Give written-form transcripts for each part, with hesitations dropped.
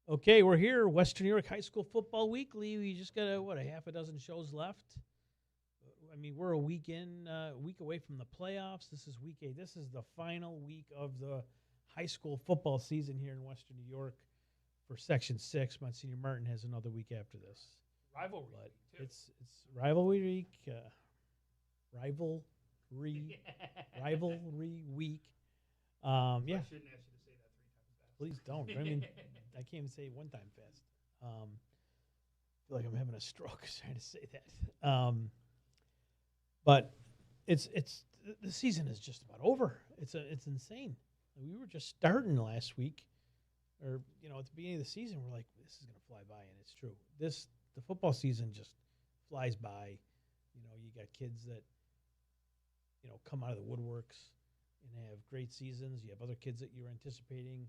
Okay, we're here, Western New York High School Football Weekly. We just got a half a dozen shows left. I mean, we're a week away from the playoffs. This is week 8. This is the final week of the high school football season here in Western New York for Section 6. Monsignor Martin has another week after this. Rivalry But week, too. it's rivalry week, rivalry week. Yeah. I shouldn't ask you to say that 3 times fast. Please don't. I mean, I can't even say it one time fast. I feel like I'm having a stroke trying to say that. But it's the season is just about over. It's insane. We were just starting last week, or at the beginning of the season, we're like, this is gonna fly by, and it's true. The football season just flies by. You got kids that come out of the woodworks and have great seasons. You have other kids that you're anticipating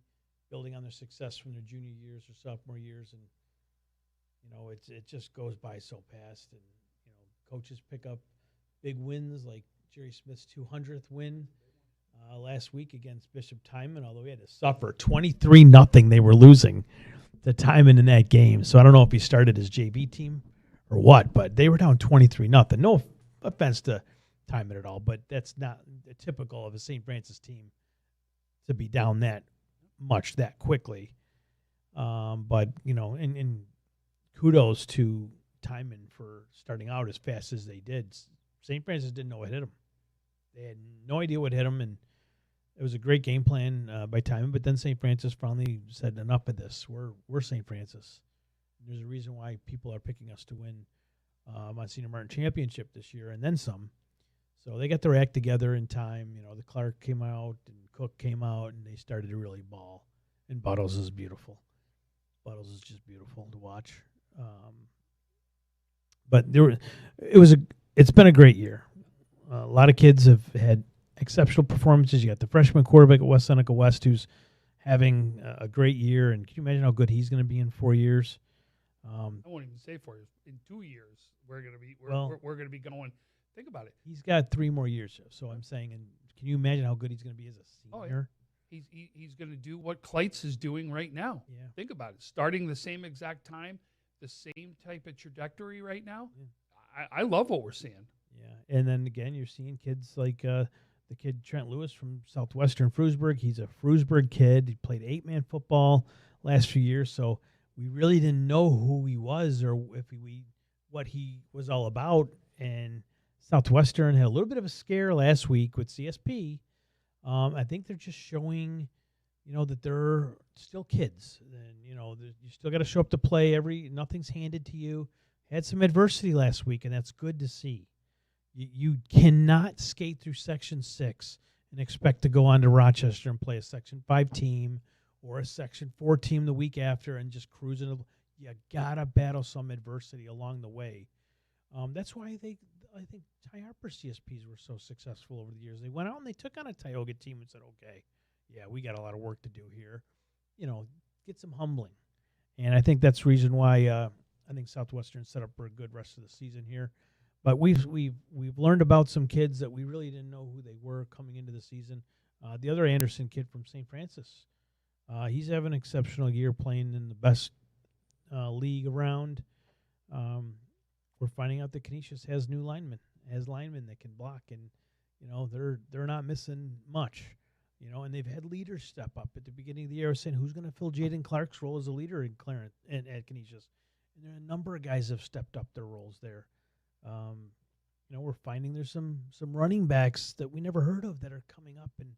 building on their success from their junior years or sophomore years, and it just goes by so fast. And coaches pick up big wins like Jerry Smith's 200th win last week against Bishop Timon, although he had to suffer 23-0. They were losing to Timon in that game. So I don't know if he started his JV team or what, but they were down 23-0. No offense to Timon at all, but that's not typical of a St. Francis team to be down that much that quickly. But, and kudos to Timon for starting out as fast as they did. St. Francis didn't know what hit them. They had no idea what hit them, and it was a great game plan by Timon. But then St. Francis finally said, enough of this. We're St. Francis. There's a reason why people are picking us to win Monsignor Martin Championship this year, and then some. So they got their act together in time. The Clark came out and Cook came out, and they started to really ball. And Buttles is beautiful. Buttles is just beautiful to watch. But it's been a great year. A lot of kids have had exceptional performances. You got the freshman quarterback at West Seneca West who's having a great year. And can you imagine how good he's going to be in 4 years? I won't even say 4 years. In 2 years, we're going to be going. Think about it. He's got 3 more years. So I'm saying, and can you imagine how good he's going to be as a senior? Oh, yeah. He's going to do what Kleitz is doing right now. Yeah. Think about it. Starting the same exact time, the same type of trajectory right now. Yeah. I love what we're seeing. Yeah, and then again, you're seeing kids like the kid Trent Lewis from Southwestern Frewsburg. He's a Frewsburg kid. He played 8-man football last few years, so we really didn't know who he was or what he was all about. And Southwestern had a little bit of a scare last week with CSP. I think they're just showing, that they're still kids. And, you still got to show up to play. Nothing's handed to you. Had some adversity last week, and that's good to see. You cannot skate through Section 6 and expect to go on to Rochester and play a Section 5 team or a Section 4 team the week after and just cruise into. You got to battle some adversity along the way. That's why I think Ty Harper CSPs were so successful over the years. They went out and they took on a Tioga team and said, okay, yeah, we got a lot of work to do here. Get some humbling. And I think that's the reason why I think Southwestern set up for a good rest of the season here. But we've learned about some kids that we really didn't know who they were coming into the season. The other Anderson kid from St. Francis, he's having an exceptional year playing in the best league around. We're finding out that Canisius has linemen that can block, and they're not missing much. And they've had leaders step up at the beginning of the year, saying who's going to fill Jaden Clark's role as a leader in Clarence and at Canisius. And there are a number of guys have stepped up their roles there. We're finding there's some running backs that we never heard of that are coming up and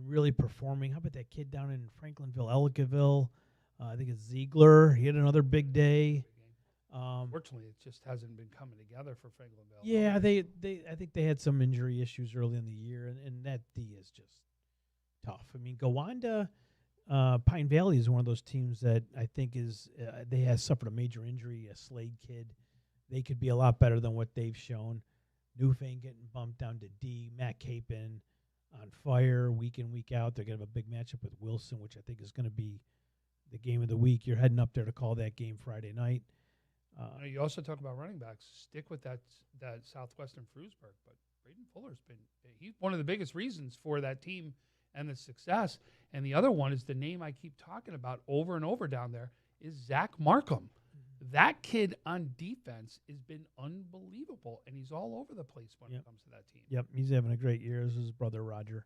really performing. How about that kid down in Franklinville, Ellicottville? I think it's Ziegler. He had another big day. Fortunately, it just hasn't been coming together for Franklinville. Yeah, I think they had some injury issues early in the year, and that D is just tough. I mean, Gowanda, Pine Valley is one of those teams that I think they have suffered a major injury, a Slade kid. They could be a lot better than what they've shown. Newfane getting bumped down to D. Matt Capon on fire week in, week out. They're going to have a big matchup with Wilson, which I think is going to be the game of the week. You're heading up there to call that game Friday night. You also talk about running backs. Stick with that Southwestern Frewsburg, but Braden Fuller's he's one of the biggest reasons for that team and the success. And the other one is the name I keep talking about over and over down there is Zach Markham. That kid on defense has been unbelievable, and he's all over the place when it comes to that team. Yep, he's having a great year. This is his brother Roger.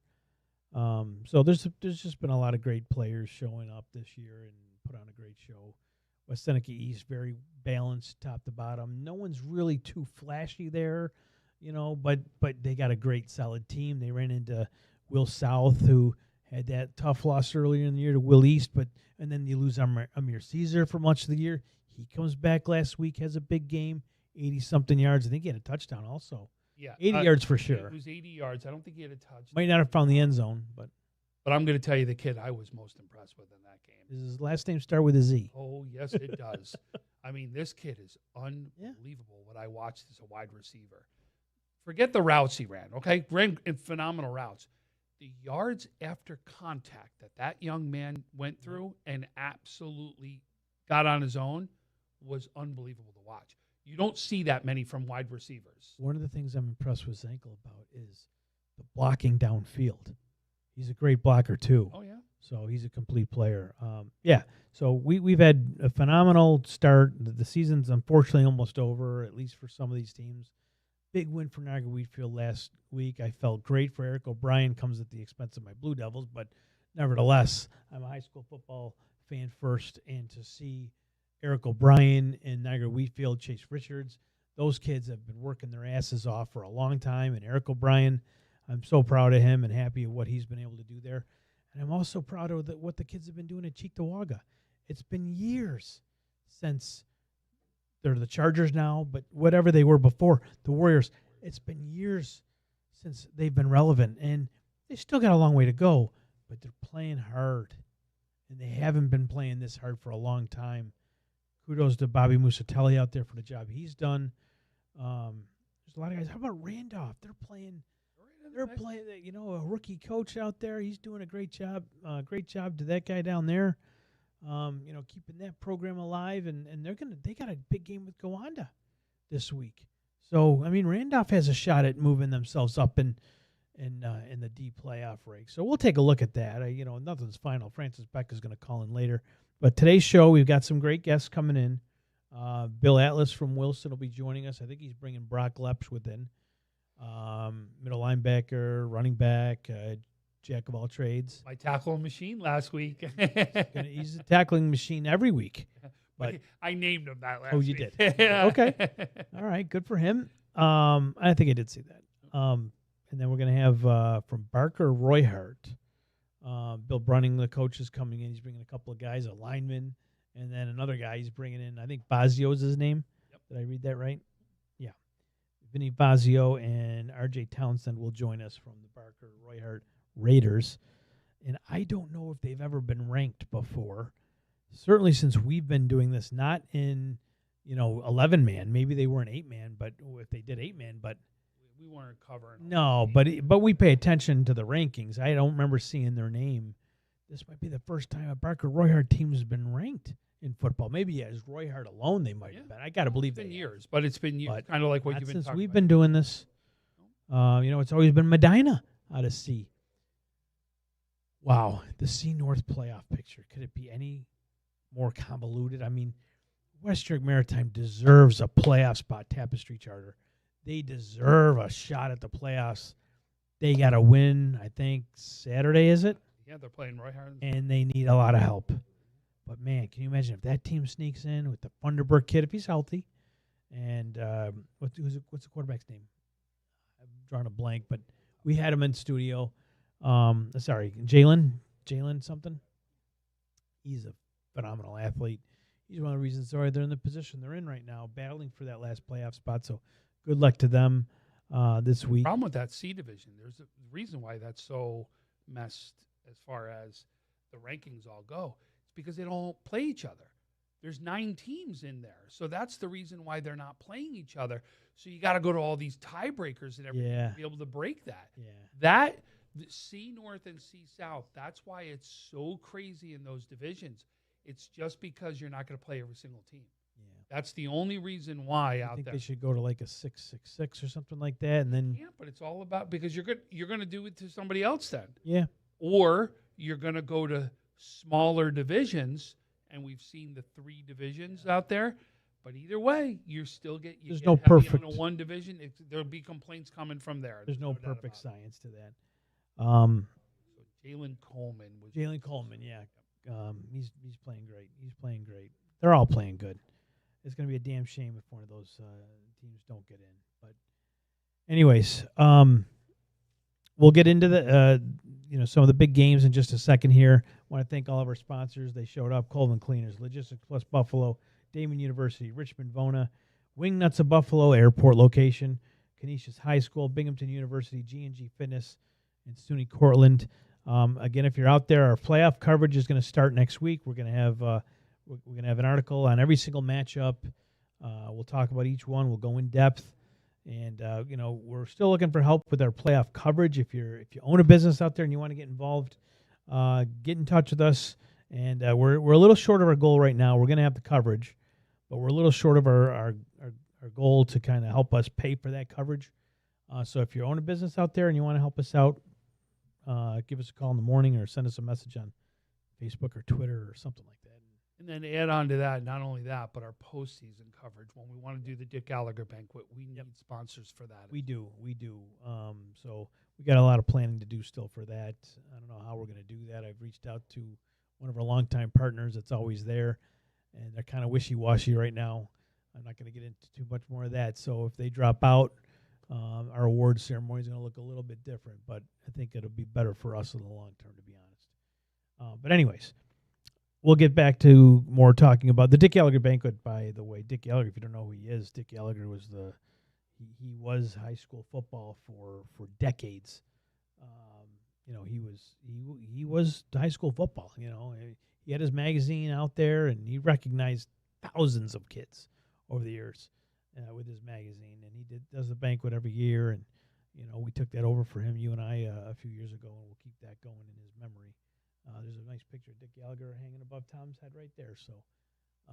So there's just been a lot of great players showing up this year and put on a great show. West Seneca East, very balanced top to bottom. No one's really too flashy there, but they got a great solid team. They ran into Will South, who had that tough loss earlier in the year to Will East, and then you lose Amir Caesar for much of the year. He comes back last week, has a big game, 80-something yards. I think he had a touchdown also. Yeah, 80 yards for sure. It was 80 yards. I don't think he had a touch. Might not have found the end zone, but I'm going to tell you the kid I was most impressed with in that game. Does his last name start with a Z? Oh, yes, it does. I mean, this kid is unbelievable what I watched as a wide receiver. Forget the routes he ran, okay? Ran in phenomenal routes. The yards after contact that young man went through and absolutely got on his own was unbelievable to watch. You don't see that many from wide receivers. One of the things I'm impressed with Zankel about is the blocking downfield. He's a great blocker too. Oh, yeah. So he's a complete player. So we've had a phenomenal start. The season's unfortunately almost over, at least for some of these teams. Big win for Niagara Wheatfield last week. I felt great for Eric O'Brien. Comes at the expense of my Blue Devils, but nevertheless, I'm a high school football fan first, and to see Eric O'Brien and Niagara Wheatfield, Chase Richards, those kids have been working their asses off for a long time. And Eric O'Brien, I'm so proud of him and happy of what he's been able to do there. And I'm also proud of what the kids have been doing at Cheektowaga. It's been years since they're the Chargers now, but whatever they were before, the Warriors, it's been years since they've been relevant. And they still got a long way to go, but they're playing hard. And they haven't been playing this hard for a long time. Kudos to Bobby Musatelli out there for the job he's done. There's a lot of guys. How about Randolph? They're playing, a rookie coach out there. He's doing a great job. Great job to that guy down there. Keeping that program alive, and they got a big game with Gowanda this week. So I mean, Randolph has a shot at moving themselves up in the D playoff race. So we'll take a look at that. Nothing's final. Francis Beck is going to call in later. But today's show, we've got some great guests coming in. Bill Atlas from Wilson will be joining us. I think he's bringing Brock Lepsch within. Middle linebacker, running back, jack of all trades. My tackling machine last week. He's a tackling machine every week. But I named him that last week. Oh, you did? Okay. All right, good for him. I think I did see that. And then we're going to have from Barker Royhart. Bill Brunning, the coach, is coming in. He's bringing a couple of guys, a lineman, and then another guy he's bringing in. I think Bazio is his name. Yep. Did I read that right? Yeah. Vinny Bazio and R.J. Townsend will join us from the Barker Royhart Raiders. And I don't know if they've ever been ranked before. Certainly since we've been doing this, not in, 11-man. Maybe they were an 8-man, but if they did 8-man, but we weren't covering. No, but we pay attention to the rankings. I don't remember seeing their name. This might be the first time a Barker Royhart team has been ranked in football. Maybe as Royhart alone they might have been. I got to believe it's been years, but it's been years. Kind of like what you've been since talking we've about. been doing this. It's always been Medina out of C. Wow, the C North playoff picture. Could it be any more convoluted? I mean, Western Maritime deserves a playoff spot, Tapestry Charter. They deserve a shot at the playoffs. They got to win, I think, Saturday, is it? Yeah, they're playing Royhart. And they need a lot of help. But, man, can you imagine if that team sneaks in with the Funderburg kid, if he's healthy, and what's the quarterback's name? I'm drawing a blank, but we had him in studio. Jalen something. He's a phenomenal athlete. He's one of the reasons they're in the position they're in right now, battling for that last playoff spot. So good luck to them this week. The problem with that C division, there's a reason why that's so messed as far as the rankings all go. It's because they don't play each other. There's 9 teams in there. So that's the reason why they're not playing each other. So you got to go to all these tiebreakers and everything to be able to break that. Yeah. The C North and C South, that's why it's so crazy in those divisions. It's just because you're not going to play every single team. Yeah. That's the only reason why I think they should go to like a 6-6-6 or something like that, and then but it's all about because you're going to do it to somebody else then. Yeah. Or you're going to go to smaller divisions and we've seen the 3 divisions out there. But either way, you There's get no heavy perfect. on a one division. There'll be complaints coming from there. There's no doubt perfect about it. science to that. So Jalen Coleman was Jalen Coleman, yeah, he's playing great. He's playing great. They're all playing good. It's going to be a damn shame if one of those teams don't get in. But, anyways, we'll get into the some of the big games in just a second here. I want to thank all of our sponsors. They showed up: Coleman Cleaners, Logistics Plus Buffalo, Damon University, Richmond Vona, Wingnuts of Buffalo Airport location, Canisius High School, Binghamton University, G&G Fitness, and SUNY Cortland. Again, if you're out there, our playoff coverage is going to start next week. We're going to have an article on every single matchup. We'll talk about each one. We'll go in depth, and we're still looking for help with our playoff coverage. If you own a business out there and you want to get involved, get in touch with us. And we're a little short of our goal right now. We're going to have the coverage, but we're a little short of our goal to kind of help us pay for that coverage. So if you own a business out there and you want to help us out, give us a call in the morning or send us a message on Facebook or Twitter or something like that. And then add on to that, not only that, but our postseason coverage. When we want to do the Dick Gallagher banquet, we need sponsors for that. We do. So we got a lot of planning to do still for that. I don't know how we're going to do that. I've reached out to one of our longtime partners that's always there, and they're kind of wishy-washy right now. I'm not going to get into too much more of that. So if they drop out, our awards ceremony is going to look a little bit different, but I think it'll be better for us in the long term, to be honest. But anyways, we'll get back to more talking about the Dick Gallagher banquet. By the way, Dick Gallagher, if you don't know who he is, Dick Gallagher was he was high school football for decades. He was high school football. He had his magazine out there, and he recognized thousands of kids over the years with his magazine. And he does the banquet every year, and we took that over for him, you and I, a few years ago, and we'll keep that going in his memory. There's a nice picture of Dick Gallagher hanging above Tom's head right there. So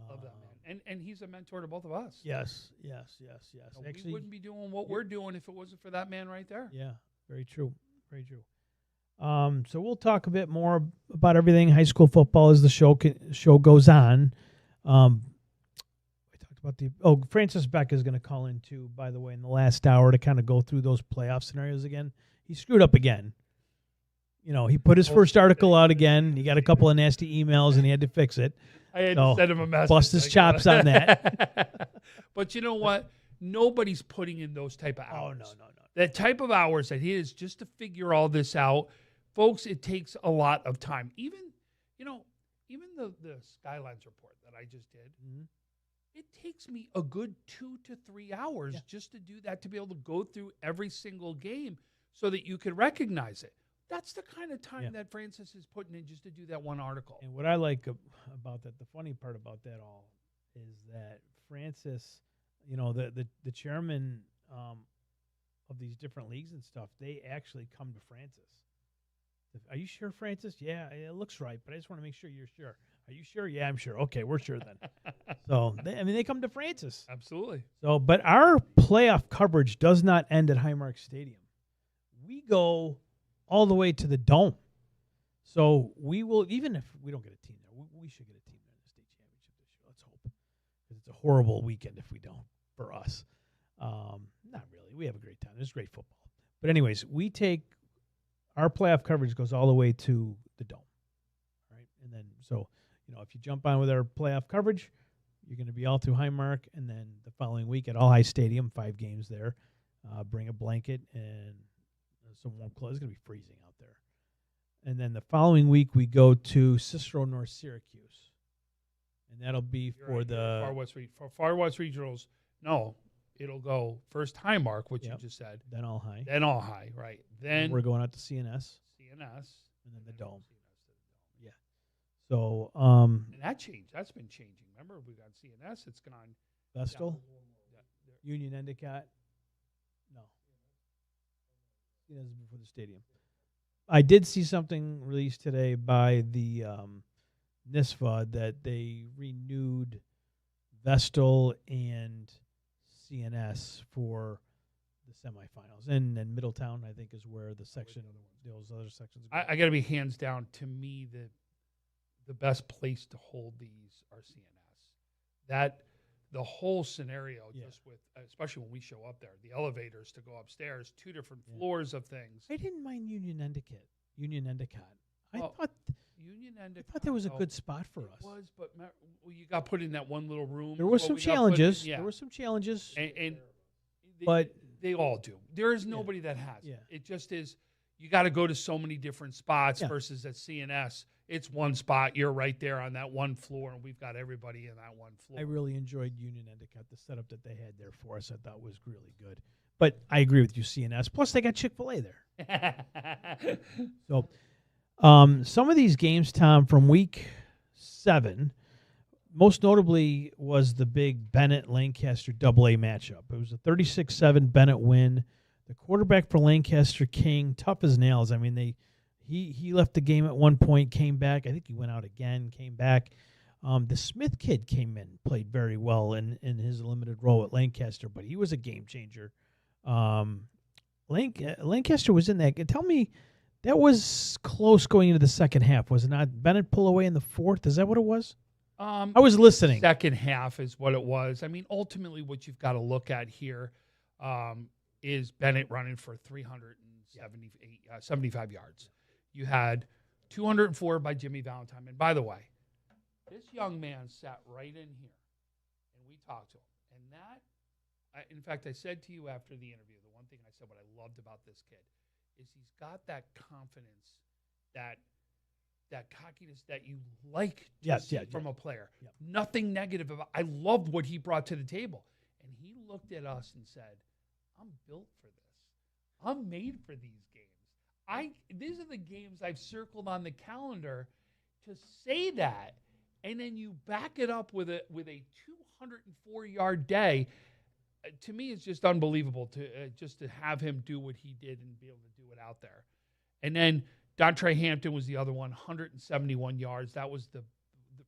love that man, and he's a mentor to both of us. Yes. Actually, we wouldn't be doing what we're doing if it wasn't for that man right there. Yeah, very true. So we'll talk a bit more about everything high school football as the show goes on. We talked about Francis Beck is going to call in too, by the way, in the last hour to kind of go through those playoff scenarios again. He screwed up again. He put his first article out again. He got a couple of nasty emails, and he had to fix it. I had to send him a message. Bust his chops on that. But you know what? Nobody's putting in those type of hours. Oh, no. That type of hours that he is just to figure all this out. Folks, it takes a lot of time. Even the Skylines report that I just did, it takes me a good 2 to 3 hours just to do that, to be able to go through every single game so that you can recognize it. That's the kind of time that Francis is putting in just to do that one article. And what I like about that, the funny part about that all, is that Francis, the chairman of these different leagues and stuff, they actually come to Francis. Are you sure, Francis? Yeah, it looks right, but I just want to make sure you're sure. Are you sure? Yeah, I'm sure. Okay, we're sure then. So, they come to Francis. Absolutely. So, but our playoff coverage does not end at Highmark Stadium. We go all the way to the Dome. So we will, even if we don't get a team there, we should get a team there in the state championship this year. Let's hope. Because it's a horrible weekend if we don't, for us. Not really. We have a great time. There's great football. But anyways, our playoff coverage goes all the way to the Dome. All right. And then, so, if you jump on with our playoff coverage, you're going to be all through Highmark. And then the following week at All High Stadium, 5 games there. Bring a blanket and some warm clothes. It's going to be freezing out there. And then the following week, we go to Cicero, North Syracuse. And that'll be for Far West Regionals. No, it'll go first Highmark, which you just said. Then All High. Right. Then we're going out to CNS. And then the Dome. Yeah. So, and that changed. That's been changing. Remember, we got CNS. It's gone. Vestal? Union Endicott? No. CNS is before the stadium. I did see something released today by the NISFA that they renewed Vestal and CNS for the semifinals. And Middletown, I think, is where those other sections go. I got to be hands down. To me, the best place to hold these are CNS. That the whole scenario, just with, especially when we show up there, the elevators to go upstairs, 2 different floors of things. I didn't mind Union Endicott. I Well, thought Union Endicott. I thought that was a good spot for us. It was, but you got put in that one little room. There was some we got put in- challenges. yeah. There were some challenges. And But- they all do. There is nobody that has it. Yeah. It just is. You got to go to so many different spots Yeah. versus at CNS. It's one spot. You're right there on that one floor, and we've got everybody in that one floor. I really enjoyed Union Endicott. The setup that they had there for us, I thought was really good. But I agree with you, CNS. Plus, they got Chick-fil-A there. So, some of these games, Tom, from week 7, most notably was the big Bennett-Lancaster AA matchup. It was a 36-7 Bennett win. The quarterback for Lancaster, King, tough as nails. I mean, he left the game at one point, came back. I think he went out again, came back. The Smith kid came in, played very well in his limited role at Lancaster, but he was a game changer. Lancaster was in that. Tell me, that was close going into the second half, was it not? Bennett pull away in the fourth. Is that what it was? I was listening. Second half is what it was. I mean, ultimately, what you've got to look at here is Bennett running for 375 yards. You had 204 by Jimmy Valentine. And by the way, this young man sat right in here, and we talked to him. And that, in fact, I said to you after the interview, the one thing I said what I loved about this kid is he's got that confidence, that cockiness that you like to see from a player. Yep. Nothing negative about. I loved what he brought to the table. And he looked at us and said, I'm built for this. I'm made for these games. These are the games I've circled on the calendar to say that. And then you back it up with a 204-yard day. To me, it's just unbelievable to just to have him do what he did and be able to do it out there. And then Dontre Hampton was the other one, 171 yards. That was the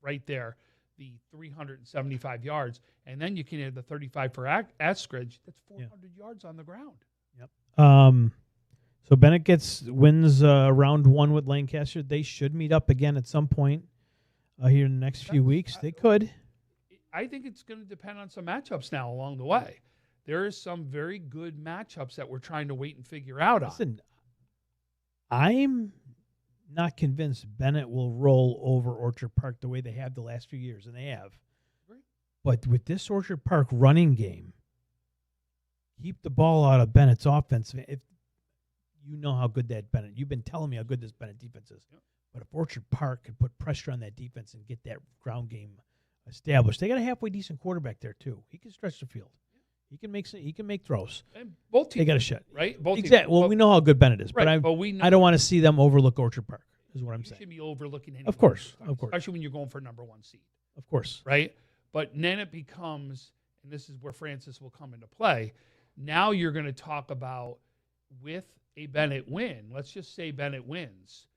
right there, the 375 yards. And then you can add the 35 for Eskridge. That's 400 yards on the ground. Yep. So Bennett wins round 1 with Lancaster. They should meet up again at some point here in the next few weeks. They could. I think it's going to depend on some matchups now along the way. There is some very good matchups that we're trying to wait and figure out on. Listen, I'm not convinced Bennett will roll over Orchard Park the way they have the last few years, and they have. Right. But with this Orchard Park running game, keep the ball out of Bennett's offense. If you know how good that Bennett, you've been telling me how good this Bennett defense is. Yep. But if Orchard Park could put pressure on that defense and get that ground game established, they got a halfway decent quarterback there too. He can stretch the field. He can make throws. And both teams, they got a shot, right? Both exactly. Well, we know how good Bennett is, right, but we know I don't want to see them overlook Orchard Park. Is what I'm saying. You should be overlooking anyone. Of course, especially when you're going for number 1 seed. Of course, right? But then it becomes, and this is where Francis will come into play. Now you're going to talk about with a Bennett win. Let's just say Bennett wins.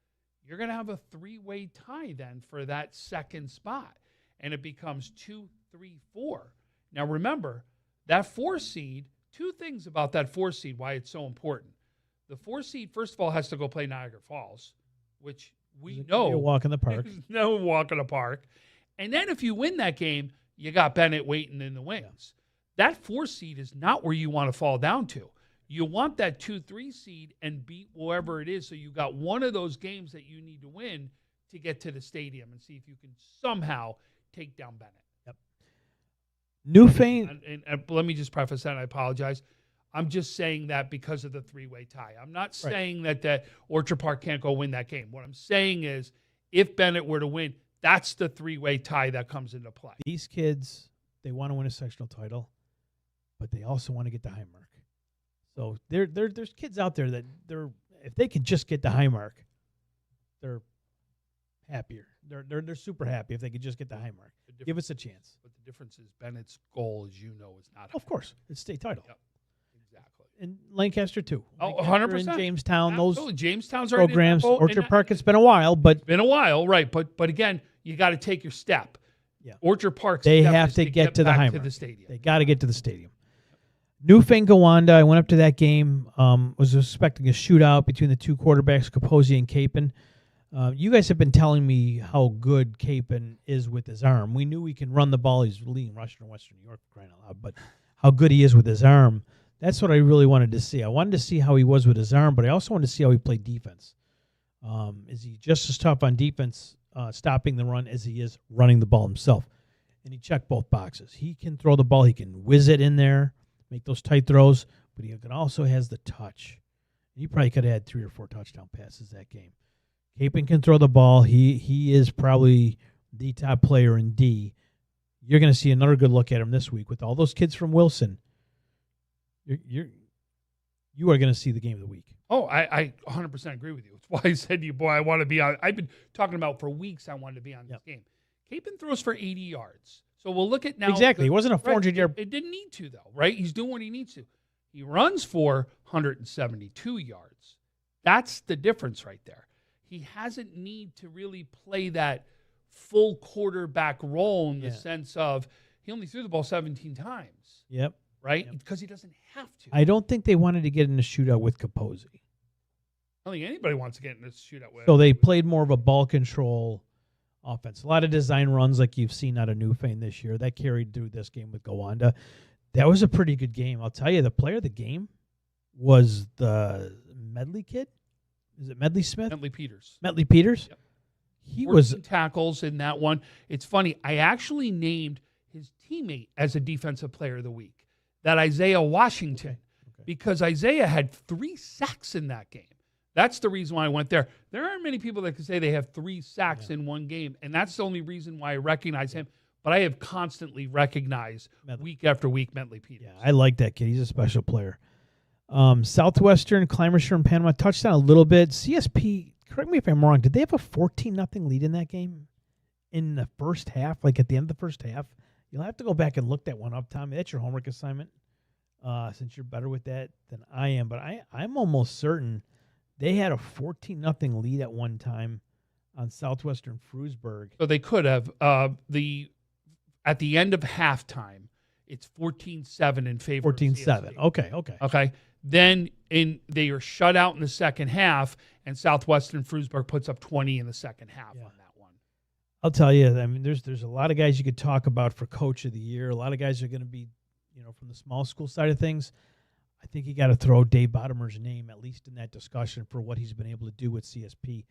You're going to have a 3-way tie then for that second spot. And it becomes 2, 3, 4. Now remember, that 4 seed, 2 things about that 4 seed, why it's so important. The 4 seed, first of all, has to go play Niagara Falls, which we know. A walk in the park. No walk in the park. And then if you win that game, you got Bennett waiting in the wings. That 4 seed is not where you want to fall down to. You want that 2, 3 seed and beat wherever it is. So you got one of those games that you need to win to get to the stadium and see if you can somehow take down Bennett. Yep. Newfane. And let me just preface that. I apologize. I'm just saying that because of the 3-way tie. I'm not saying that Orchard Park can't go win that game. What I'm saying is if Bennett were to win, that's the 3-way tie that comes into play. These kids, they want to win a sectional title, but they also want to get the high mark. So there's kids out there that if they could just get the high mark, they're happier. They're super happy if they could just get the high mark. Give us a chance. But the difference is Bennett's goal, as you know, is not. Of course, it's state title. Yep. Exactly. And Lancaster too. Oh, Lancaster 100%. And Jamestown, absolutely. those Jamestown's programs. already Orchard Park, it's been a while, but it's been a while, right? But again, you got to take your step. Yeah. Orchard Park. They have to get to the high mark. The stadium. They got to get to the stadium. Newfane Gowanda, I went up to that game. Was expecting a shootout between the two quarterbacks, Kaposi and Capon. You guys have been telling me how good Capon is with his arm. We knew he can run the ball. He's leading rusher in Western New York, crying out loud. But how good he is with his arm, that's what I really wanted to see. I wanted to see how he was with his arm, but I also wanted to see how he played defense. Is he just as tough on defense, stopping the run, as he is running the ball himself? And he checked both boxes. He can throw the ball. He can whiz it in there, make those tight throws, but he also has the touch. He probably could have had 3 or 4 touchdown passes that game. Capon can throw the ball. He is probably the top player in D. You're going to see another good look at him this week with all those kids from Wilson. You are going to see the game of the week. Oh, I 100% agree with you. It's why I said to you, boy, I want to be on. I've been talking about for weeks I wanted to be on this game. Capon throws for 80 yards. So we'll look at now. Exactly. It wasn't a 400-yard. It didn't need to, though, right? He's doing what he needs to. He runs for 172 yards. That's the difference right there. He hasn't need to really play that full quarterback role in the sense of he only threw the ball 17 times. Yep. Right? Because he doesn't have to. I don't think they wanted to get in a shootout with Capozzi. I don't think anybody wants to get in a shootout with. So they played more of a ball control offense. A lot of design runs like you've seen out of Newfane this year. That carried through this game with Gowanda. That was a pretty good game. I'll tell you, the player of the game was the Medley kid. Is it Medley Smith? Medley Peters. Medley Peters? Yep. He was tackles in that one. It's funny. I actually named his teammate as a defensive player of the week, that Isaiah Washington, because Isaiah had 3 sacks in that game. That's the reason why I went there. There aren't many people that can say they have 3 sacks in one game, and that's the only reason why I recognize him. But I have constantly recognized week after week Medley Peters. Yeah, I like that kid. He's a special player. Southwestern, Clymershire, and Panama touchdown a little bit. CSP, correct me if I'm wrong, did they have a 14-0 lead in that game in the first half, like at the end of the first half? You'll have to go back and look that one up, Tommy. That's your homework assignment, since you're better with that than I am. But I'm almost certain they had a 14-0 lead at one time on Southwestern Frewsburg. So they could have. At the end of halftime, it's 14-7 in favor 14-7. of CSP. Okay. Then they are shut out in the second half, and Southwestern Frewsburg puts up 20 in the second half on that one. I'll tell you, I mean, there's a lot of guys you could talk about for Coach of the Year. A lot of guys are going to be, from the small school side of things. I think you got to throw Dave Bottomer's name at least in that discussion for what he's been able to do with CSP.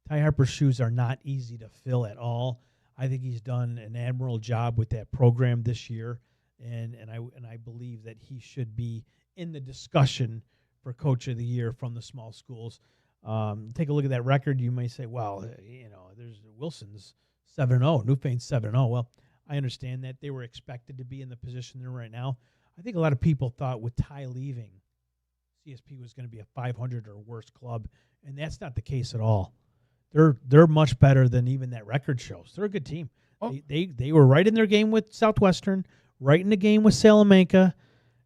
Ty Harper's shoes are not easy to fill at all. I think he's done an admirable job with that program this year, and I believe that he should be in the discussion for Coach of the Year from the small schools. Take a look at that record. You may say, well, there's Wilson's 7-0, Newfane's 7-0. Well, I understand that they were expected to be in the position they're right now. I think a lot of people thought with Ty leaving, CSP was going to be a 500 or worse club, and that's not the case at all. They're much better than even that record shows. They're a good team. Oh. They were right in their game with Southwestern, right in the game with Salamanca,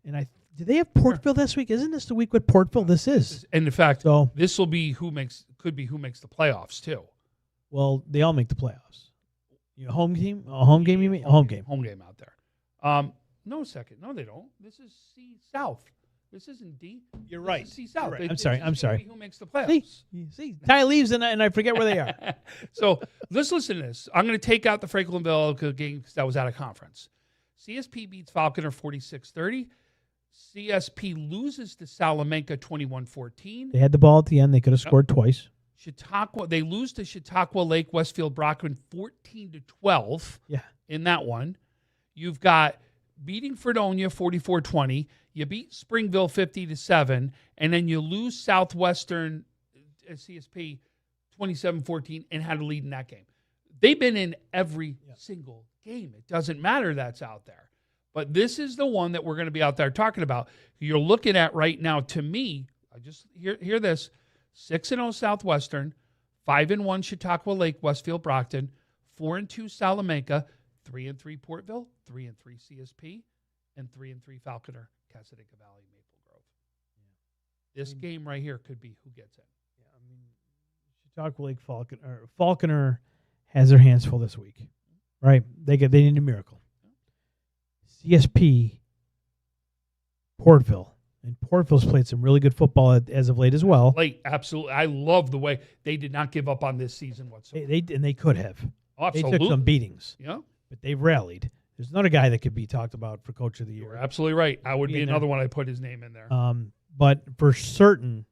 and did they have Portville this week? Isn't this the week with Portville? This is. And in fact, this will be who makes the playoffs too. Well, they all make the playoffs. Home game? A home game, you mean? A home game. Home game out there. No, second. No, they don't. This is C South. This isn't D. You're right. This is C South. Right. I'm sorry. Who makes the playoffs? See, Ty leaves and I forget where they are. So let's listen to this. I'm going to take out the Franklinville game because that was out of conference. CSP beats Falconer 46-30. CSP loses to Salamanca 21-14. They had the ball at the end. They could have scored twice. They lose to Chautauqua Lake Westfield Brockman 14-12. Yeah. In that one. You've got beating Fredonia 44-20. You beat Springville 50-7, and then you lose Southwestern CSP 27-14 and had a lead in that game. They've been in every single game. It doesn't matter that's out there. But this is the one that we're going to be out there talking about. You're looking at right now, to me, I just hear this, 6-0 Southwestern, 5-1 Chautauqua Lake Westfield Brockton, 4-2 Salamanca, 3-3 Portville, 3-3 CSP, and 3-3 Falconer, Casadeca Valley, Maple Grove. Yeah. This game right here could be who gets in. Yeah, I mean, Chautauqua Lake Falconer has their hands full this week, right? They need a miracle. CSP, Portville, And Portville's played some really good football as of late as well. Late, absolutely. I love the way they did not give up on this season whatsoever. They could have. Absolutely. They took some beatings. Yeah. But they've rallied. There's another guy that could be talked about for Coach of the You're Year. absolutely right. I would be another one. I put his name in there. But for certain,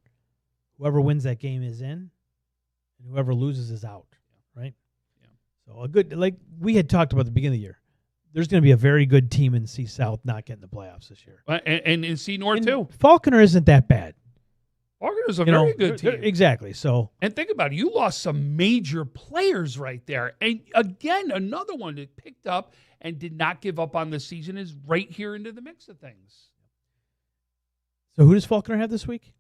whoever wins that game is in, and whoever loses is out. Right? Yeah. So a good, like we had talked about at the beginning of the year, there's going to be a very good team in C South not getting the playoffs this year. And in C North, too. Falconer isn't that bad. Falconer's a very good team. Exactly. So, and think about it. You lost some major players right there. And again, another one that picked up and did not give up on the season is right here into the mix of things. So who does Falconer have this week?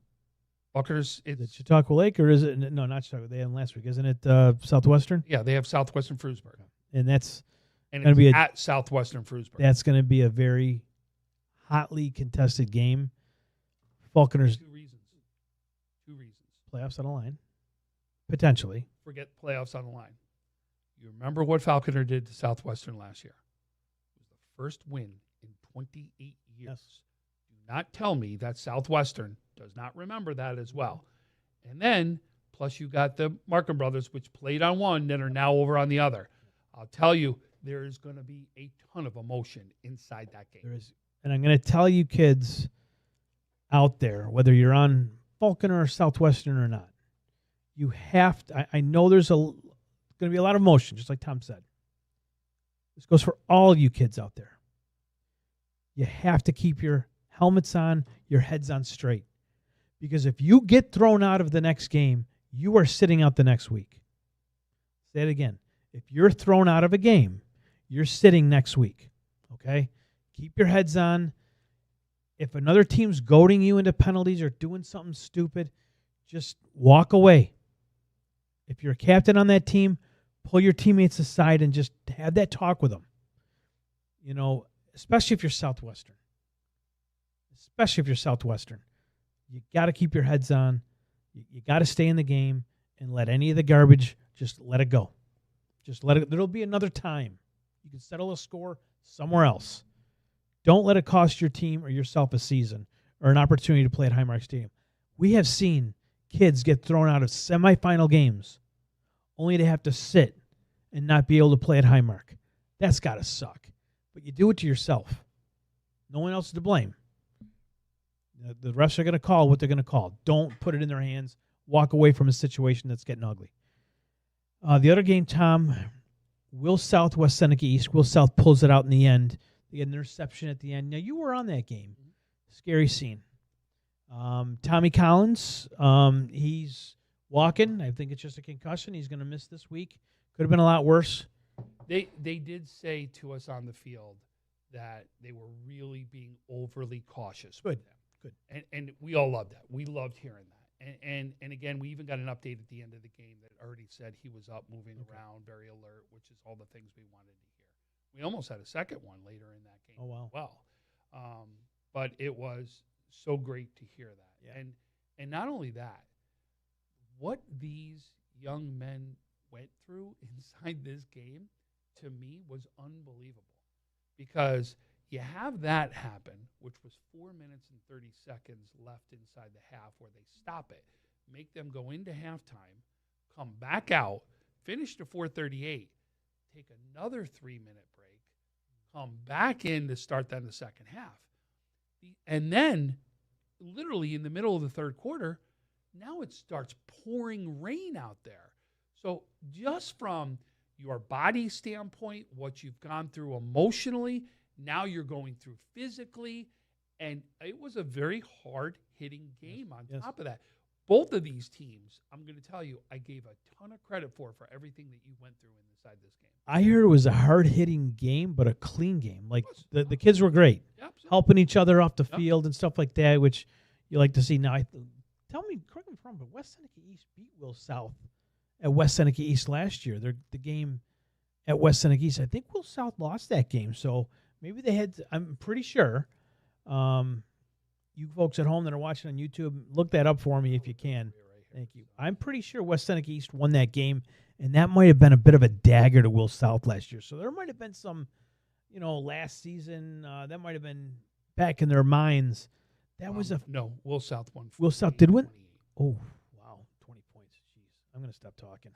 Falconer's Is it Chautauqua Lake or is it – no, not Chautauqua. They had last week. Isn't it Southwestern? Yeah, they have Southwestern Frewsburg. And that's and going to be at Southwestern Frewsburg. That's going to be a very hotly contested game. Falconer's Two reasons. Playoffs on the line, potentially. Forget playoffs on the line. You remember what Falconer did to Southwestern last year? It was the first win in 28 years. Yes. Do not tell me that Southwestern does not remember that as well. And then, plus you got the Markham brothers, which played on one that are now over on the other. I'll tell you, there is going to be a ton of emotion inside that game. There is, and I'm going to tell you kids out there, whether you're on Falconer or Southwestern or not, you have to, I know there's going to be a lot of emotion, just like Tom said. This goes for all you kids out there. You have to keep your helmets on, your heads on straight. Because if you get thrown out of the next game, you are sitting out the next week. Say it again. If you're thrown out of a game, you're sitting next week. Okay? Keep your heads on. If another team's goading you into penalties or doing something stupid, just walk away. If you're a captain on that team, pull your teammates aside and just have that talk with them. You know, especially if you're Southwestern. You got to keep your heads on. You got to stay in the game and let any of the garbage, just let it go. Just let it. There'll be another time. You can settle a score somewhere else. Don't let it cost your team or yourself a season or an opportunity to play at Highmark Stadium. We have seen kids get thrown out of semifinal games only to have to sit and not be able to play at Highmark. That's got to suck. But you do it to yourself. No one else is to blame. The refs are going to call what they're going to call. Don't put it in their hands. Walk away from a situation that's getting ugly. The other game, Tom, Will South, West Seneca East. Will South pulls it out in the end. They get an interception at the end. Now, you were on that game. Scary scene. Tommy Collins, he's walking. I think it's just a concussion. He's going to miss this week. Could have been a lot worse. They did say to us on the field that they were really being overly cautious. Good. And we all loved that. We loved hearing that. And again, we even got an update at the end of the game that already said he was up, moving around, very alert, which is all the things we wanted to hear. We almost had a second one later in that game as well. But it was so great to hear that. Yeah. And not only that, what these young men went through inside this game, to me, was unbelievable. Because you have that happen, which was 4 minutes and 30 seconds left inside the half where they stop it, make them go into halftime, come back out, finish to 4:38, take another 3-minute break, come back in to start then the second half. And then, literally in the middle of the third quarter, now it starts pouring rain out there. So just from your body standpoint, what you've gone through emotionally, now you're going through physically, and it was a very hard-hitting game on top of that. Both of these teams, I'm going to tell you, I gave a ton of credit for everything that you went through inside this game. I heard it was a hard-hitting game, but a clean game. Like, the kids were great, helping each other off the field and stuff like that, which you like to see. Now, tell me, correct me if I'm wrong, but West Seneca East beat Will South at West Seneca East last year. The game at West Seneca East, I think Will South lost that game, so maybe they had, I'm pretty sure, you folks at home that are watching on YouTube, look that up for me if you can. Thank you. I'm pretty sure West Seneca East won that game, and that might have been a bit of a dagger to Will South last year. So there might have been some, last season, that might have been back in their minds That was a No, Will South won. Will South did win? 28. Oh, wow, 20 points. Jeez, I'm going to stop talking.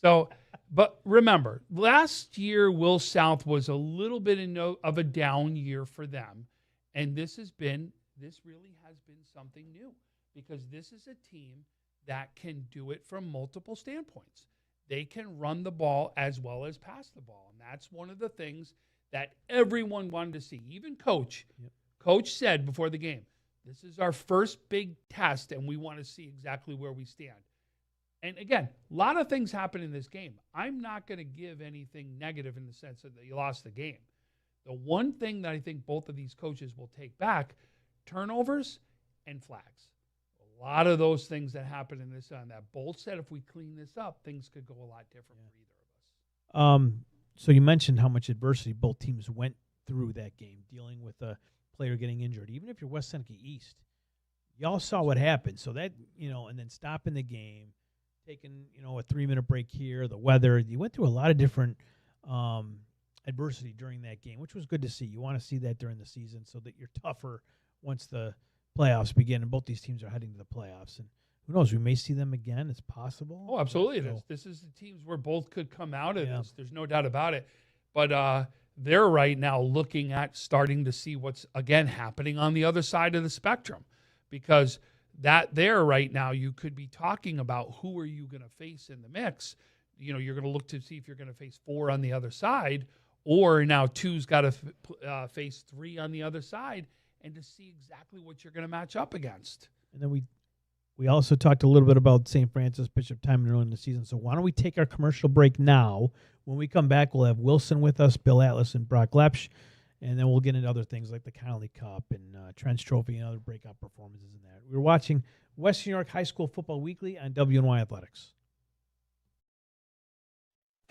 So, but remember, last year Will South was a little bit of a down year for them, and this really has been something new because this is a team that can do it from multiple standpoints. They can run the ball as well as pass the ball, and that's one of the things that everyone wanted to see. Even Coach. Yep. Coach said before the game, this is our first big test, and we want to see exactly where we stand. And again, a lot of things happen in this game. I'm not going to give anything negative in the sense that you lost the game. The one thing that I think both of these coaches will take back, turnovers and flags. A lot of those things that happen in this that both said if we clean this up, things could go a lot different for either of us. So you mentioned how much adversity both teams went through that game, dealing with a player getting injured. Even if you're West Seneca East, y'all saw what happened. So that, and then stopping the game, taking, a 3-minute break here, the weather. You went through a lot of different adversity during that game, which was good to see. You want to see that during the season so that you're tougher once the playoffs begin. And both these teams are heading to the playoffs. And who knows, we may see them again. It's possible. Oh, absolutely it is. This is the teams where both could come out of this. There's no doubt about it. But they're right now looking at starting to see what's, again, happening on the other side of the spectrum. Because that there right now, you could be talking about who are you going to face in the mix. You're going to look to see if you're going to face 4 on the other side, or now 2's got to face 3 on the other side, and to see exactly what you're going to match up against. And then we also talked a little bit about St. Francis Bishop time early in the season. So why don't we take our commercial break now? When we come back, we'll have Wilson with us, Bill Atlas, and Brock Lepsch, and then we'll get into other things like the Connolly Cup and Trench Trophy and other breakout performances in that. We're watching Western New York High School Football Weekly on WNY Athletics.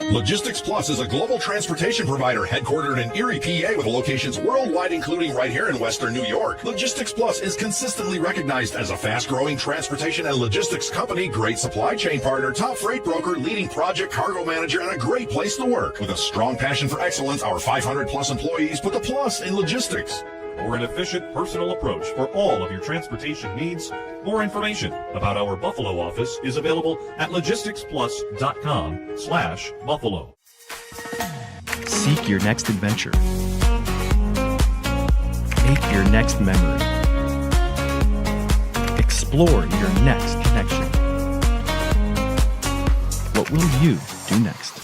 Logistics Plus is a global transportation provider headquartered in Erie, PA, with locations worldwide, including right here in Western New York. Logistics Plus is consistently recognized as a fast-growing transportation and logistics company, great supply chain partner, top freight broker, leading project cargo manager, and a great place to work. With a strong passion for excellence, our 500-plus employees put the plus in logistics. Or an efficient personal approach for all of your transportation needs. More information about our Buffalo office is available at logisticsplus.com/Buffalo. Seek your next adventure. Make your next memory. Explore your next connection. What will you do next?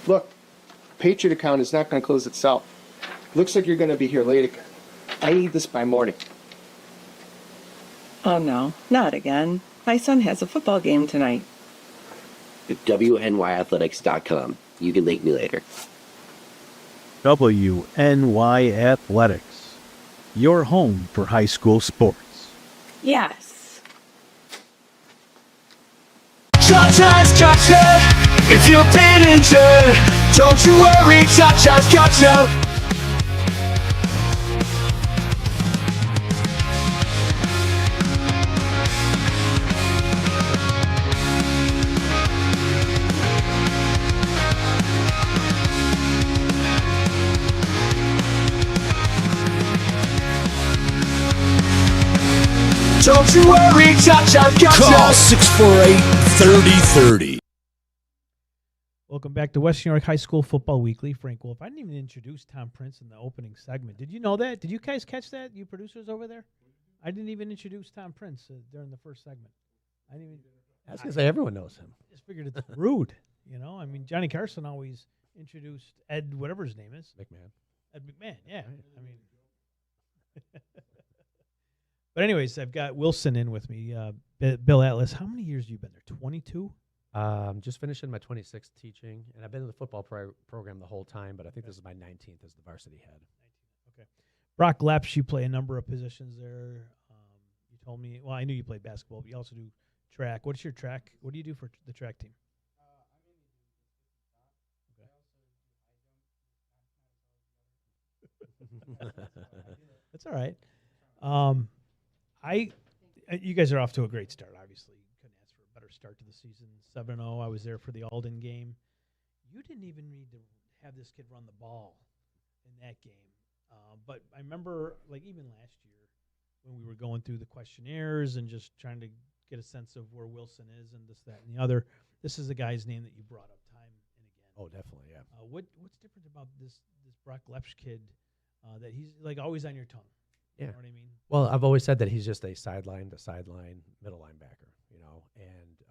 Look, Patriot account is not going to close itself. Looks like you're going to be here late again. I need this by morning. Oh no, not again. My son has a football game tonight. WNYathletics.com. You can link me later. WNY Athletics, your home for high school sports. Yes. Cha-cha's gotcha. If you've been injured, don't you worry, Cha-cha's gotcha. Don't you worry, I've got Call 648-3030. Welcome back to West New York High School Football Weekly. Frank Wolf. I didn't even introduce Tom Prince in the opening segment. Did you know that? Did you guys catch that, you producers over there? I didn't even introduce Tom Prince during the first segment. I didn't even. I was going to say everyone knows him. Just figured it's rude, you know. I mean, Johnny Carson always introduced Ed, whatever his name is. McMahon. Ed McMahon, yeah. I mean. But anyways, I've got Wilson in with me. Bill Atlas, how many years have you been there? 22? Just finishing my 26th teaching, and I've been in the football program the whole time, but I think this is my 19th as the varsity head. Okay. Brock Lepsch, you play a number of positions there. You told me, well, I knew you played basketball, but you also do track. What's your track? What do you do for the track team? That's all right. You guys are off to a great start, obviously. Couldn't ask for a better start to the season. 7-0. I was there for the Alden game. You didn't even need to have this kid run the ball in that game. But I remember, like, even last year when we were going through the questionnaires and just trying to get a sense of where Wilson is and this, that, and the other, this is a guy's name that you brought up time and again. Oh, definitely, yeah. What's different about this Brock Lepsch kid that he's, like, always on your tongue? Yeah. You know what I mean? Well, I've always said that he's just a sideline to sideline middle linebacker, you know, and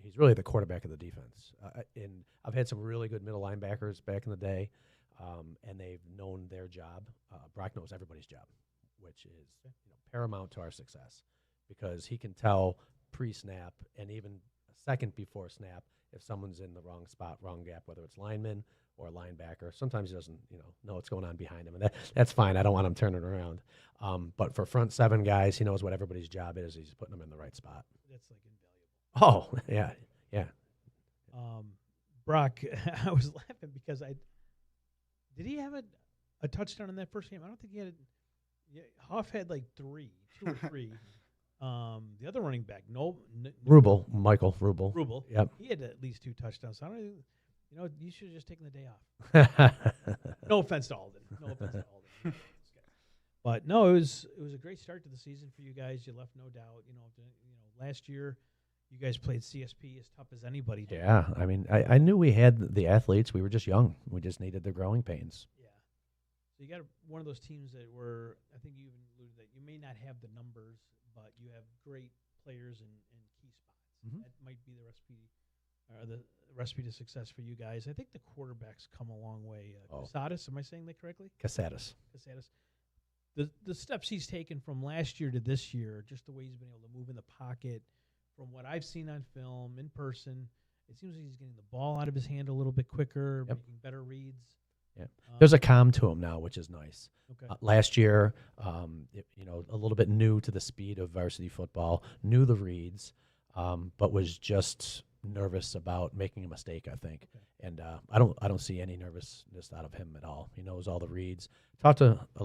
he's really the quarterback of the defense. And I've had some really good middle linebackers back in the day, and they've known their job. Brock knows everybody's job, which is paramount to our success, because he can tell pre-snap and even a second before snap if someone's in the wrong spot, wrong gap, whether it's lineman or linebacker. Sometimes he doesn't, know what's going on behind him, and that's fine. I don't want him turning around. But for front seven guys, he knows what everybody's job is. He's putting them in the right spot. That's like invaluable. Oh, yeah. Brock, I was laughing because did he have a touchdown in that first game? I don't think he had. Hoff had like two or three. The other running back, Michael Rubel. Rubel. Yep. He had at least 2 touchdowns. So I don't even, you should have just taken the day off. No offense to Alden. But no, it was a great start to the season for you guys. You left no doubt. Last year you guys played CSP as tough as anybody did. Yeah, I mean, I knew we had the athletes. We were just young. We just needed the growing pains. Yeah. So you got one of those teams that were, I think you even alluded that you may not have the numbers, but you have great players in key spots. Mm-hmm. That might be the recipe to success for you guys. I think the quarterback's come a long way. Casadas, am I saying that correctly? Casadas. The steps he's taken from last year to this year, just the way he's been able to move in the pocket, from what I've seen on film, in person, it seems like he's getting the ball out of his hand a little bit quicker, making better reads. Yeah, there's a calm to him now, which is nice. Okay. Last year, a little bit new to the speed of varsity football, knew the reads, but was just nervous about making a mistake, I think. Okay. And I don't see any nervousness out of him at all. He knows all the reads. Talked to him a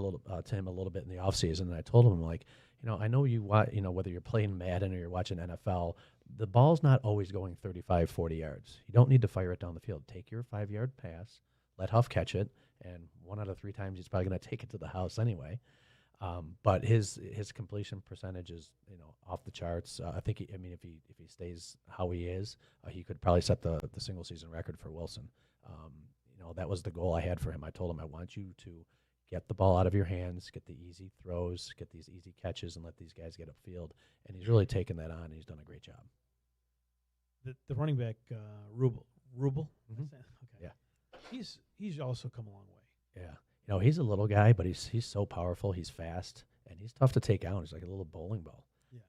little bit in the offseason, and I told him, like, I know whether you're playing Madden or you're watching NFL, the ball's not always going 35, 40 yards. You don't need to fire it down the field. Take your 5-yard pass, let Huff catch it, and 1 out of 3 times he's probably going to take it to the house anyway. But his completion percentage is off the charts. I think if he stays how he is, he could probably set the single season record for Wilson. That was the goal I had for him. I told him, I want you to get the ball out of your hands, get the easy throws, get these easy catches, and let these guys get upfield. And he's really taken that on, and he's done a great job. The running back, Rubel. Mm-hmm. Okay. Yeah. He's also come a long way. Yeah. He's a little guy, but he's so powerful. He's fast, and he's tough to take out. He's like a little bowling ball. Yeah.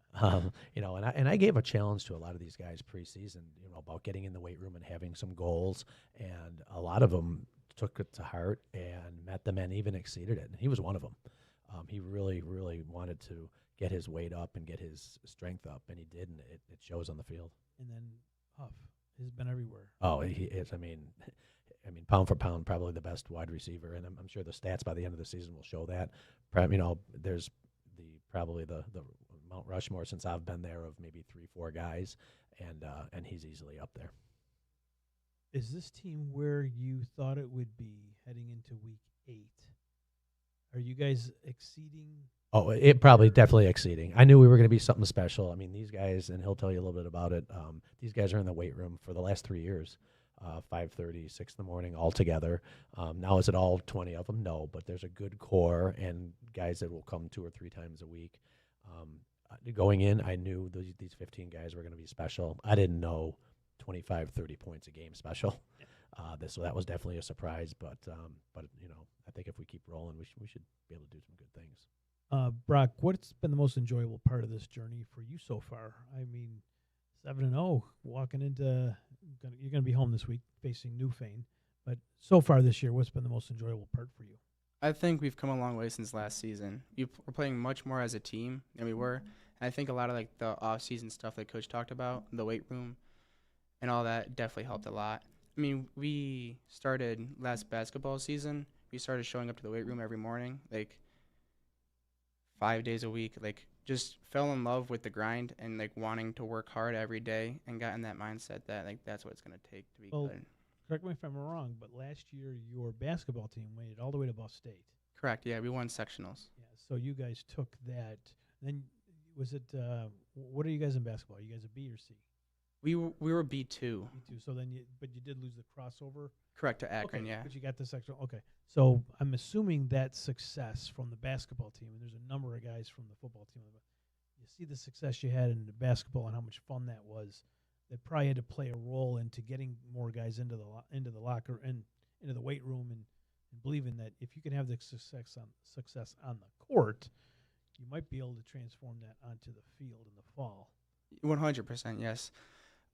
And I gave a challenge to a lot of these guys preseason, about getting in the weight room and having some goals, and a lot of them took it to heart and met them and even exceeded it. And he was one of them. He really, really wanted to get his weight up and get his strength up, and he did, and it shows on the field. And then Huff has been everywhere. Oh, he is. I mean, pound for pound, probably the best wide receiver, and I'm sure the stats by the end of the season will show that. There's probably the Mount Rushmore since I've been there of maybe 3-4 guys, and he's easily up there. Is this team where you thought it would be heading into week 8? Are you guys exceeding? Oh, it probably definitely exceeding. I knew we were going to be something special. I mean, these guys, and he'll tell you a little bit about it. These guys are in the weight room for the last 3 years, 5:30, 6 in the morning, all together. Now, is it all 20 of them? No, but there's a good core and guys that will come 2 or 3 times a week. Going in, I knew these 15 guys were going to be special. I didn't know 25, 30 points a game special. So that was definitely a surprise. But I think if we keep rolling, we should be able to do some good things. Brock, what's been the most enjoyable part of this journey for you so far? I mean, 7-0, walking into you're going to be home this week facing Newfane. But so far this year, what's been the most enjoyable part for you? I think we've come a long way since last season. We're playing much more as a team than we were. And I think a lot of like the off-season stuff that Coach talked about, the weight room and all that definitely helped a lot. I mean, we started last basketball season. We started showing up to the weight room every morning, like 5 days a week, like just fell in love with the grind and like wanting to work hard every day and got in that mindset that like that's what it's going to take to be good. Correct me if I'm wrong, but last year your basketball team made it all the way to Buff State. Correct, yeah, we won sectionals. Yeah, so you guys took that. Then was it, what are you guys in basketball? Are you guys a B or C? We were B2. B2, so then but you did lose the crossover? Correct, to Akron, okay, yeah. But you got the section. Okay, so I'm assuming that success from the basketball team, and there's a number of guys from the football team, you see the success you had in the basketball and how much fun that was. That probably had to play a role into getting more guys into the locker and into the weight room and believing that if you can have the success on the court, you might be able to transform that onto the field in the fall. 100%, yes.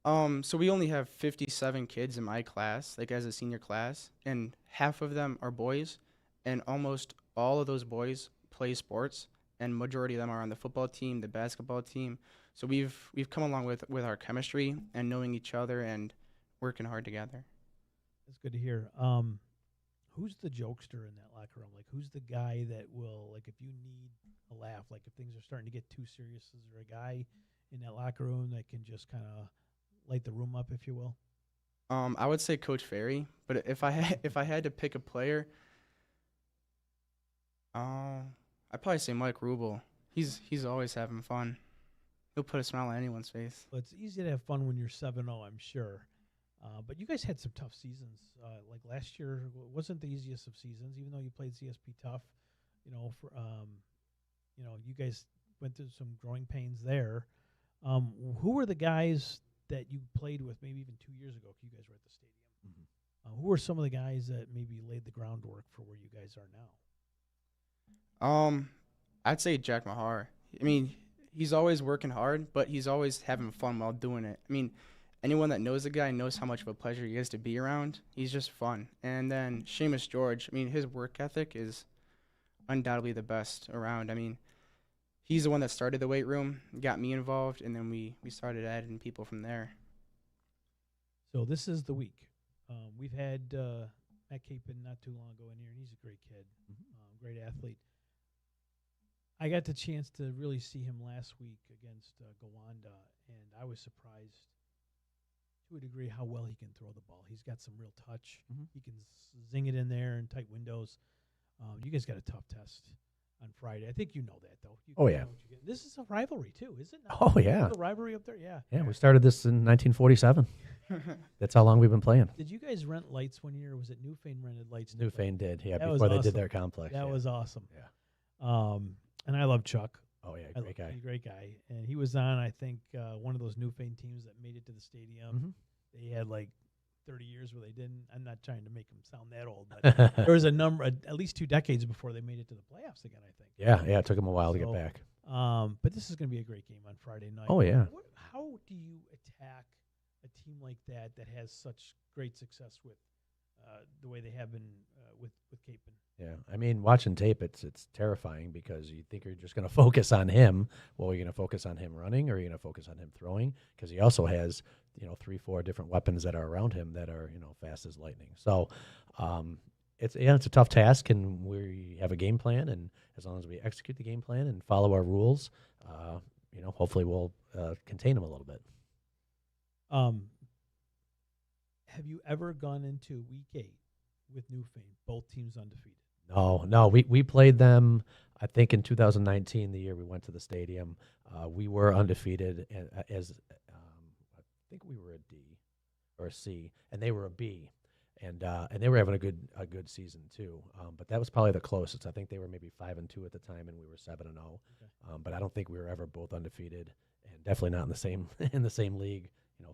So we only have 57 kids in my class, like as a senior class, and half of them are boys, and almost all of those boys play sports, and majority of them are on the football team, the basketball team. So we've come along with our chemistry and knowing each other and working hard together. That's good to hear. Who's the jokester in that locker room? Like, who's the guy that will, like, if you need a laugh, like if things are starting to get too serious, is there a guy in that locker room that can just kind of light the room up, if you will? I would say Coach Ferry, but if I had to pick a player, I'd probably say Mike Rubel. He's always having fun. He'll put a smile on anyone's face. Well, it's easy to have fun when you're 7-0, I'm sure. But you guys had some tough seasons. Like last year wasn't the easiest of seasons, even though you played CSP tough. You guys went through some growing pains there. Who were the guys that you played with maybe even 2 years ago? You guys were at the stadium. Mm-hmm. Who are some of the guys that maybe laid the groundwork for where you guys are now? I'd say Jack Mahar. I mean, he's always working hard, but he's always having fun while doing it. I mean, anyone that knows the guy knows how much of a pleasure he is to be around. He's just fun. And then Seamus George, I mean, his work ethic is undoubtedly the best around. I mean, he's the one that started the weight room, got me involved, and then we started adding people from there. So this is the week. We've had Matt Capon not too long ago in here, and he's a great kid, great athlete. I got the chance to really see him last week against Gowanda, and I was surprised to a degree how well he can throw the ball. He's got some real touch. He can zing it in there in tight windows. You guys got a tough test on Friday. I think you know that, though. Yeah. This is a rivalry, too, is it not? Oh, yeah. A rivalry up there? Yeah. Yeah, we started this in 1947. That's how long we've been playing. Did you guys rent lights one year, or was it Newfane rented lights? Newfane did, yeah, that before they did their complex. That was awesome. Yeah. And I love Chuck. Oh, yeah, great guy. He's a great guy. And he was on, I think, one of those Newfane teams that made it to the stadium. They had like 30 years where they didn't. I'm not trying to make them sound that old, but there was a number, at least 2 decades before they made it to the playoffs again, I think. Yeah, it took them a while to get back. But this is going to be a great game on Friday night. Oh, yeah. How do you attack a team like that has such great success with the way they have been with Capon? Yeah, I mean, watching tape, it's terrifying because you think you're just going to focus on him. Well, you're going to focus on him running, or you're going to focus on him throwing, because he also has 3-4 different weapons that are around him that are fast as lightning. So it's a tough task, and we have a game plan, and as long as we execute the game plan and follow our rules, hopefully we'll contain them a little bit. Have you ever gone into week 8 with Newfane, both teams undefeated? No. We played them, I think, in 2019, the year we went to the stadium. We were undefeated as I think we were a D or a C, and they were a B. And they were having a good season too. But that was probably the closest. I think they were maybe 5-2 at the time, and we were 7-0. Okay. But I don't think we were ever both undefeated, and definitely not in the same league.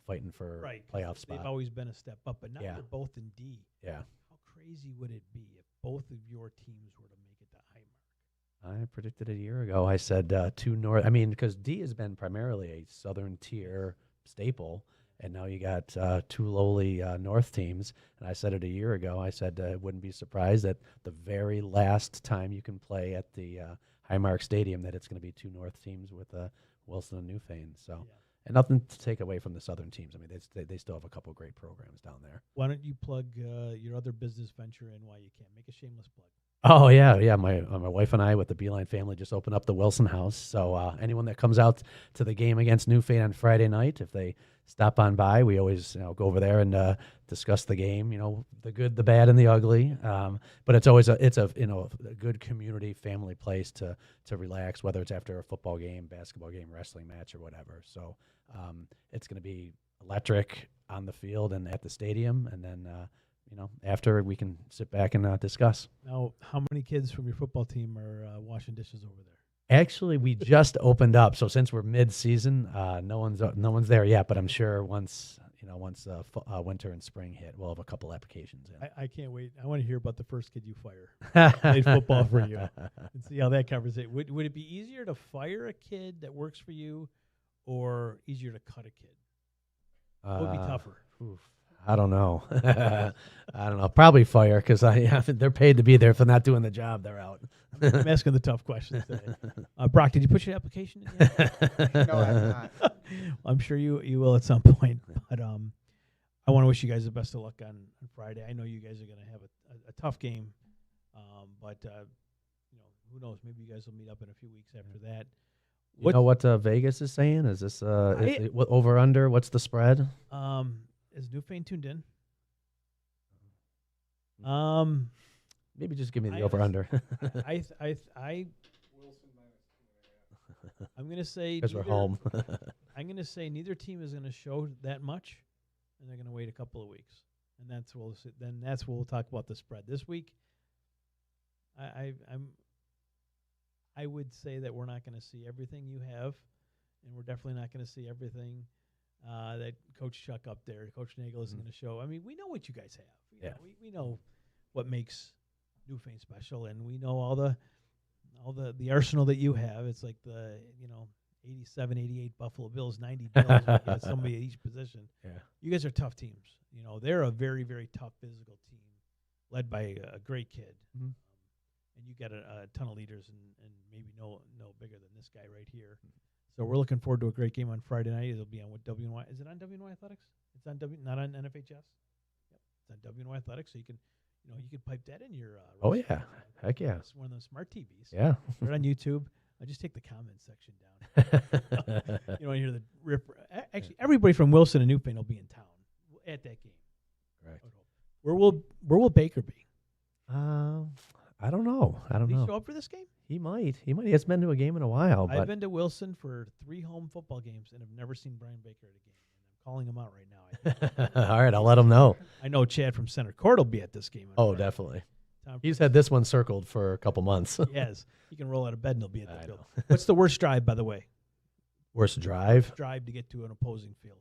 Fighting for playoff spot. They've always been a step up, but now you're both in D. Yeah. How crazy would it be if both of your teams were to make it to Highmark? I predicted it a year ago. I said 2 North. I mean, because D has been primarily a Southern tier staple. And now you got 2 lowly North teams. And I said it a year ago. I said I wouldn't be surprised that the very last time you can play at the Highmark Stadium that it's going to be 2 North teams with Wilson and Newfane. So, and nothing to take away from the Southern teams. I mean, they still have a couple great programs down there. Why don't you plug your other business venture and why you can't? Make a shameless plug. Oh yeah. My wife and I with the Beeline family just opened up the Wilson House. So anyone that comes out to the game against Newfane on Friday night, if they stop on by, we always go over there and discuss the game. The good, the bad, and the ugly. But it's always a good community family place to relax, whether it's after a football game, basketball game, wrestling match, or whatever. So it's going to be electric on the field and at the stadium, and then. After we can sit back and discuss. Now, how many kids from your football team are washing dishes over there? Actually, we just opened up, so since we're mid-season, no one's there yet. But I'm sure once winter and spring hit, we'll have a couple applications in. I can't wait. I want to hear about the first kid you fire. Played football for you, and see how that conversation. Would it be easier to fire a kid that works for you, or easier to cut a kid? What would be tougher? I don't know. Probably fire, because they're paid to be there. If they're not doing the job, they're out. I'm asking the tough questions today. Brock, did you put your application in yet? No, I have not. I'm sure you will at some point. But I want to wish you guys the best of luck on Friday. I know you guys are going to have a tough game, but who knows? Maybe you guys will meet up in a few weeks after that. You know what Vegas is saying? Is this over under? What's the spread? Is Newfane tuned in? Maybe just give me the over under. I'm gonna say because we're home. I'm gonna say neither team is gonna show that much, and they're gonna wait a couple of weeks, and that's what we'll talk about the spread this week. I would say that we're not gonna see everything you have, and we're definitely not gonna see everything. That Coach Chuck up there, Coach Nagel isn't going to show. I mean, we know what you guys have. We know what makes Newfane special, and we know all the arsenal that you have. It's like the 87, 88 Buffalo Bills, 90 Bills. You got somebody at each position. Yeah, you guys are tough teams. They're a very, very tough physical team, led by a great kid. Mm-hmm. And you got a ton of leaders, and maybe no bigger than this guy right here. So we're looking forward to a great game on Friday night. It'll be on WNY. Is it on WNY Athletics? It's on not on NFHS. Yep, it's on WNY Athletics. So you can pipe that in your. Oh yeah, heck yeah! It's one of those smart TVs. Yeah, right on YouTube. I just take the comment section down. You don't hear the rip. Actually, everybody from Wilson and Newfane will be in town at that game. Correct. Where will Baker be? I don't know. Did he show up for this game? He might. He hasn't been to a game in a while. I've been to Wilson for 3 home football games and have never seen Brian Baker at a game. And I'm calling him out right now. All right, I'll let him know. I know Chad from Center Court will be at this game. Oh, Friday. Definitely. He's had this one circled for a couple months. He has. He can roll out of bed and he'll be at the field. What's the worst drive, by the way? Worst drive? Worst drive to get to an opposing field.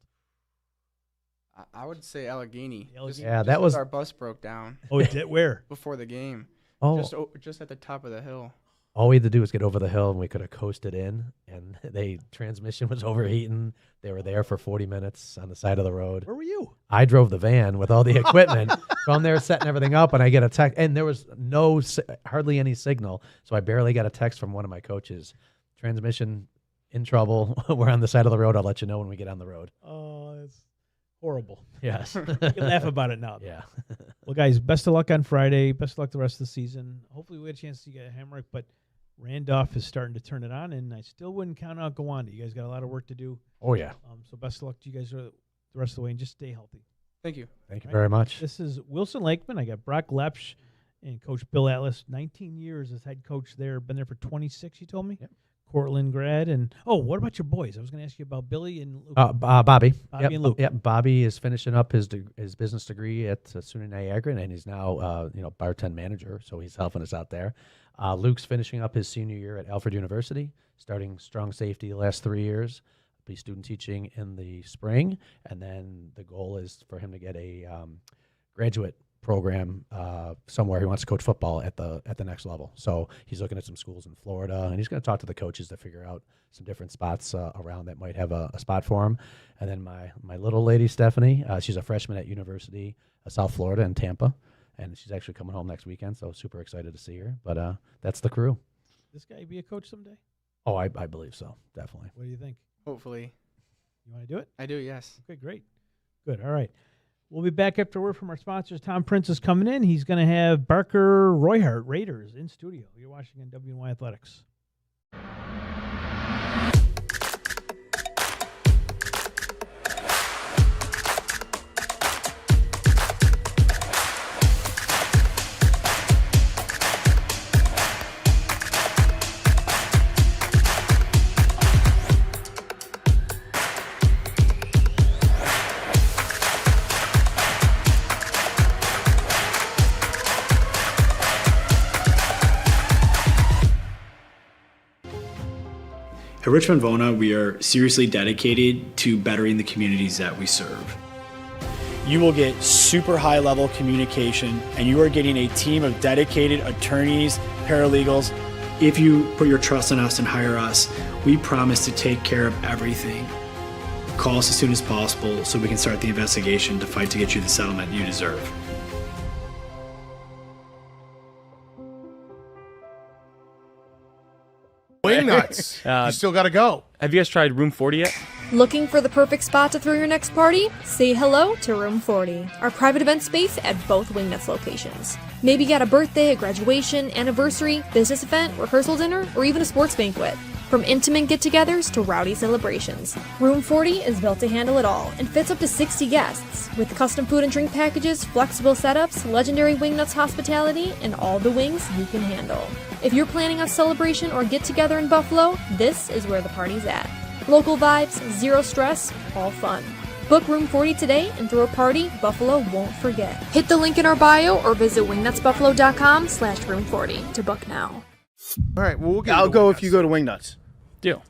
I would say Allegheny. That was our bus broke down. Oh, it did? Where? Before the game. Oh, just at the top of the hill. All we had to do was get over the hill, and we could have coasted in. And transmission was overheating. They were there for 40 minutes on the side of the road. Where were you? I drove the van with all the equipment, so I'm there setting everything up, and I get a text, and there was hardly any signal, so I barely got a text from one of my coaches. Transmission in trouble. We're on the side of the road. I'll let you know when we get on the road. Oh, that's horrible. Yes. You can laugh about it now, though. Yeah. Well, guys, best of luck on Friday. Best of luck the rest of the season. Hopefully we get a chance to get a Hamrick, but Randolph is starting to turn it on, and I still wouldn't count out Gowanda. You guys got a lot of work to do. Oh, yeah. So best of luck to you guys the rest of the way, and just stay healthy. Thank you. Thank you very much. This is Wilson Lakeman. I got Brock Lepsch And Coach Bill Atlas, 19 years as head coach there. Been there for 26, you told me? Yep. Cortland grad. And, what about your boys? I was going to ask you about Billy and Luke. Bobby. Bobby and Luke. Yep. Bobby is finishing up his business degree at SUNY Niagara, and he's now bartend manager, so he's helping us out there. Luke's finishing up his senior year at Alfred University, starting strong safety the last 3 years. Be student teaching in the spring, and then the goal is for him to get a graduate program somewhere. He wants to coach football at the next level. So he's looking at some schools in Florida, and he's going to talk to the coaches to figure out some different spots around that might have a spot for him. And then my little lady, Stephanie, she's a freshman at University of South Florida in Tampa, and she's actually coming home next weekend, so super excited to see her. But that's the crew. This guy be a coach someday? Oh, I believe so, definitely. What do you think? Hopefully. You want to do it? I do, yes. Okay, great. Good. All right. We'll be back after word from our sponsors. Tom Prince is coming in. He's going to have Barker Royhart, Raiders, in studio. You're watching on WNY Athletics. At Richmond Vona, we are seriously dedicated to bettering the communities that we serve. You will get super high level communication, and you are getting a team of dedicated attorneys, paralegals. If you put your trust in us and hire us, we promise to take care of everything. Call us as soon as possible so we can start the investigation to fight to get you the settlement you deserve. Wing nuts. You still got to go. Have you guys tried Room 40 yet? Looking for the perfect spot to throw your next party? Say hello to Room 40, our private event space at both Wingnuts locations. Maybe you got a birthday, a graduation, anniversary, business event, rehearsal dinner, or even a sports banquet. From intimate get-togethers to rowdy celebrations, Room 40 is built to handle it all and fits up to 60 guests, with custom food and drink packages, flexible setups, legendary Wingnuts hospitality, and all the wings you can handle. If you're planning a celebration or get-together in Buffalo, this is where the party's at. Local vibes, zero stress, all fun. Book Room 40 today and throw a party Buffalo won't forget. Hit the link in our bio or visit wingnutsbuffalo.com/room40 to book now. All right, well, I'll go if you go to Wingnuts. Deal.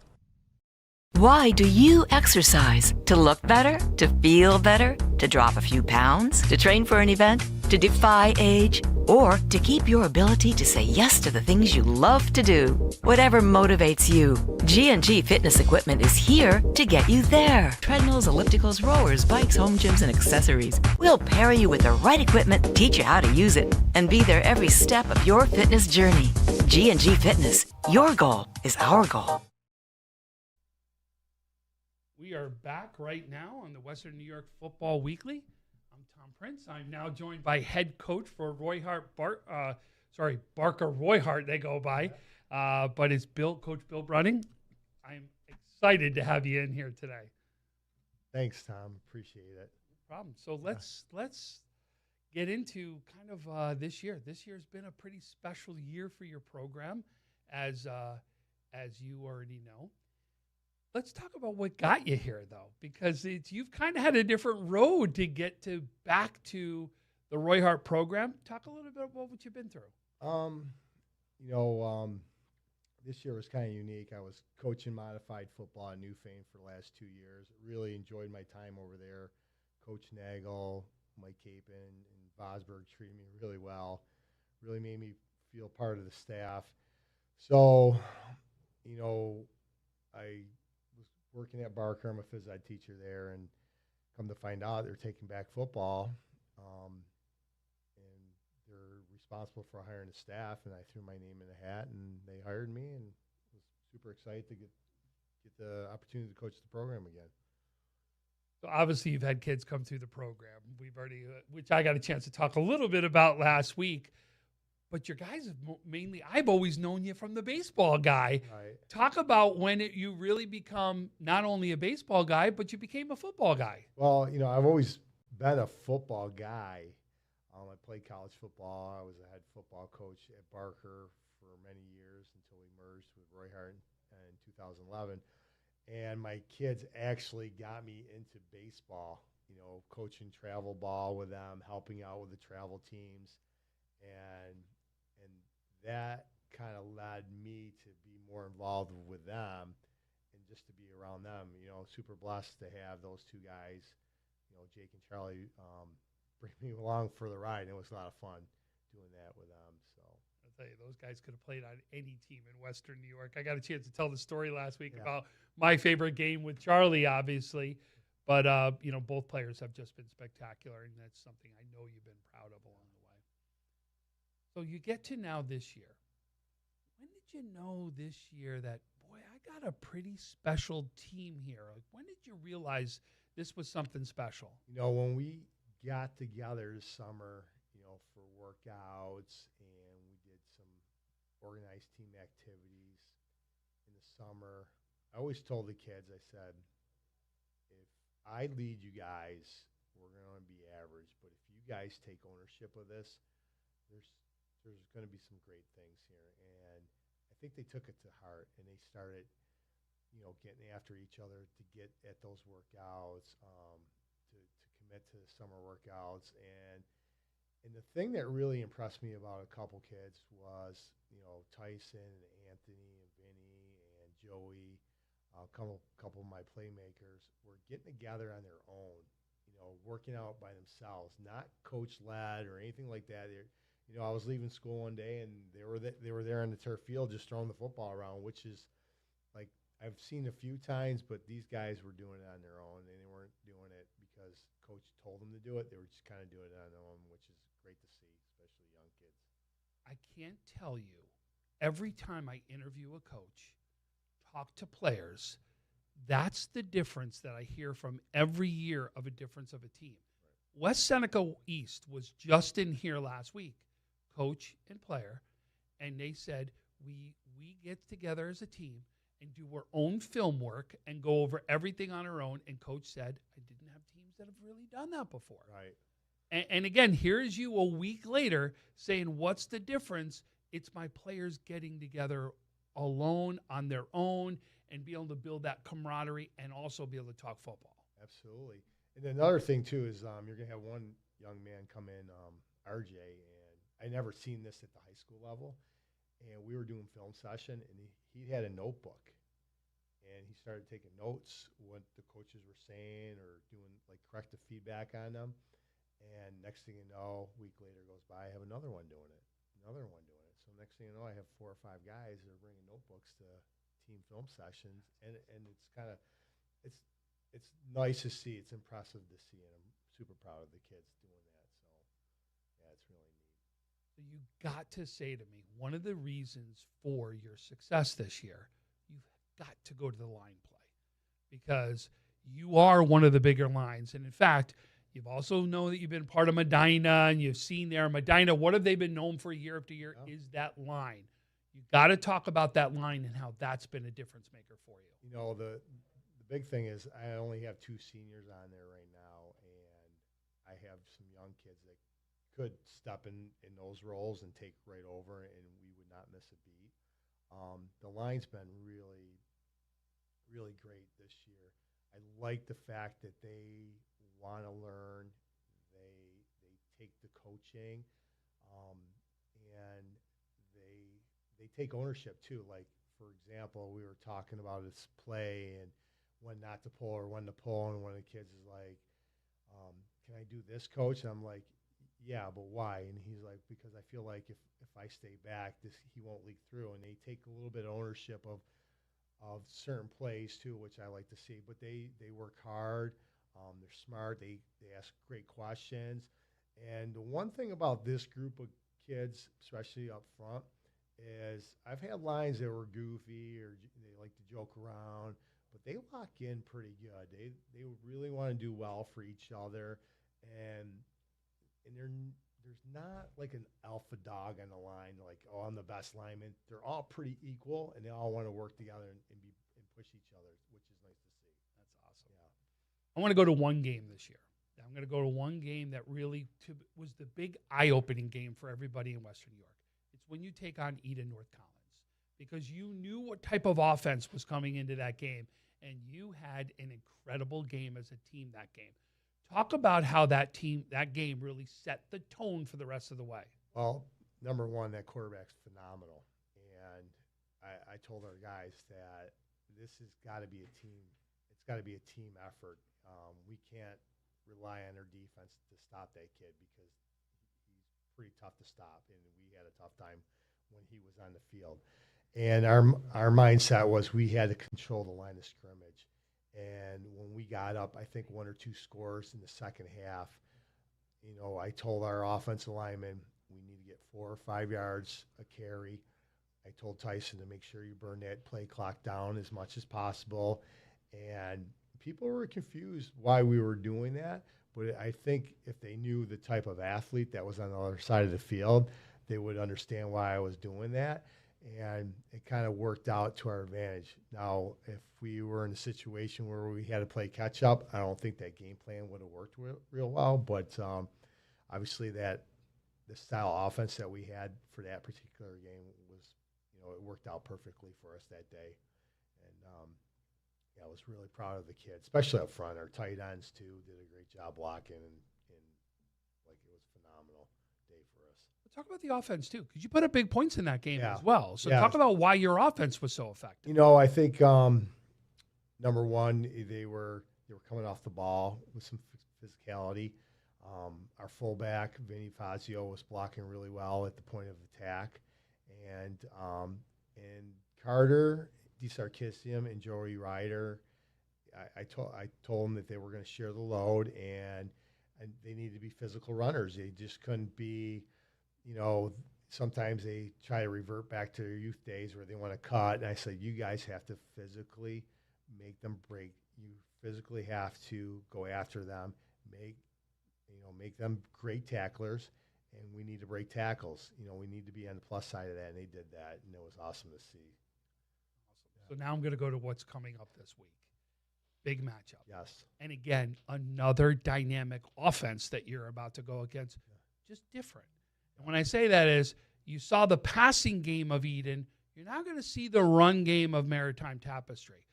Why do you exercise? To look better? To feel better? To drop a few pounds? To train for an event? To defy age? Or to keep your ability to say yes to the things you love to do? Whatever motivates you, G&G Fitness Equipment is here to get you there. Treadmills, ellipticals, rowers, bikes, home gyms, and accessories. We'll pair you with the right equipment, teach you how to use it, and be there every step of your fitness journey. G&G Fitness. Your goal is our goal. We are back right now on the Western New York Football Weekly. I'm Tom Prince. I'm now joined by head coach for Barker Royhart, they go by, but it's Coach Bill Brunning. I'm excited to have you in here today. Thanks, Tom. Appreciate it. No problem. So let's get into kind of this year. This year's been a pretty special year for your program, as you already know. Let's talk about what got you here, though, because you've kind of had a different road to get back to the Royhart program. Talk a little bit about what you've been through. This year was kind of unique. I was coaching modified football at Newfane for the last 2 years. Really enjoyed my time over there. Coach Nagel, Mike Capon, and Vosberg treated me really well. Really made me feel part of the staff. So, I was working at Barker. I'm a phys ed teacher there, and come to find out they're taking back football, and they're responsible for hiring a staff. And I threw my name in the hat, and they hired me, and was super excited to get the opportunity to coach the program again. So obviously you've had kids come through the program. We've already, which I got a chance to talk a little bit about last week. But your guys have mainly, I've always known you from the baseball guy. Right. Talk about when you really become not only a baseball guy, but you became a football guy. Well, I've always been a football guy. I played college football. I was a head football coach at Barker for many years until we merged with Roy Hart in 2011. And my kids actually got me into baseball, coaching travel ball with them, helping out with the travel teams. And that kind of led me to be more involved with them and just to be around them. Super blessed to have those two guys, Jake and Charlie, bring me along for the ride. It was a lot of fun doing that with them. So I'll tell you, those guys could have played on any team in Western New York. I got a chance to tell the story last week about my favorite game with Charlie, obviously. But, both players have just been spectacular, and that's something I know you've been proud of along the way. So you get to now this year. When did you know this year that, boy, I got a pretty special team here? Like, when did you realize this was something special? When we got together this summer, for workouts, and we did some organized team activities in the summer, I always told the kids, I said, if I lead you guys, we're going to be average. But if you guys take ownership of this, there's going to be some great things here. And I think they took it to heart, and they started, getting after each other to get at those workouts, to commit to the summer workouts. And the thing that really impressed me about a couple kids was, Tyson and Anthony and Vinny and Joey, a couple of my playmakers were getting together on their own, working out by themselves, not coach-led or anything like that. I was leaving school one day, and they were there on the turf field just throwing the football around, which is like I've seen a few times, but these guys were doing it on their own, and they weren't doing it because coach told them to do it. They were just kind of doing it on their own, which is great to see, especially young kids. I can't tell you, every time I interview a coach, talk to players, that's the difference that I hear from every year of a difference of a team. Right. West Seneca East was just in here last week, coach and player, and they said, we get together as a team and do our own film work and go over everything on our own. And coach said, I didn't have teams that have really done that before. Right. And again, here's you a week later saying, what's the difference? It's my players getting together alone on their own and be able to build that camaraderie and also be able to talk football. Absolutely. And another thing, too, is you're going to have one young man come in, RJ, and I never seen this at the high school level. And we were doing film session, and he had a notebook. And he started taking notes, what the coaches were saying or doing, like, corrective feedback on them. And next thing you know, a week later goes by, I have another one doing it. So next thing you know, I have 4 or 5 guys that are bringing notebooks to team film sessions. And it's kind of – it's nice to see. It's impressive to see, and I'm super proud of the kids doing that. So, yeah, it's really neat. So you got to say to me, one of the reasons for your success this year, you've got to go to the line play because you are one of the bigger lines. And in fact, you've also known that you've been part of Medina and you've seen there. Medina, what have they been known for year after year is that line. You got to talk about that line and how that's been a difference maker for you. The big thing is I only have 2 seniors on there right now, and I have some young kids that could step in those roles and take right over, and we would not miss a beat. The line's been really, really great this year. I like the fact that they want to learn. They take the coaching, and they take ownership too. Like, for example, we were talking about this play and when not to pull or when to pull, and one of the kids is like, can I do this, coach? And I'm like, yeah, but why? And he's like, because I feel like if I stay back, he won't leak through. And they take a little bit of ownership of certain plays too, which I like to see. But they work hard. They're smart. They ask great questions. And the one thing about this group of kids, especially up front, is I've had lines that were goofy or they like to joke around, but they lock in pretty good. They really want to do well for each other, and there's not like an alpha dog on the line, like, oh, I'm the best lineman. They're all pretty equal, and they all want to work together and push each other, which is nice to see. That's awesome. Yeah. I want to go to one game this year. I'm I'm going to go to one game that really was the big eye-opening game for everybody in Western New York. It's when you take on Eden North Collins, because you knew what type of offense was coming into that game, and you had an incredible game as a team that game. Talk about how that game really set the tone for the rest of the way. Well, number one, that quarterback's phenomenal. And I told our guys that this has got to be a team. It's got to be a team effort. We can't rely on our defense to stop that kid because he's pretty tough to stop. And we had a tough time when he was on the field. And our mindset was we had to control the line of scrimmage. And when we got up, I think 1 or 2 scores in the second half, I told our offensive linemen, we need to get 4 or 5 yards a carry. I told Tyson to make sure you burn that play clock down as much as possible. And people were confused why we were doing that. But I think if they knew the type of athlete that was on the other side of the field, they would understand why I was doing that. And it kind of worked out to our advantage. Now, if we were in a situation where we had to play catch up, I don't think that game plan would have worked real well. But obviously the style of offense that we had for that particular game was, it worked out perfectly for us that day. And I was really proud of the kids, especially up front. Our tight ends, too, did a great job blocking, and it was a phenomenal day for us. Talk about the offense, too, because you put up big points in that game Yeah. as well. So Yeah. talk about why your offense was so effective. I think number one, they were coming off the ball with some physicality. Our fullback, Vinny Fazio, was blocking really well at the point of attack. And Carter, DeSarkissian, and Joey Ryder, I told them that they were going to share the load, and they needed to be physical runners. They just couldn't be, sometimes they try to revert back to their youth days where they want to cut. And I said, you guys have to physically make them break. You physically have to go after them, make them great tacklers, and we need to break tackles. We need to be on the plus side of that, and they did that, and it was awesome to see. So now I'm going to go to what's coming up this week. Big matchup. Yes. And again, another dynamic offense that you're about to go against, just different. And when I say that is, you saw the passing game of Eden. You're now going to see the run game of Maritime Tapestry.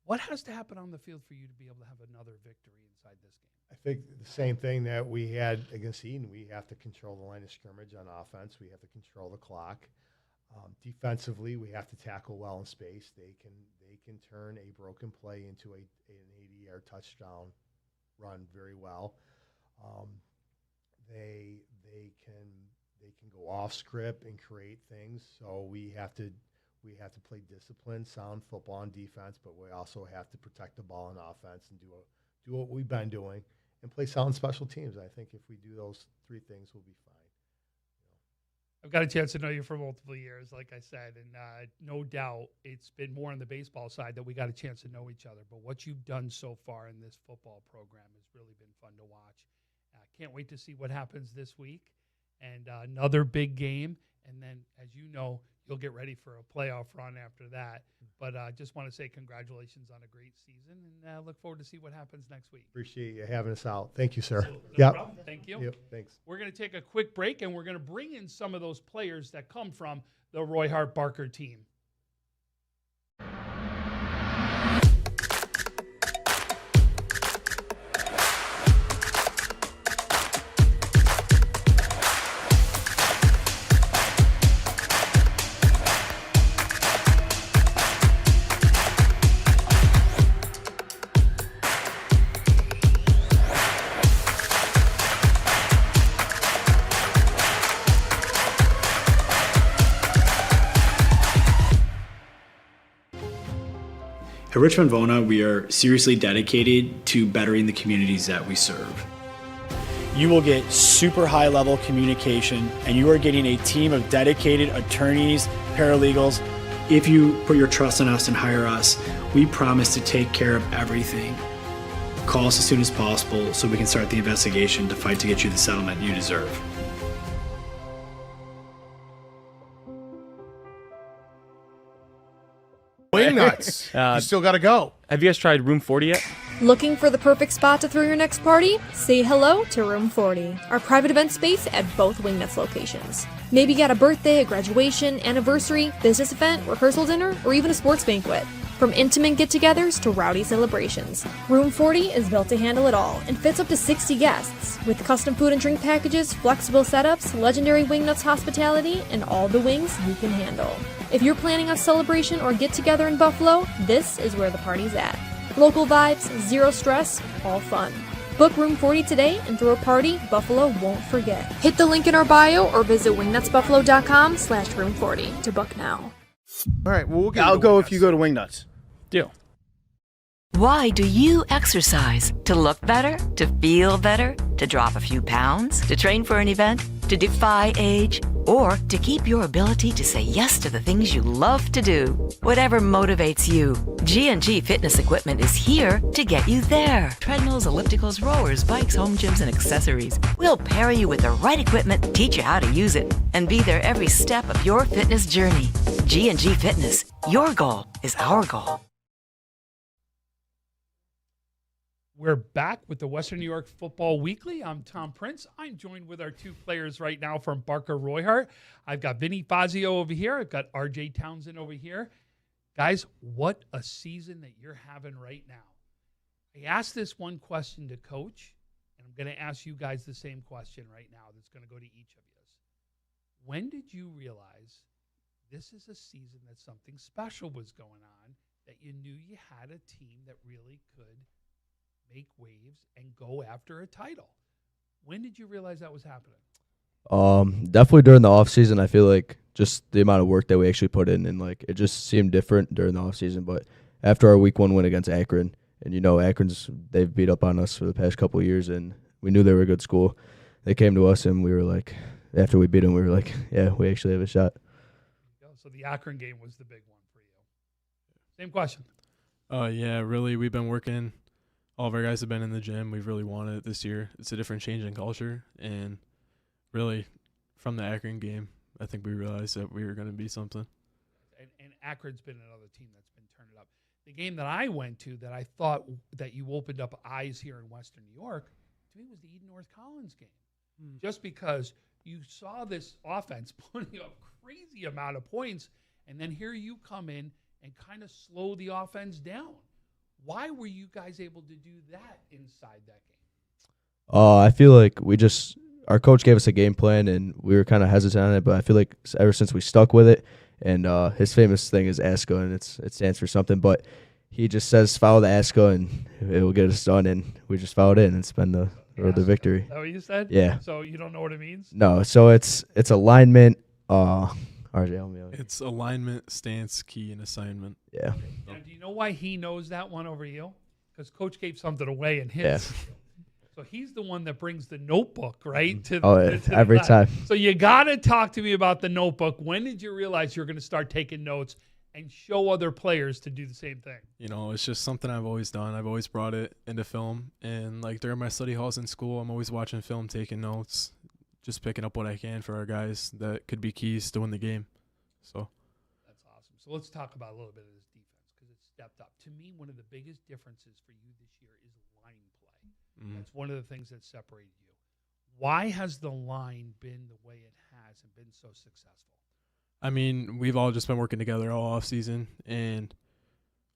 What has to happen on the field for you to be able to have another victory inside this game? I think the same thing that we had against Eden. We have to control the line of scrimmage on offense. We have to control the clock. Defensively, we have to tackle well in space. They can turn a broken play into an 80-yard touchdown run very well. They can go off script and create things. So we have to play disciplined, sound football on defense, but we also have to protect the ball on offense and do what we've been doing and play sound special teams. I think if we do those 3 things, we'll be fine. I've got a chance to know you for multiple years, like I said, and no doubt it's been more on the baseball side that we got a chance to know each other. But what you've done so far in this football program has really been fun to watch. Can't wait to see what happens this week and another big game. And then, as you know, you'll get ready for a playoff run after that. But I just want to say congratulations on a great season, and look forward to see what happens next week. Appreciate you having us out. Thank you, sir. No problem. Thank you. Yep, thanks. We're going to take a quick break, and we're going to bring in some of those players that come from the Roy Hart Barker team. At Richmond Vona, we are seriously dedicated to bettering the communities that we serve. You will get super high level communication, and you are getting a team of dedicated attorneys, paralegals. If you put your trust in us and hire us, we promise to take care of everything. Call us as soon as possible so we can start the investigation to fight to get you the settlement you deserve. Wing nuts. You still got to go. Have you guys tried Room 40 yet? Looking for the perfect spot to throw your next party? Say hello to Room 40, our private event space at both Wingnets locations. Maybe you got a birthday, a graduation, anniversary, business event, rehearsal dinner, or even a sports banquet. From intimate get-togethers to rowdy celebrations, Room 40 is built to handle it all and fits up to 60 guests, with custom food and drink packages, flexible setups, legendary Wingnuts hospitality, and all the wings you can handle. If you're planning a celebration or get-together in Buffalo, this is where the party's at. Local vibes, zero stress, all fun. Book Room 40 today and throw a party Buffalo won't forget. Hit the link in our bio or visit wingnutsbuffalo.com/room40 to book now. All right, well, we'll get I'll go if you go to Wingnuts. Deal. Why do you exercise? To look better? To feel better? To drop a few pounds? To train for an event? To defy age? Or to keep your ability to say yes to the things you love to do? Whatever motivates you, G&G Fitness Equipment is here to get you there. Treadmills, ellipticals, rowers, bikes, home gyms, and accessories. We'll pair you with the right equipment, teach you how to use it, and be there every step of your fitness journey. G&G Fitness. Your goal is our goal. We're back with the Western New York Football Weekly. I'm Tom Prince. I'm joined with our two players right now from Barker Royhart. I've got Vinny Fazio over here. I've got RJ Townsend over here. Guys, what a season that you're having right now. I asked this one question to Coach, and I'm going to ask you guys the same question right now that's going to go to each of you. When did you realize this is a season that something special was going on, that you knew you had a team that really could make waves and go after a title? When did you realize that was happening? Definitely during the off season. I feel like just the amount of work that we actually put in, and like it just seemed different during the off season. But after our week 1 win against Akron, and they've beat up on us for the past couple of years, and we knew they were a good school. They came to us, and we were like, after we beat them, we were like, yeah, we actually have a shot. So the Akron game was the big one for you. Same question. Yeah, really, we've been working. All of our guys have been in the gym. We've really wanted it this year. It's a different change in culture. And really, from the Akron game, I think we realized that we were going to be something. And Akron's been another team that's been turning up. The game that I went to that I thought that you opened up eyes here in Western New York, to me, was the Eden North Collins game. Just because you saw this offense putting up crazy amount of points, and then here you come in and kind of slow the offense down. Why were you guys able to do that inside that game? I feel like our coach gave us a game plan, and we were kind of hesitant on it, but I feel like ever since we stuck with it, and his famous thing is ASCO, and it stands for something, but he just says follow the ASCO, and it will get us done, and we just followed it, and it's been the road to victory. Is that what you said? Yeah. So you don't know what it means? No, so it's alignment. RJ, help me out. It's alignment, stance, key, and assignment. Yeah. Now, do you know why he knows that one over you? Because Coach gave something away in his. Yeah. So he's the one that brings the notebook, right? Every time. So you got to talk to me about the notebook. When did you realize you were going to start taking notes and show other players to do the same thing? It's just something I've always done. I've always brought it into film. And like during my study halls in school, I'm always watching film, taking notes, just picking up what I can for our guys that could be keys to win the game. So that's awesome. So let's talk about a little bit of this defense because it's stepped up. To me, one of the biggest differences for you this year is line play. That's one of the things that separated you. Why has the line been the way it has and been so successful? I mean, we've all just been working together all off season, and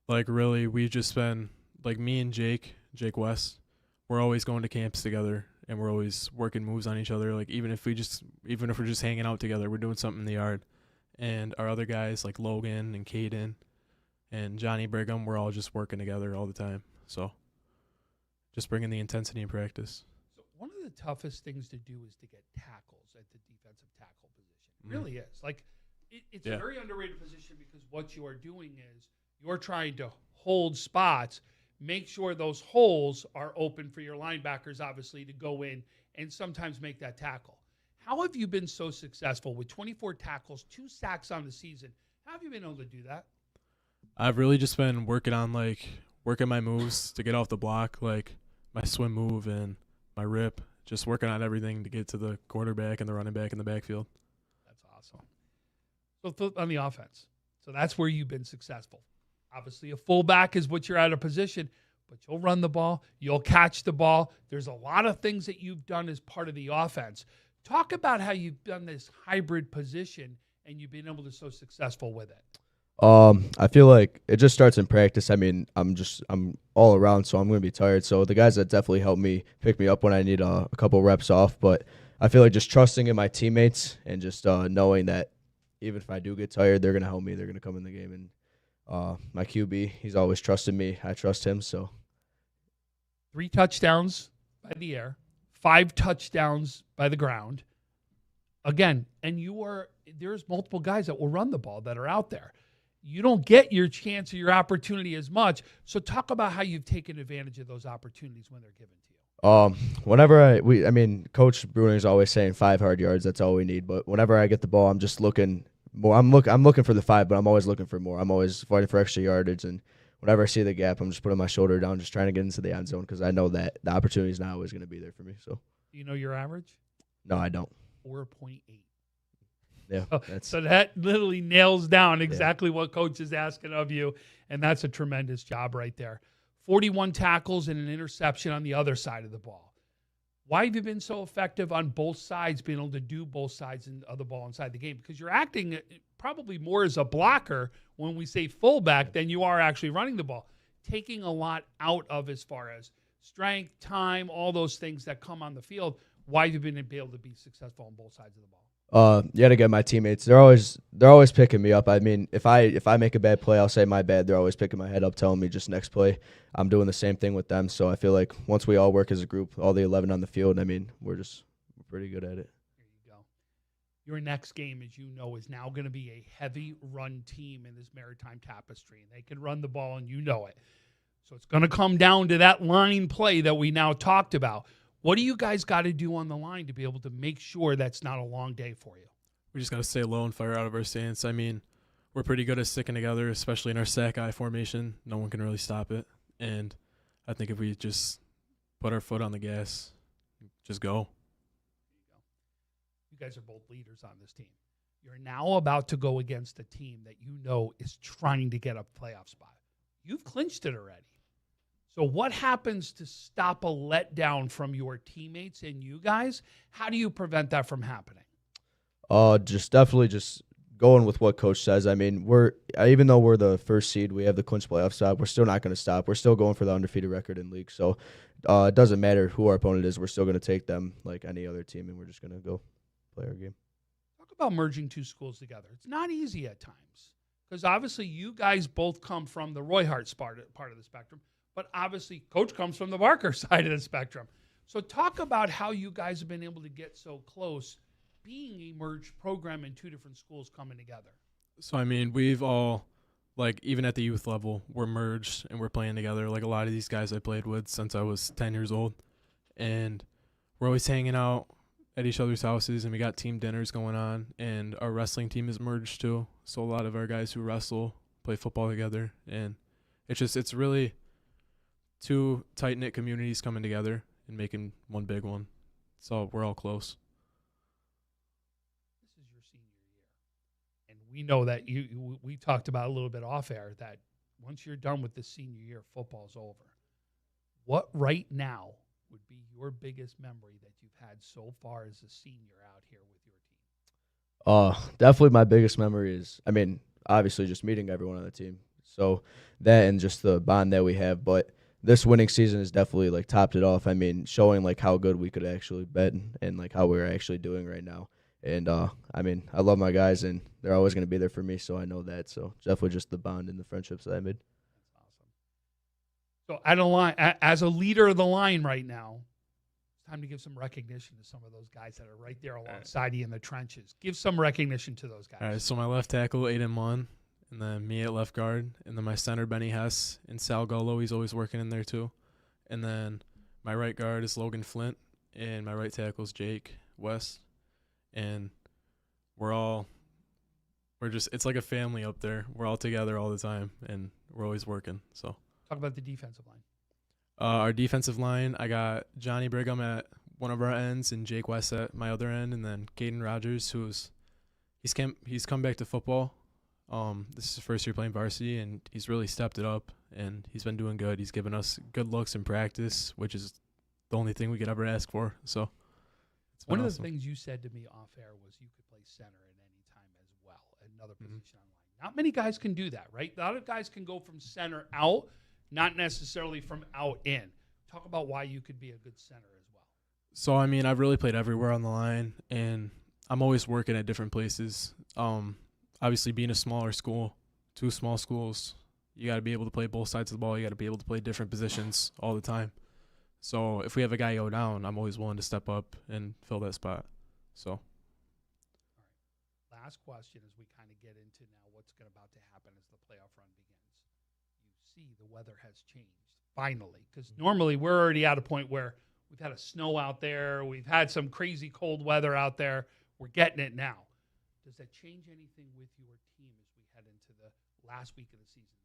like really, we've just been like me and Jake West. We're always going to camps together, and we're always working moves on each other. Like even if we're just hanging out together, we're doing something in the yard. And our other guys like Logan and Caden and Johnny Brigham, we're all just working together all the time. So just bringing the intensity in practice. So one of the toughest things to do is to get tackles at the defensive tackle position. It really is. Like it's a very underrated position because what you are doing is you're trying to hold spots, make sure those holes are open for your linebackers, obviously, to go in and sometimes make that tackle. How have you been so successful with 24 tackles, 2 sacks on the season? How have you been able to do that? I've really just been working my moves to get off the block, like my swim move and my rip, just working on everything to get to the quarterback and the running back in the backfield. That's awesome. So on the offense, so that's where you've been successful. Obviously, a fullback is what you're out of position. but you'll run the ball, you'll catch the ball. There's a lot of things that you've done as part of the offense. Talk about how you've done this hybrid position and you've been able to be so successful with it. I feel like it just starts in practice. I mean, I'm all around, so I'm going to be tired. So the guys that definitely help me pick me up when I need a couple reps off. But I feel like just trusting in my teammates and just knowing that even if I do get tired, they're going to help me. They're going to come in the game. And my QB, he's always trusted me. I trust him. So 3 touchdowns by the air, 5 touchdowns by the ground. Again, and there's multiple guys that will run the ball that are out there. You don't get your chance or your opportunity as much. So talk about how you've taken advantage of those opportunities when they're given to you. Whenever Coach Bruning is always saying 5 hard yards. That's all we need. But whenever I get the ball, I'm just looking more. I'm looking for the 5, but I'm always looking for more. I'm always fighting for extra yardage. And whenever I see the gap, I'm just putting my shoulder down, just trying to get into the end zone because I know that the opportunity is not always going to be there for me. So. Do you know your average? No, I don't. 4.8. Yeah, so that literally nails down exactly what Coach is asking of you, and that's a tremendous job right there. 41 tackles and an interception on the other side of the ball. Why have you been so effective on both sides, being able to do both sides of the ball inside the game? Because you're acting probably more as a blocker when we say fullback than you are actually running the ball, taking a lot out of as far as strength, time, all those things that come on the field. Why have you been able to be successful on both sides of the ball? You got to get my teammates. They're always picking me up. I mean, if I make a bad play, I'll say my bad. They're always picking my head up, telling me just next play. I'm doing the same thing with them. So I feel like once we all work as a group, all the 11 on the field, I mean, we're pretty good at it. There you go. Your next game, as you know, is now going to be a heavy run team in this Maritime Tapestry, and they can run the ball, and you know it. So it's going to come down to that line play that we now talked about. What do you guys got to do on the line to be able to make sure that's not a long day for you? We just got to stay low and fire out of our stance. I mean, we're pretty good at sticking together, especially in our sack eye formation. No one can really stop it. And I think if we just put our foot on the gas, just go. You guys are both leaders on this team. You're now about to go against a team that you know is trying to get a playoff spot. You've clinched it already. So what happens to stop a letdown from your teammates and you guys? How do you prevent that from happening? Just definitely just going with what Coach says. I mean, even though we're the first seed, we have the clinch playoff spot. We're still not going to stop. We're still going for the undefeated record in league. So it doesn't matter who our opponent is. We're still going to take them like any other team, and we're just going to go play our game. Talk about merging 2 schools together. It's not easy at times because obviously you guys both come from the Roy Hart part of the spectrum. But obviously, Coach comes from the Barker side of the spectrum. So talk about how you guys have been able to get so close, being a merged program in 2 different schools coming together. So, I mean, we've all, like, even at the youth level, we're merged and we're playing together. Like, a lot of these guys I played with since I was 10 years old. And we're always hanging out at each other's houses, and we got team dinners going on. And our wrestling team is merged, too. So a lot of our guys who wrestle play football together. And it's really 2 tight-knit communities coming together and making one big one. So we're all close. This is your senior year. And we know that we talked about a little bit off air that once you're done with the senior year, football's over. What right now would be your biggest memory that you've had so far as a senior out here with your team? Definitely my biggest memory is, I mean, obviously just meeting everyone on the team. So that and just the bond that we have. But this winning season has definitely like topped it off. I mean, showing like how good we could actually bet and like how we're actually doing right now. And I mean, I love my guys and they're always going to be there for me. So I know that. So definitely just the bond and the friendships that I made. That's awesome. So as a leader of the line right now, it's time to give some recognition to some of those guys that are right there alongside you in the trenches. Give some recognition to those guys. All right. So my left tackle, Aiden Munn. And then me at left guard. And then my center, Benny Hess. And Sal Gullo, he's always working in there too. And then my right guard is Logan Flint. And my right tackle is Jake West. And it's like a family up there. We're all together all the time. And we're always working. So talk about the defensive line. Our defensive line, I got Johnny Brigham at one of our ends and Jake West at my other end. And then Caden Rogers, he's come back to football. This is his first year playing varsity, and he's really stepped it up, and he's been doing good. He's given us good looks in practice, which is the only thing we could ever ask for. So it's been One of awesome. the things you said to me off air was you could play center at any time as well, another position on line. Not many guys can do that, right? A lot of guys can go from center out, not necessarily from out in. Talk about why you could be a good center as well. So, I mean, I've really played everywhere on the line, and I'm always working at different places. Obviously, being a smaller school, 2 small schools, you got to be able to play both sides of the ball. You got to be able to play different positions all the time. So if we have a guy go down, I'm always willing to step up and fill that spot. So. Last question as we kind of get into now what's about to happen as the playoff run begins. You see the weather has changed finally, because normally we're already at a point where we've had a snow out there. We've had some crazy cold weather out there. We're getting it now. Does that change anything with your team as we head into the last week of the season in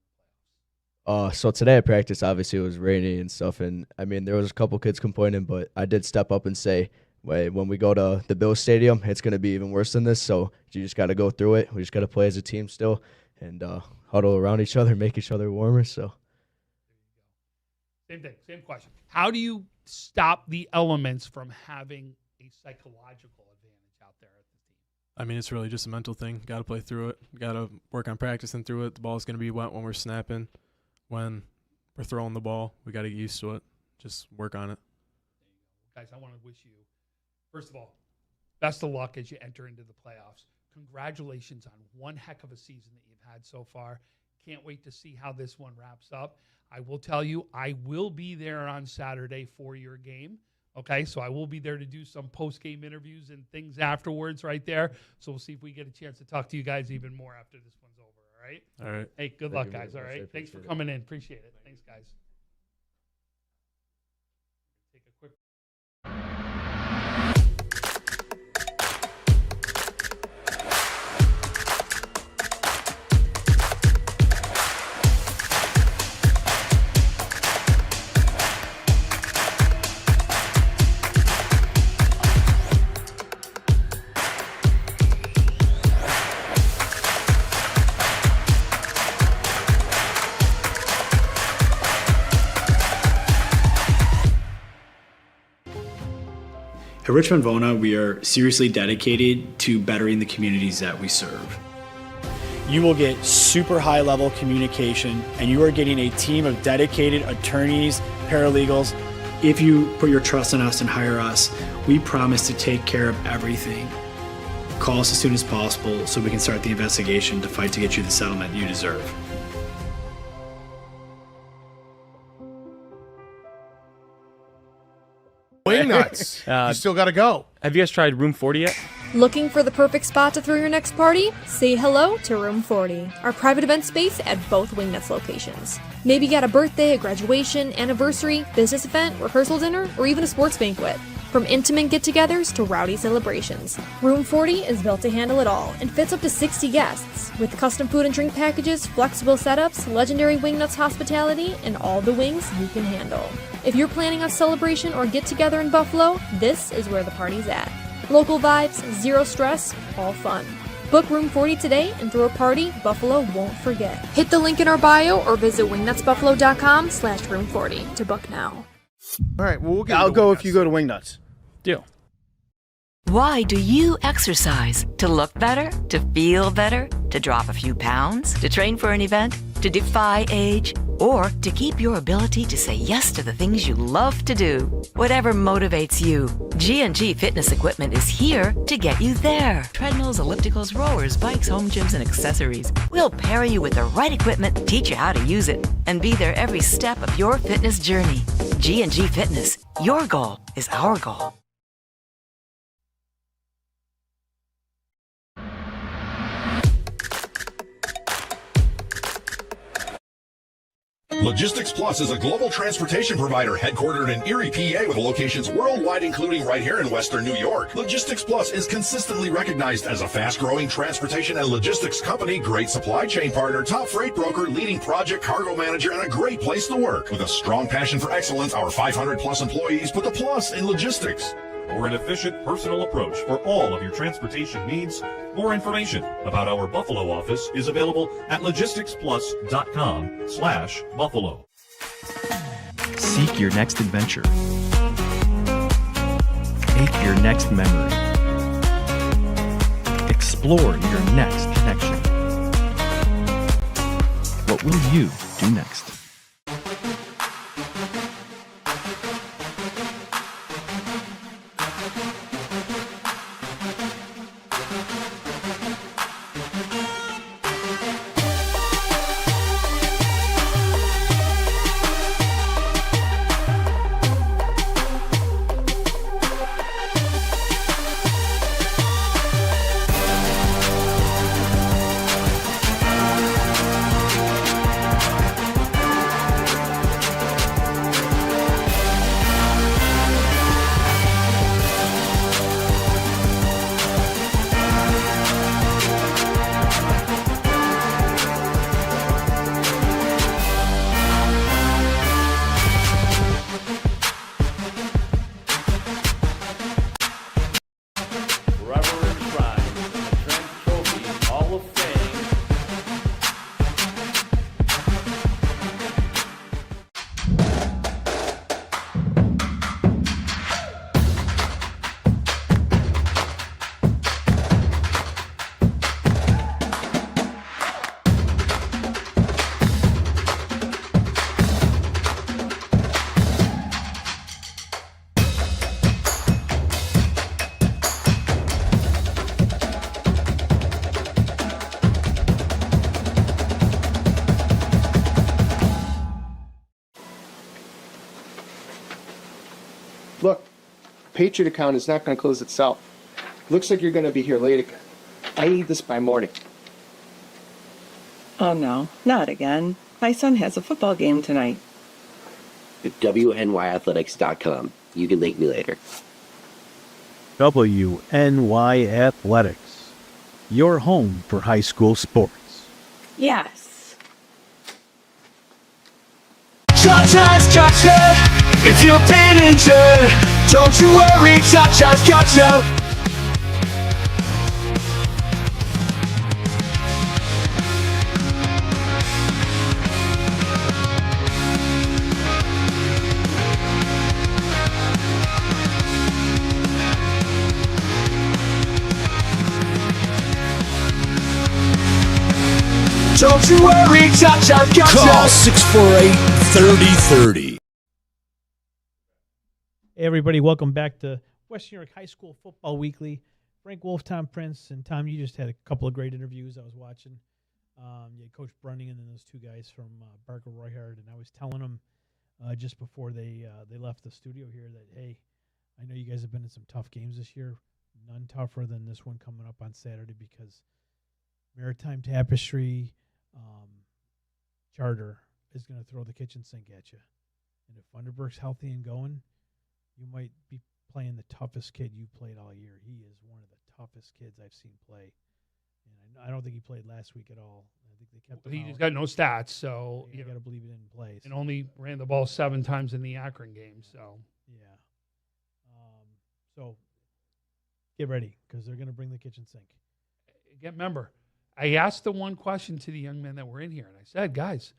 the playoffs? So today at practice, obviously it was rainy and stuff, and I mean there was a couple kids complaining, but I did step up and say, when we go to the Bills Stadium, it's going to be even worse than this. So you just got to go through it. We just got to play as a team still, and huddle around each other, make each other warmer. So. Same thing, same question. How do you stop the elements from having a psychological advantage out there at the team? I mean, it's really just a mental thing. Got to play through it. Got to work on practicing through it. The ball's going to be wet when we're snapping. When we're throwing the ball, we got to get used to it. Just work on it. Guys, I want to wish you, first of all, best of luck as you enter into the playoffs. Congratulations on one heck of a season that you've had so far. Can't wait to see how this one wraps up. I will tell you, I will be there on Saturday for your game. Okay, so I will be there to do some post-game interviews and things afterwards right there. So we'll see if we get a chance to talk to you guys even more after this one's over, all right? All right. Hey, good luck, guys, all right? Thanks for coming in. Appreciate it. Thanks, guys. Take a quick At Richmond Vona, we are seriously dedicated to bettering the communities that we serve. You will get super high level communication, and you are getting a team of dedicated attorneys, paralegals. If you put your trust in us and hire us, we promise to take care of everything. Call us as soon as possible so we can start the investigation to fight to get you the settlement you deserve. Wing nuts. You still got to go. Have you guys tried Room 40 yet? Looking for the perfect spot to throw your next party? Say hello to Room 40, our private event space at both Wingnuts locations. Maybe you got a birthday, a graduation, anniversary, business event, rehearsal dinner, or even a sports banquet. From intimate get-togethers to rowdy celebrations, Room 40 is built to handle it all and fits up to 60 guests. With custom food and drink packages, flexible setups, legendary Wingnuts hospitality, and all the wings you can handle. If you're planning a celebration or get-together in Buffalo, this is where the party's at. Local vibes, zero stress, all fun. Book Room 40 today and throw a party Buffalo won't forget. Hit the link in our bio or visit wingnutsbuffalo.com/room40 to book now. All right, well, I'll go if you go to Wingnuts. Deal. Why do you exercise? To look better? To feel better? To drop a few pounds? To train for an event? To defy age? Or to keep your ability to say yes to the things you love to do? Whatever motivates you, G&G Fitness Equipment is here to get you there. Treadmills, ellipticals, rowers, bikes, home gyms, and accessories. We'll pair you with the right equipment, teach you how to use it, and be there every step of your fitness journey. G&G Fitness. Your goal is our goal. Logistics Plus is a global transportation provider headquartered in Erie, PA with locations worldwide, including right here in Western New York. Logistics Plus is consistently recognized as a fast-growing transportation and logistics company, great supply chain partner, top freight broker, leading project cargo manager, and a great place to work. With a strong passion for excellence, our 500-plus employees put the plus in logistics. or an efficient personal approach for all of your transportation needs. More information about our Buffalo office is available at logisticsplus.com/Buffalo. Seek your next adventure. Make your next memory. Explore your next connection. What will you do next? Look, Patriot account is not going to close itself. Looks like you're going to be here late again. I need this by morning. Oh no, not again. My son has a football game tonight. WNYathletics.com. You can link me later. WNY Athletics, your home for high school sports. Yes. Cha-cha's gotcha. If you've been injured, don't you worry, Cha-cha's gotcha. Don't you worry, Cha-cha's gotcha. Call 648-3030. Hey everybody, welcome back to West New York High School Football Weekly. Frank Wolf, Tom Prince, and Tom, you just had a couple of great interviews I was watching. You had Coach Brunning and then those two guys from Barker Royhard, and I was telling them just before they left the studio here that, hey, I know you guys have been in some tough games this year, none tougher than this one coming up on Saturday because Maritime Tapestry Charter is going to throw the kitchen sink at you. And if Underberg's healthy and going, you might be playing the toughest kid you played all year. He is one of the toughest kids I've seen play. And I don't think he played last week at all. I think they kept him He out. just got no stats, so you got to believe he didn't play. And only ran the ball 7 times in the Akron game. So yeah. So get ready because they're going to bring the kitchen sink. Remember, I asked the one question to the young men that were in here, and I said, guys,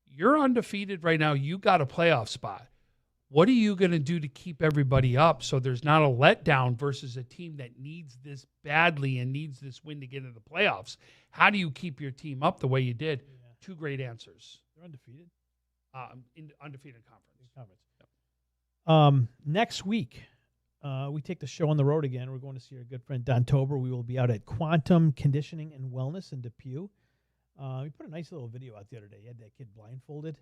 you're undefeated right now. You got a playoff spot. What are you going to do to keep everybody up so there's not a letdown versus a team that needs this badly and needs this win to get into the playoffs? How do you keep your team up the way you did? Yeah. 2 great answers. They're undefeated? Undefeated conference. Yep. Next week, we take the show on the road again. We're going to see our good friend Don Tober. We will be out at Quantum Conditioning and Wellness in Depew. We put a nice little video out the other day. He had that kid blindfolded.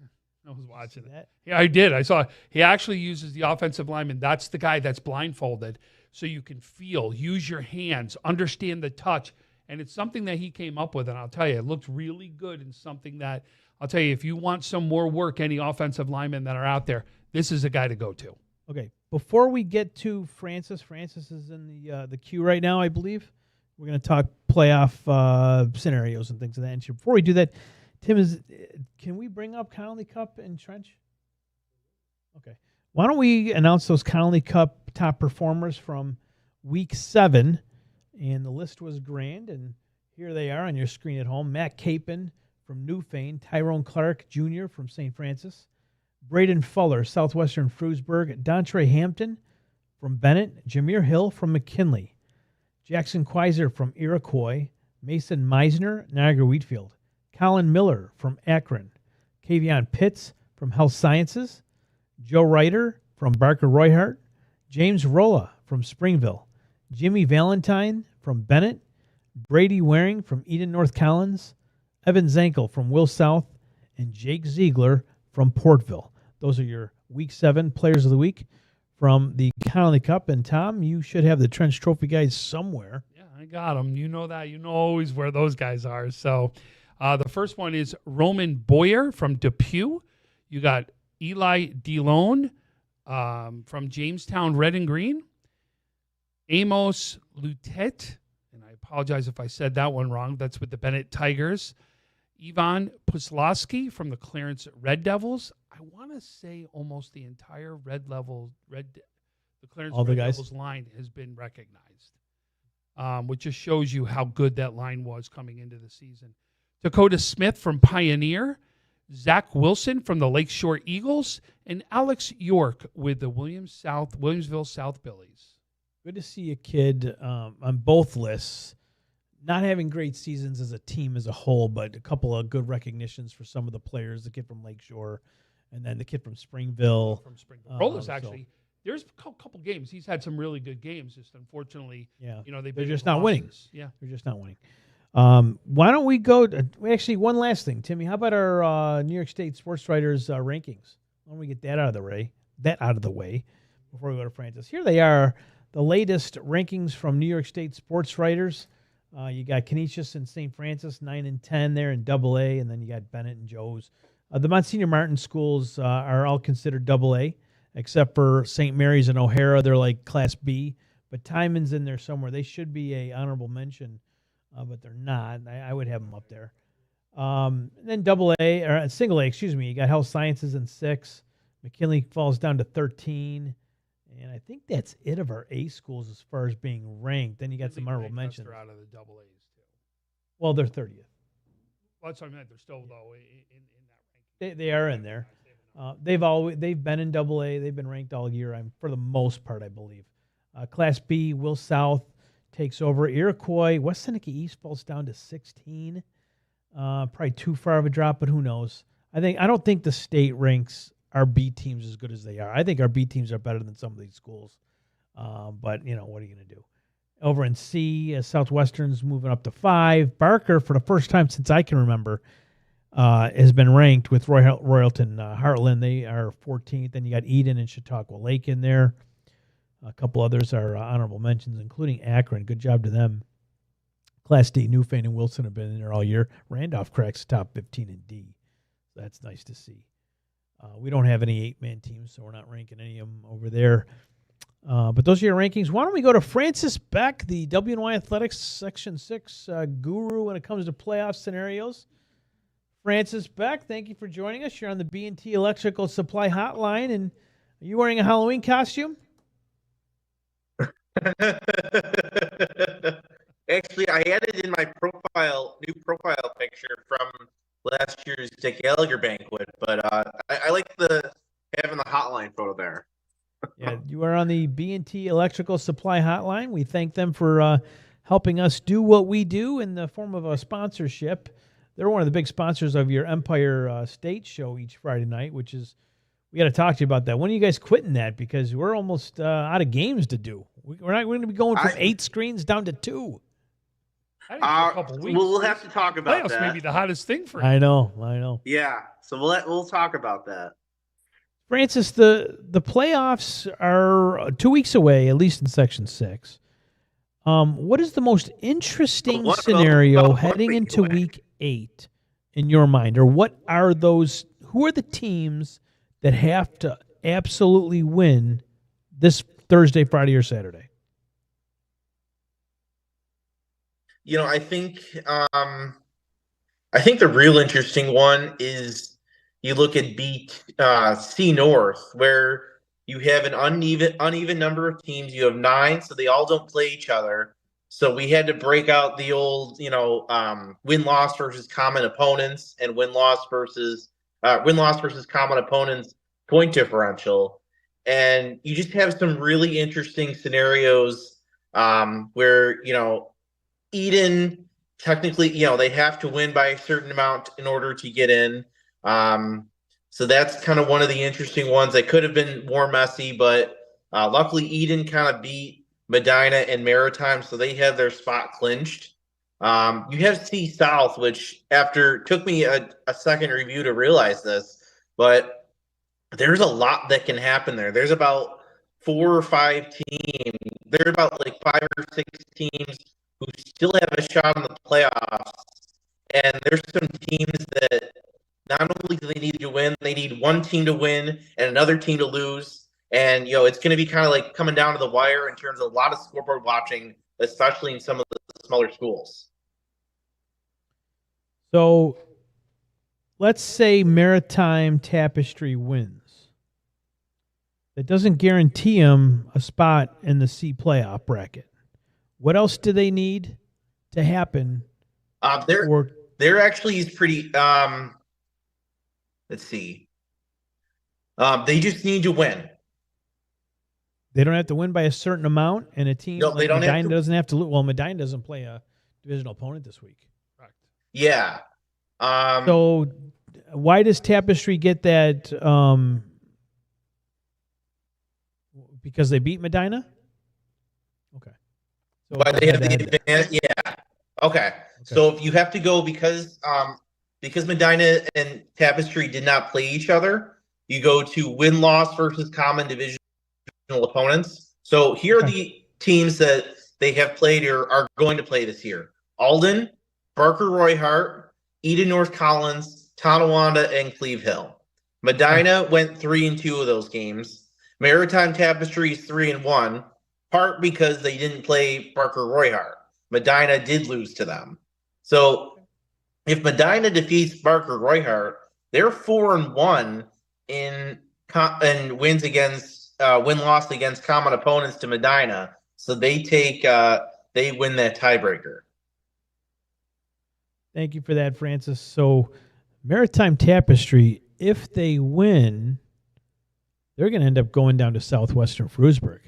I was watching that. Yeah, I did. I saw he actually uses the offensive lineman. That's the guy that's blindfolded, so you can feel, use your hands, understand the touch. And it's something that he came up with, and I'll tell you, it looked really good and something that, I'll tell you, if you want some more work, any offensive linemen that are out there, this is a guy to go to. Okay, before we get to Francis is in the queue right now, I believe. We're going to talk playoff scenarios and things of that nature. Before we do that, Tim, can we bring up Connolly Cup and Trench? Okay. Why don't we announce those Connolly Cup top performers from Week 7? And the list was grand, and here they are on your screen at home. Matt Capon from Newfane, Tyrone Clark Jr. from St. Francis, Braden Fuller, Southwestern Frewsburg, Dontre Hampton from Bennett, Jameer Hill from McKinley, Jackson Quaiser from Iroquois, Mason Meisner, Niagara Wheatfield, Colin Miller from Akron, Kavion Pitts from Health Sciences, Joe Ryder from Barker Royhart, James Rolla from Springville, Jimmy Valentine from Bennett, Brady Waring from Eden North Collins, Evan Zankel from Will South, and Jake Ziegler from Portville. Those are your Week 7 Players of the Week from the Connolly Cup. And, Tom, you should have the Trench Trophy guys somewhere. Yeah, I got them. You know that. You know always where those guys are. So the first one is Roman Boyer from Depew. You got Eli DeLone from Jamestown Red and Green. Amos Lutet, and I apologize if I said that one wrong. That's with the Bennett Tigers. Ivan Puslowski from the Clarence Red Devils. I want to say almost the entire the Clarence All the Red guys? Devils line has been recognized, which just shows you how good that line was coming into the season. Dakota Smith from Pioneer, Zach Wilson from the Lakeshore Eagles, and Alex York with the Williamsville South Billies. Good to see a kid on both lists, not having great seasons as a team as a whole, but a couple of good recognitions for some of the players, the kid from Lakeshore and then the kid from Springville. Roller's actually, there's a couple games. He's had some really good games. Just unfortunately, they're just not winning. Yeah. They're just not winning. Why don't we go actually, one last thing, Timmy. How about our New York State sports writers rankings? Why don't we get that out of the way before we go to Francis? Here they are, the latest rankings from New York State sports writers. You got Canisius and St. Francis, 9 and 10 there in AA, and then you got Bennett and Joe's. The Monsignor Martin schools are all considered AA, except for St. Mary's and O'Hara. They're like Class B, but Timon's in there somewhere. They should be a honorable mention, but they're not. I would have them up there. Then AA, or single A, excuse me. You got Health Sciences in 6. McKinley falls down to 13. And I think that's it of our A schools as far as being ranked. Then you got some honorable mentions. They're out of the AA's too. Well, they're 30th. Well, that's what I meant. They're still though in that ranking. They are in there. They've been in AA. They've been ranked all year. For the most part, I believe. Class B, Will South takes over. Iroquois, West Seneca East falls down to 16. Probably too far of a drop, but who knows? I don't think the state ranks our B teams as good as they are. I think our B teams are better than some of these schools. But, what are you going to do? Over in C, Southwestern's moving up to 5. Barker, for the first time since I can remember, has been ranked with Royalton Heartland. They are 14th. Then you got Eden and Chautauqua Lake in there. A couple others are honorable mentions, including Akron. Good job to them. Class D, Newfane and Wilson have been in there all year. Randolph cracks top 15 in D. That's nice to see. We don't have any 8-man teams, so we're not ranking any of them over there. But those are your rankings. Why don't we go to Francis Beck, the WNY Athletics Section 6 guru when it comes to playoff scenarios. Francis Beck, thank you for joining us. You're on the B&T Electrical Supply Hotline, and are you wearing a Halloween costume? Actually, I added in my new profile picture from last year's Dick Gallagher banquet, but I like having the hotline photo there. Yeah, you are on the B&T Electrical Supply Hotline. We thank them for helping us do what we do in the form of a sponsorship. They're one of the big sponsors of your Empire State show each Friday night, which is, we got to talk to you about that. When are you guys quitting that? Because we're almost out of games to do. We're going to be going from 8 screens down to 2. I think for a couple weeks. We'll have to talk about Playoffs that. may be the hottest thing for you. I know. Yeah, so we'll talk about that. Francis, the playoffs are 2 weeks away, at least in Section 6. What is the most interesting scenario heading into Week 8 in your mind? Or who are the teams that have to absolutely win this Thursday, Friday, or Saturday? I think the real interesting one is you look at C North, where You have an uneven number of teams. You have 9, so they all don't play each other. So we had to break out the old, win-loss versus common opponents and win-loss versus common opponents point differential. And you just have some really interesting scenarios where, Eden technically, they have to win by a certain amount in order to get in. So that's kind of one of the interesting ones. They could have been more messy, but luckily Eden kind of beat Medina and Maritime, so they have their spot clinched. You have C South, which took me a second review to realize this, but there's a lot that can happen there. There's about 4 or 5 teams. There's about like 5 or 6 teams who still have a shot in the playoffs. And there's some teams that not only do they need to win, they need one team to win and another team to lose. And, it's going to be kind of like coming down to the wire in terms of a lot of scoreboard watching, especially in some of the smaller schools. So let's say Maritime Tapestry wins. That doesn't guarantee them a spot in the C playoff bracket. What else do they need to happen? There actually is pretty. Let's see. They just need to win. They don't have to win by a certain amount, and a team No, they don't Medina have to. doesn't have to. Well, Medina doesn't play a divisional opponent this week. Yeah. So why does Tapestry get that? Because they beat Medina? Okay. So But they have the advantage. Yeah. Okay. So if you have to go because Medina and Tapestry did not play each other, you go to win-loss versus common divisional opponents. So here are the teams that they have played or are going to play this year: Alden, Barker Roy Hart, Eden North Collins, Tonawanda, and Cleve Hill. Medina went 3-2 of those games. Maritime Tapestry is 3-1, part because they didn't play Barker Roy Hart. Medina did lose to them. So if Medina defeats Barker Roy Hart, they're 4-1 in wins against win-loss against common opponents to Medina. So they win that tiebreaker. Thank you for that, Francis. So Maritime Tapestry, if they win, they're going to end up going down to Southwestern Frewsburg.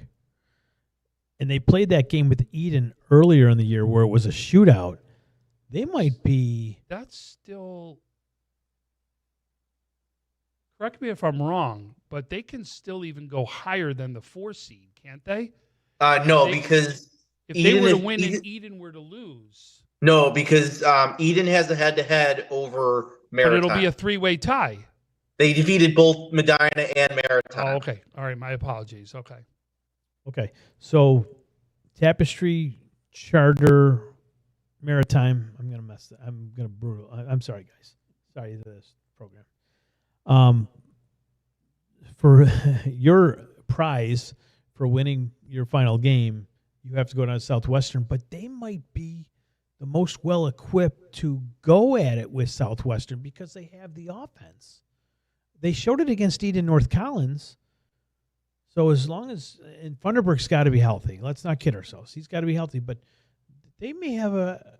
And they played that game with Eden earlier in the year where it was a shootout. They might be... That's still... Correct me if I'm wrong, but they can still even go higher than the 4 seed, can't they? No, because... If they were to win and Eden were to lose... No, because Eden has a head-to-head over Maritime. But it'll be a 3-way tie. They defeated both Medina and Maritime. Oh, okay. All right. My apologies. Okay. Okay. So Tapestry, Charter, Maritime. I'm going to mess that. I'm going to brutal. I'm sorry, guys. Sorry to this program. For your prize for winning your final game, you have to go down to Southwestern, but they might be the most well-equipped to go at it with Southwestern because they have the offense. They showed it against Eden North Collins. So as long as and Funderburg's got to be healthy. Let's not kid ourselves. He's got to be healthy, but they may have a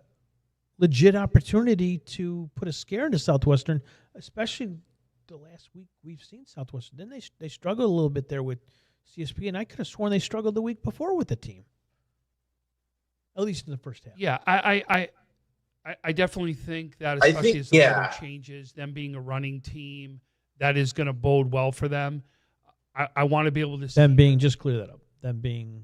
legit opportunity to put a scare into Southwestern, especially the last week we've seen Southwestern. Then they struggled a little bit there with CSP, and I could have sworn they struggled the week before with the team, at least in the first half. Yeah, I definitely think that, especially as the weather changes, them being a running team, that is going to bode well for them. I want to be able to see them being, just clear that up, them being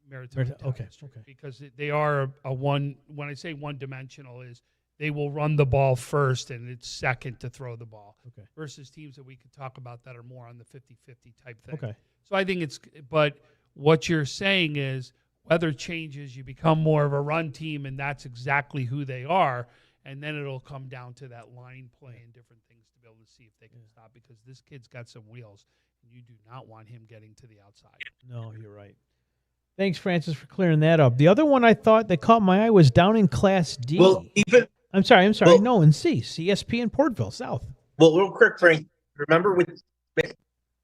Maritime. Okay. Because they are a one, when I say one-dimensional, is they will run the ball first and it's second to throw the ball. Okay. Versus teams that we could talk about that are more on the 50-50 type thing. Okay. So I think but what you're saying is weather changes, you become more of a run team, and that's exactly who they are. And then it'll come down to that line play and different things to be able to see if they can stop, because this kid's got some wheels, and you do not want him getting to the outside. No, you're right. Thanks, Francis, for clearing that up. The other one I thought that caught my eye was down in Class D. Well, I'm sorry. No, in C. CSP in Portville South. Well, real quick, Frank. Remember with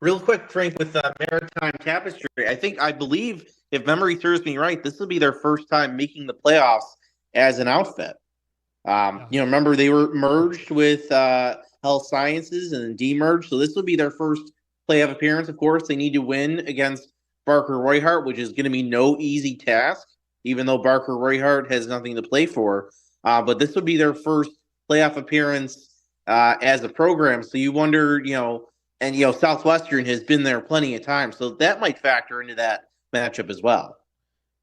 Real quick, Frank, with Maritime Tapestry, I believe, if memory serves me right, this will be their first time making the playoffs as an outfit. Remember they were merged with Health Sciences and then demerged, so this will be their first playoff appearance. Of course, they need to win against Barker Royhart, which is going to be no easy task, even though Barker Royhart has nothing to play for. But this will be their first playoff appearance as a program. So you wonder, Southwestern has been there plenty of times, so that might factor into that matchup as well.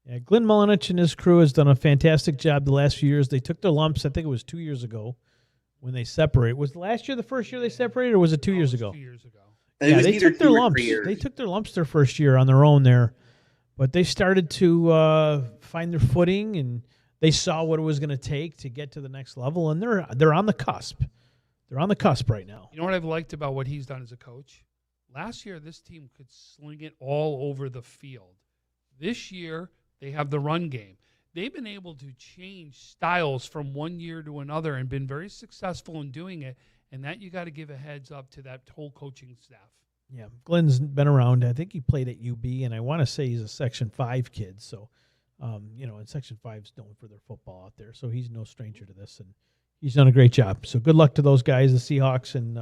Yeah, Glenn Mulinich and his crew has done a fantastic job the last few years. They took their lumps, I think it was 2 years ago, when they separated. Was last year the first year they separated, or was it 2 years ago? 2 years ago. Yeah, they took their lumps. They took their lumps their first year on their own there, but they started to find their footing, and they saw what it was going to take to get to the next level, and they're on the cusp. They're on the cusp right now. You know what I've liked about what he's done as a coach? Last year, this team could sling it all over the field. This year, they have the run game. They've been able to change styles from one year to another and been very successful in doing it, and that you got to give a heads up to that whole coaching staff. Yeah, Glenn's been around. I think he played at UB, and I want to say he's a Section 5 kid. So, and Section 5's known for their football out there, so he's no stranger to this, and he's done a great job. So good luck to those guys, the Seahawks, and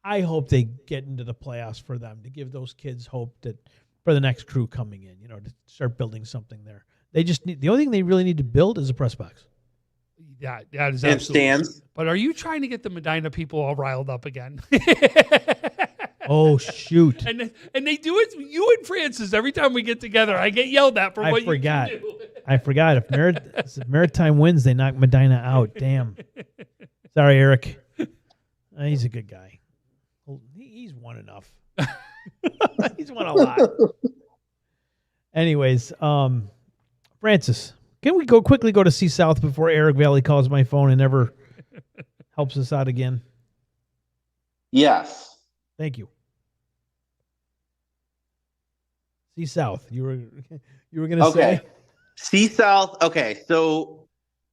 I hope they get into the playoffs for them, to give those kids hope that for the next crew coming in, to start building something there. They just need, the only thing they really need to build is a press box. Yeah, that is and absolutely. stands. But are you trying to get the Medina people all riled up again? Oh shoot! And they do it. You and Francis every time we get together, I get yelled at for what you do. I forgot. If Maritime wins, they knock Medina out. Damn. Sorry, Eric. He's a good guy. He's won enough. He's won a lot. Anyways, Francis, can we quickly go to C South before Eric Valley calls my phone and never helps us out again? Yes. Thank you. C South. You were going to say? C South. Okay, so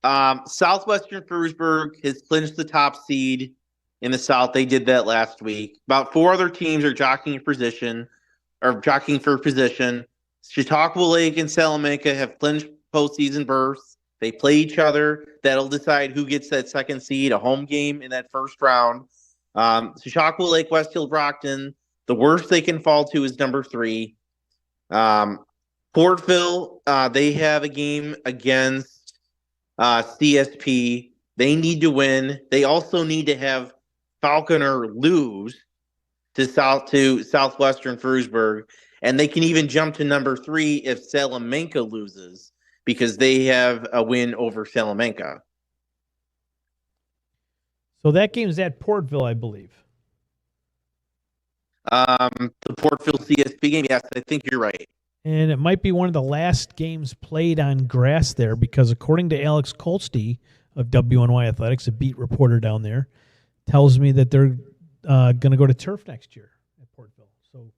Southwestern Frewsburg has clinched the top seed in the South. They did that last week. About 4 other teams are jockeying for position. Chautauqua Lake and Salamanca have clinched postseason berths. They play each other. That'll decide who gets that second seed, a home game in that first round. Chautauqua Lake, West Hill, Brockton. The worst they can fall to is number 3. Portville, they have a game against CSP. They need to win. They also need to have Falconer lose to Southwestern Frewsburg, and they can even jump to number 3 if Salamanca loses, because they have a win over Salamanca. So that game is at Portville, I believe. The Portville CSP game, yes, I think you're right. And it might be one of the last games played on grass there, because according to Alex Kolsty of WNY Athletics, a beat reporter down there, tells me that they're going to go to turf next year at Portville. So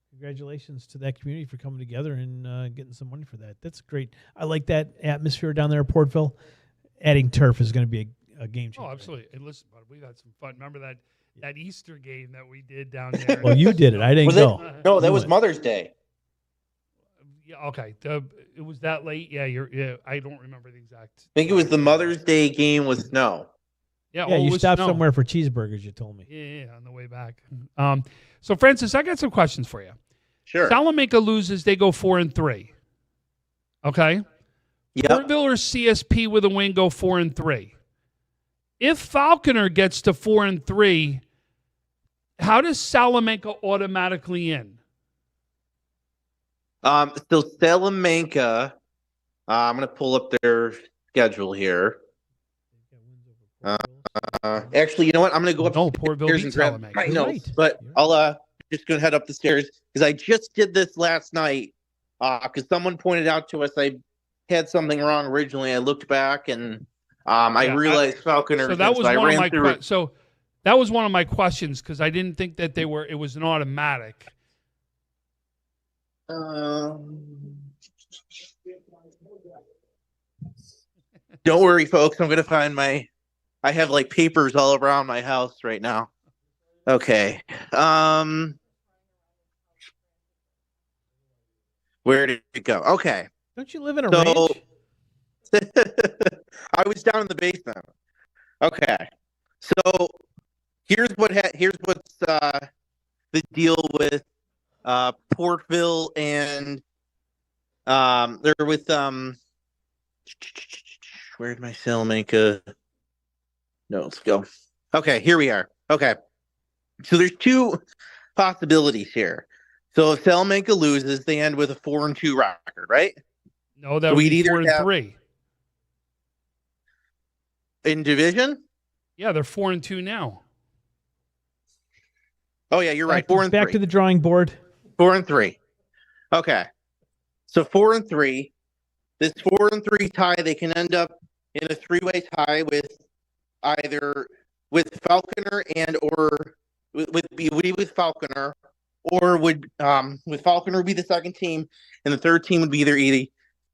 congratulations to that community for coming together and getting some money for that. That's great. I like that atmosphere down there at Portville. Adding turf is going to be a game changer. Oh, absolutely. And listen, bud, we've had some fun. Remember that Easter game that we did down there? Well, you did it. I didn't go. No, that was Mother's Day. Yeah, okay. It was that late. Yeah, I don't remember the exact. I think it was the Mother's Day game with snow. Yeah, you stopped somewhere for cheeseburgers, you told me. Yeah, on the way back. So, Francis, I got some questions for you. Sure. Salamanca loses, they go 4-3. Okay? Yep. Portville or CSP with a win go 4-3. If Falconer gets to 4-3, how does Salamanca automatically in? So Salamanca, I'm going to pull up their schedule here. Actually, you know what? I'm going to go upstairs and grab my notes, but I'll just go head up the stairs, because I just did this last night, because someone pointed out to us I had something wrong originally. I looked back and I realized Falconer. So that was that was one of my questions, because I didn't think that it was an automatic. Don't worry, folks. I'm going to find I have like papers all around my house right now. Okay. Where did it go? Okay. Don't you live in a So ranch? I was down in the basement. Okay. So here's what's the deal with Portville and they're with where'd my Salamanca notes go? Okay, here we are. Okay. So there's two possibilities here. So if Salamanca loses, they end with a 4-2 record, right? No, that So would we'd be either 4-3 in division. Yeah, they're 4-2 now. Oh yeah, you're right. 4-3. Back to the drawing board. 4-3. Okay. So 4-3. This 4-3 tie, they can end up in a 3-way tie with either with Falconer and or would be with Falconer, or would with Falconer be the second team, and the third team would be either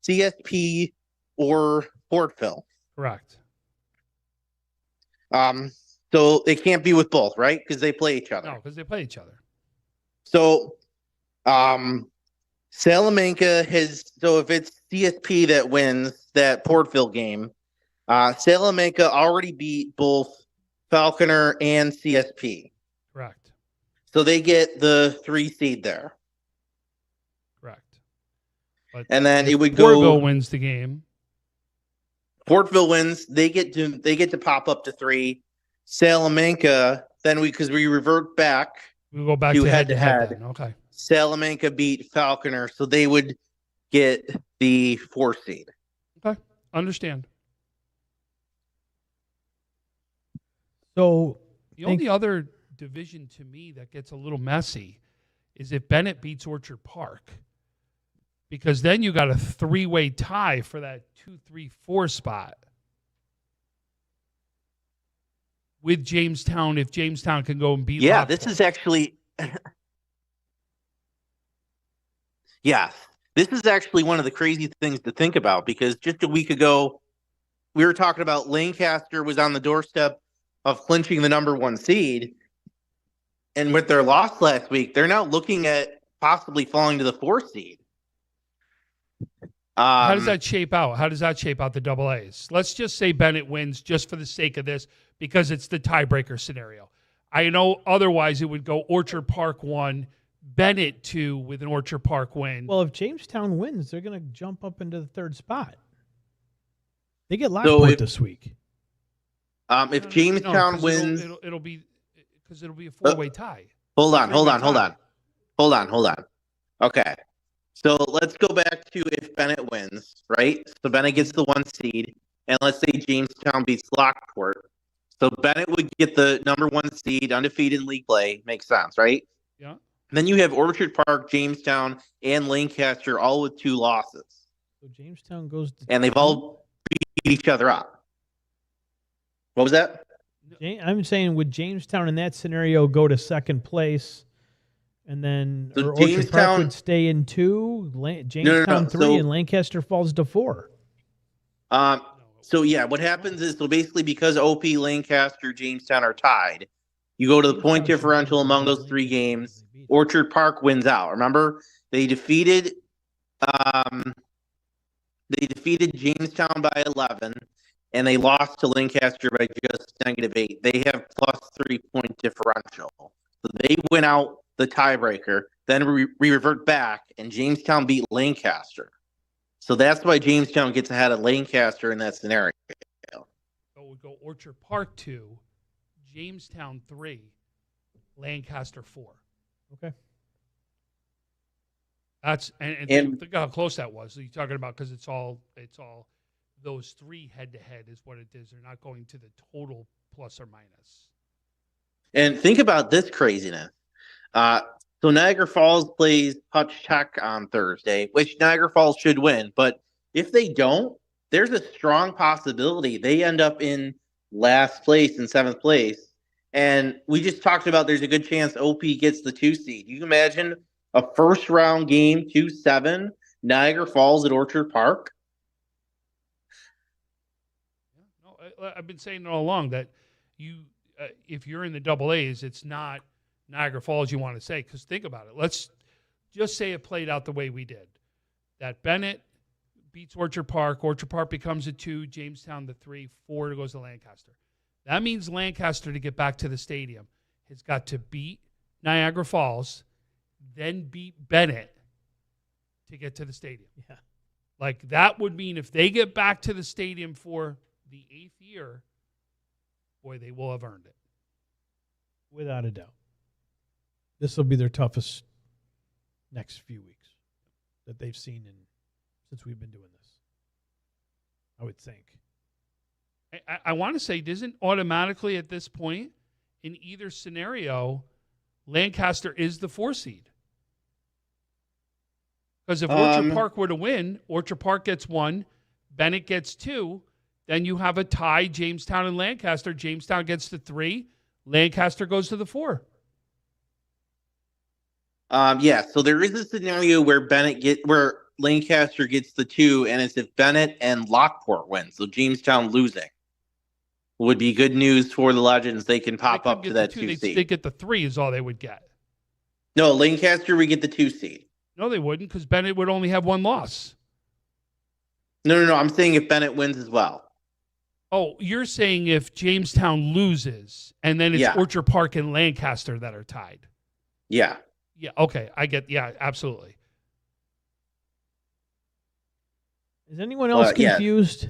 CSP or Portville. Correct. So it can't be with both, right? Because they play each other. No, because they play each other. So, Salamanca has. So if it's CSP that wins that Portville game, Salamanca already beat both Falconer and CSP. Correct. So they get the 3 seed there. Correct. But And then it would Portville go. wins the game. Portville wins. They get to pop up to 3. Salamanca. Then because we revert back. We go back to head-to-head. Okay. Salamanca beat Falconer, so they would get the 4 seed. Okay. Understand. So the only other division to me that gets a little messy is if Bennett beats Orchard Park, because then you got a 3-way tie for that 2-3-4 spot with Jamestown. If Jamestown can go and beat, Yeah, Lockport. this is actually. Yeah, this is actually one of the crazy things to think about, because just a week ago, we were talking about Lancaster was on the doorstep of clinching the number 1 seed. And with their loss last week, they're now looking at possibly falling to the 4 seed. How does that shape out? How does that shape out the double A's? Let's just say Bennett wins just for the sake of this, because it's the tiebreaker scenario. I know otherwise it would go Orchard Park 1, Bennett 2 with an Orchard Park win. Well, if Jamestown wins, they're going to jump up into the 3rd spot. They get Lockport this week. If Jamestown wins, it'll be because it'll be a 4-way tie. Hold on. Okay. So let's go back to if Bennett wins, right? So Bennett gets the 1 seed, and let's say Jamestown beats Lockport. So Bennett would get the number 1 seed, undefeated in league play. Makes sense, right? Yeah. And then you have Orchard Park, Jamestown, and Lancaster all with 2 losses. So Jamestown goes to and they've all beat each other up. What was that? I'm saying, would Jamestown in that scenario go to 2nd place, and then So or Orchard Park Jamestown- would stay in 2, Jamestown 3, So- and Lancaster falls to 4? So yeah, what happens is, so basically because OP, Lancaster, Jamestown are tied, you go to the point differential among those 3 games. Orchard Park wins out. Remember, they defeated Jamestown by 11, and they lost to Lancaster by just -8. They have plus 3-point differential. So they win out the tiebreaker. Then we revert back, and Jamestown beat Lancaster. So that's why Jamestown gets ahead of Lancaster in that scenario. So we go Orchard Park 2, Jamestown 3, Lancaster 4. Okay. That's and think how close that was. So you're talking about, because it's all those 3 head-to-head is what it is. They're not going to the total plus or minus. And think about this craziness. So Niagara Falls plays Hutch Tech on Thursday, which Niagara Falls should win. But if they don't, there's a strong possibility they end up in last place, in 7th place. And we just talked about there's a good chance OP gets the 2 seed. You can imagine a first-round game, 2-7, Niagara Falls at Orchard Park. I've been saying all along that if you're in the double A's, it's not Niagara Falls you want to say, because think about it. Let's just say it played out the way we did. that Bennett beats Orchard Park. Orchard Park becomes a 2, Jamestown the 3, 4 goes to Lancaster. That means Lancaster, to get back to the stadium, has got to beat Niagara Falls, then beat Bennett to get to the stadium. Yeah. Like, that would mean if they get back to the stadium for the 8th year, boy, they will have earned it. Without a doubt. This will be their toughest next few weeks that they've seen since we've been doing this, I would think. I want to say, doesn't automatically at this point, in either scenario, Lancaster is the 4 seed. Because if Orchard Park were to win, Orchard Park gets 1, Bennett gets 2, then you have a tie, Jamestown and Lancaster. Jamestown gets the 3, Lancaster goes to the 4. So there is a scenario where where Lancaster gets the 2, and it's if Bennett and Lockport win. So Jamestown losing would be good news for the Legends. They can pop up to that 2 seed. They get the 3 is all they would get. No, Lancaster would get the 2 seed. No, they wouldn't, because Bennett would only have 1 loss. No. I'm saying if Bennett wins as well. Oh, you're saying if Jamestown loses, and then it's Orchard Park and Lancaster that are tied. Yeah. Yeah, okay. I get, absolutely. Is anyone else confused?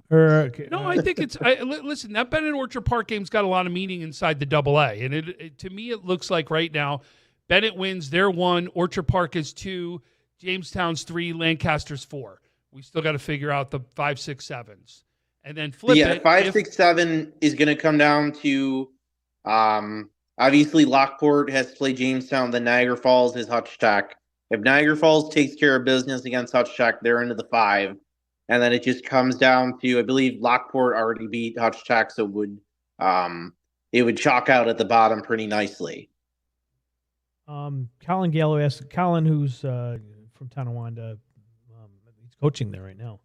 Or no, I think it's. Listen, that Bennett Orchard Park game's got a lot of meaning inside the AA, and it to me it looks like right now, Bennett wins, they're 1, Orchard Park is 2, Jamestown's 3, Lancaster's 4. We still got to figure out the 5, 6, 7s, and then flip it. 5, 6, 7 is going to come down to, obviously Lockport has to play Jamestown. Then Niagara Falls is Hutchtack. If Niagara Falls takes care of business against Hutchtack, they're into the 5. And then it just comes down to, I believe Lockport already beat Hutchtack, so it would chalk out at the bottom pretty nicely. Colin Gallo asked, Colin, who's from Tonawanda, he's coaching there right now.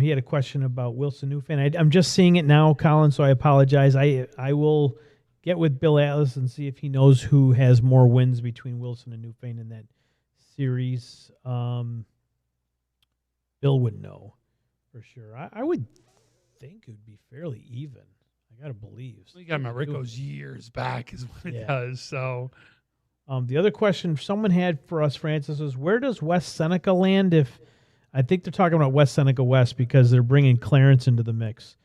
He had a question about Wilson Newfane. I'm just seeing it now, Colin, so I apologize. I will get with Bill Atlas and see if he knows who has more wins between Wilson and Newfane in that series. Bill would know for sure. I would think it would be fairly even. I got to believe. You got to remember, it goes years back is what it does. So, the other question someone had for us, Francis, is where does West Seneca land? If I think they're talking about West Seneca West because they're bringing Clarence into the mix.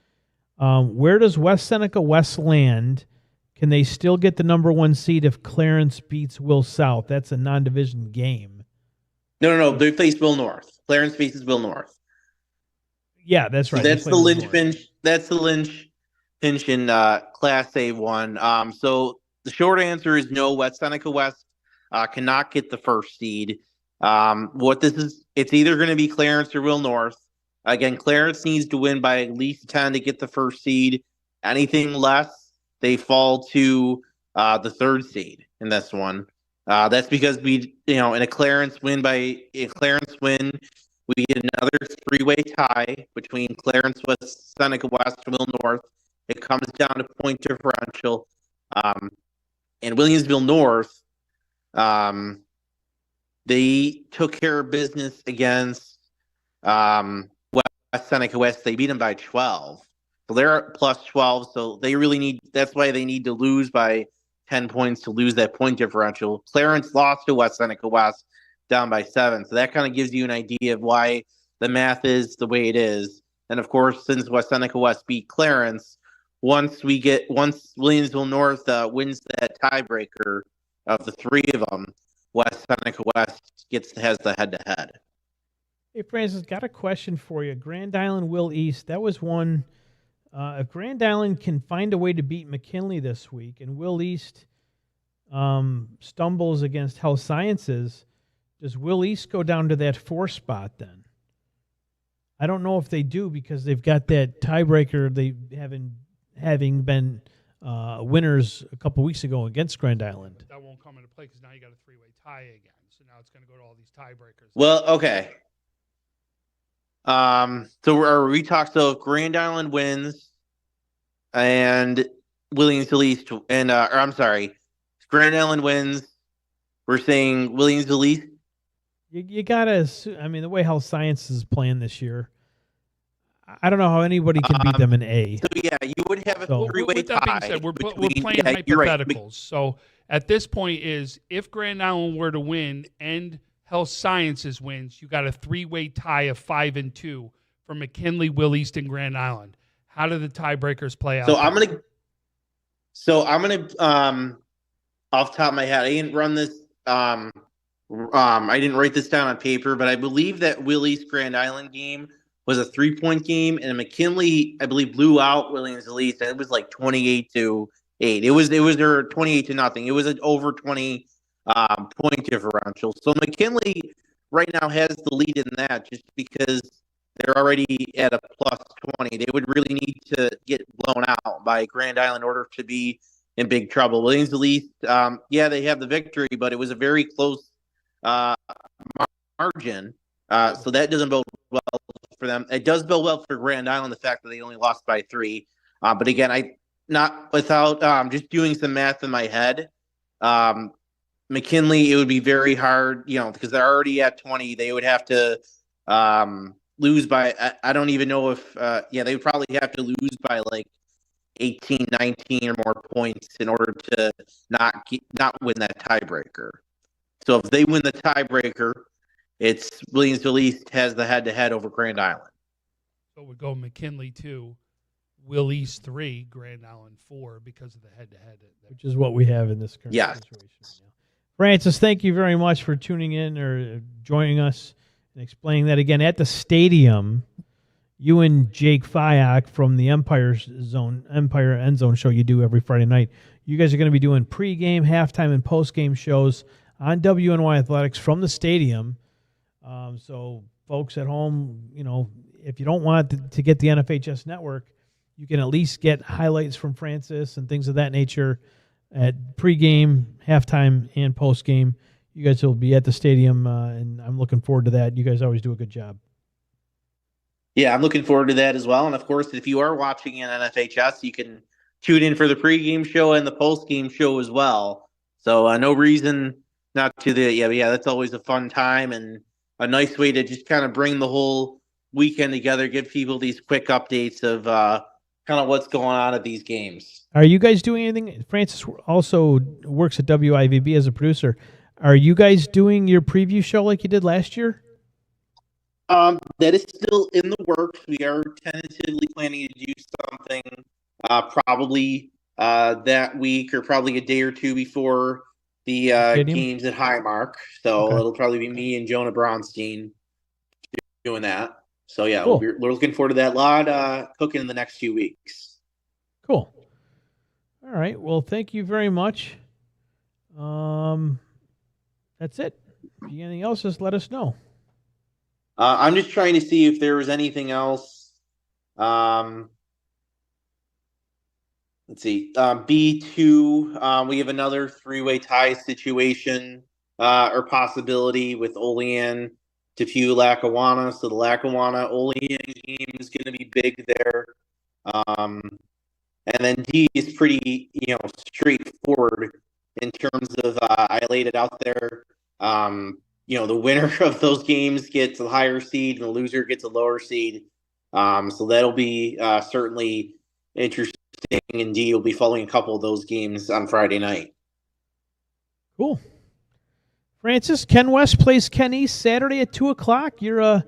Where does West Seneca West land? Can they still get the number 1 seed if Clarence beats Will South? That's a non-division game. No. They face Will North. Clarence faces Will North. Yeah, that's right. So that's the linchpin. That's the linchpin in Class A1. So the short answer is no. West Seneca West cannot get the 1st seed. What this is, it's either going to be Clarence or Will North. Again, Clarence needs to win by at least 10 to get the 1st seed. Anything less, they fall to the 3rd seed in this one. That's because in a Clarence win, we get another 3-way tie between Clarence West, Seneca West, and Will North. It comes down to point differential. And Williamsville North, they took care of business against West Seneca West. They beat them by 12. So they're at plus 12. So they really that's why they need to lose by 10 points to lose that point differential. Clarence lost to West Seneca West down by 7. So that kind of gives you an idea of why the math is the way it is. And of course, since West Seneca West beat Clarence, once Williamsville North wins that tiebreaker of the 3 of them, West Seneca West has the head-to-head. Hey, Francis, got a question for you. Grand Island Will East, that was one. If Grand Island can find a way to beat McKinley this week and Will East stumbles against Health Sciences, does Will East go down to that 4 spot then? I don't know if they do because they've got that tiebreaker. They having been winners a couple weeks ago against Grand Island. That won't come into play because now you got a 3-way tie again. So now it's going to go to all these tiebreakers. Well, okay. So if Grand Island wins and Williamsville East Grand Island wins, we're saying Williamsville East. You gotta. I mean, the way health science is playing this year, I don't know how anybody can beat them in A. So yeah, you would have a So- three-way With that being tie said, we're between. playing Yeah, you're right. hypotheticals. So at this point, is if Grand Island were to win and Health Sciences wins, you got a 3-way tie of 5 and 2 for McKinley, Will East, and Grand Island. How do the tiebreakers play out? So I'm gonna off the top of my head, I didn't run this. I didn't write this down on paper, but I believe that Willie's Grand Island game was a 3-point game, and McKinley, I believe, blew out Williams-Elise. It was like 28-8. It was their 28-0. It was an over 20 point differential. So McKinley right now has the lead in that just because they're already at a plus 20. They would really need to get blown out by Grand Island in order to be in big trouble. Williams-Elise, yeah, they have the victory, but it was a very close margin. So that doesn't bode well for them. It does bode well for Grand Island, the fact that they only lost by 3. But again, without just doing some math in my head, McKinley, it would be very hard, because they're already at 20. They would have to lose by, I don't even know if, they would probably have to lose by like 18, 19 or more points in order to not win that tiebreaker. So if they win the tiebreaker, it's Williams-Elise has the head-to-head over Grand Island. So we go McKinley 2, Will East 3, Grand Island 4 because of the head-to-head. Which is what we have in this current situation right now. Francis, thank you very much for tuning in or joining us and explaining that again at the stadium. You and Jake Fyack from the Empire End Zone show you do every Friday night. You guys are going to be doing pregame, halftime, and postgame shows on WNY Athletics from the stadium. So folks at home, if you don't want to get the NFHS network, you can at least get highlights from Francis and things of that nature at pregame, halftime, and postgame. You guys will be at the stadium, and I'm looking forward to that. You guys always do a good job. Yeah, I'm looking forward to that as well. And of course, if you are watching in NFHS, you can tune in for the pregame show and the postgame show as well. So no reason not to that's always a fun time and a nice way to just kind of bring the whole weekend together, give people these quick updates of kind of what's going on at these games. Are you guys doing anything? Francis also works at WIVB as a producer. Are you guys doing your preview show like you did last year? That is still in the works. We are tentatively planning to do something probably that week or probably a day or two before the games at Highmark. So it'll probably be me and Jonah Bronstein doing that. So yeah, cool. we're looking forward to that. A lot cooking in the next few weeks. Cool. All right. Well, thank you very much. That's it. If you anything else, just let us know. I'm just trying to see if there was anything else. Let's see. B2, we have another 3-way tie situation or possibility with Olean, Depew, Lackawanna. So the Lackawanna Olean game is going to be big there. And then D is pretty, straightforward in terms of I laid it out there. The winner of those games gets a higher seed and the loser gets a lower seed. So that'll be certainly interesting. And D will be following a couple of those games on Friday night. Cool. Francis, Ken West plays Ken East Saturday at 2:00. You're a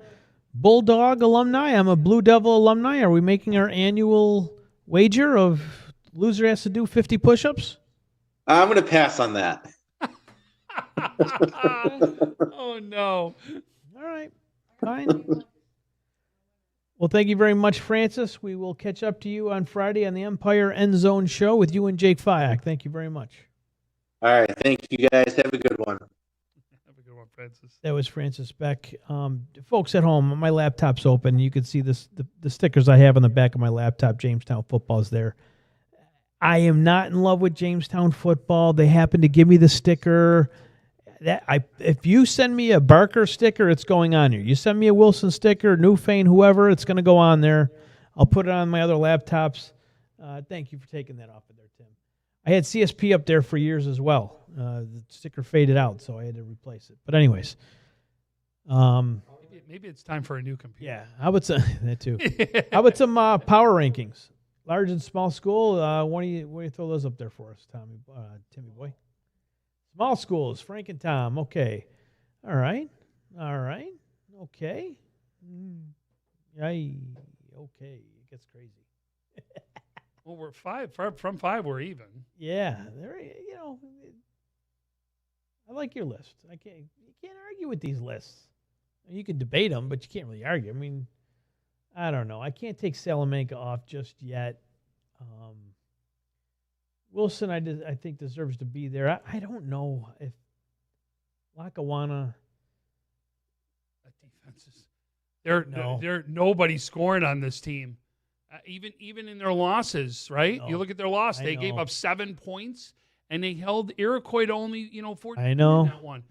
Bulldog alumni. I'm a Blue Devil alumni. Are we making our annual wager of loser has to do 50 push-ups? I'm going to pass on that. Oh, no. All right. Fine. Well, thank you very much, Francis. We will catch up to you on Friday on the Empire End Zone show with you and Jake Fyack. Thank you very much. All right. Thank you, guys. Have a good one. Have a good one, Francis. That was Francis Beck. Folks at home, my laptop's open. You can see this the stickers I have on the back of my laptop. Jamestown football is there. I am not in love with Jamestown football. They happen to give me the sticker. If you send me a Barker sticker, it's going on here. You send me a Wilson sticker, Newfane, whoever, it's going to go on there. I'll put it on my other laptops. Thank you for taking that off of there, Tim. I had CSP up there for years as well. The sticker faded out, so I had to replace it. But anyways, Maybe it's time for a new computer. Yeah, how about some that too? How about some power rankings? Large and small school. Why don't you throw those up there for us, Timmy boy? Small schools, Frank and Tom. Okay, all right, okay. Yay. Okay, it gets crazy. Well, we're 5 from 5. We're even. Yeah, I like your list. You can't argue with these lists. You can debate them, but you can't really argue. I mean, I don't know. I can't take Salamanca off just yet. Wilson, I think deserves to be there. I don't know if Lackawanna. That defense is. They're nobody scoring on this team. Even in their losses, right? No. You look at their loss; they gave up 7 points, and they held Iroquois to only 14. I know in that one.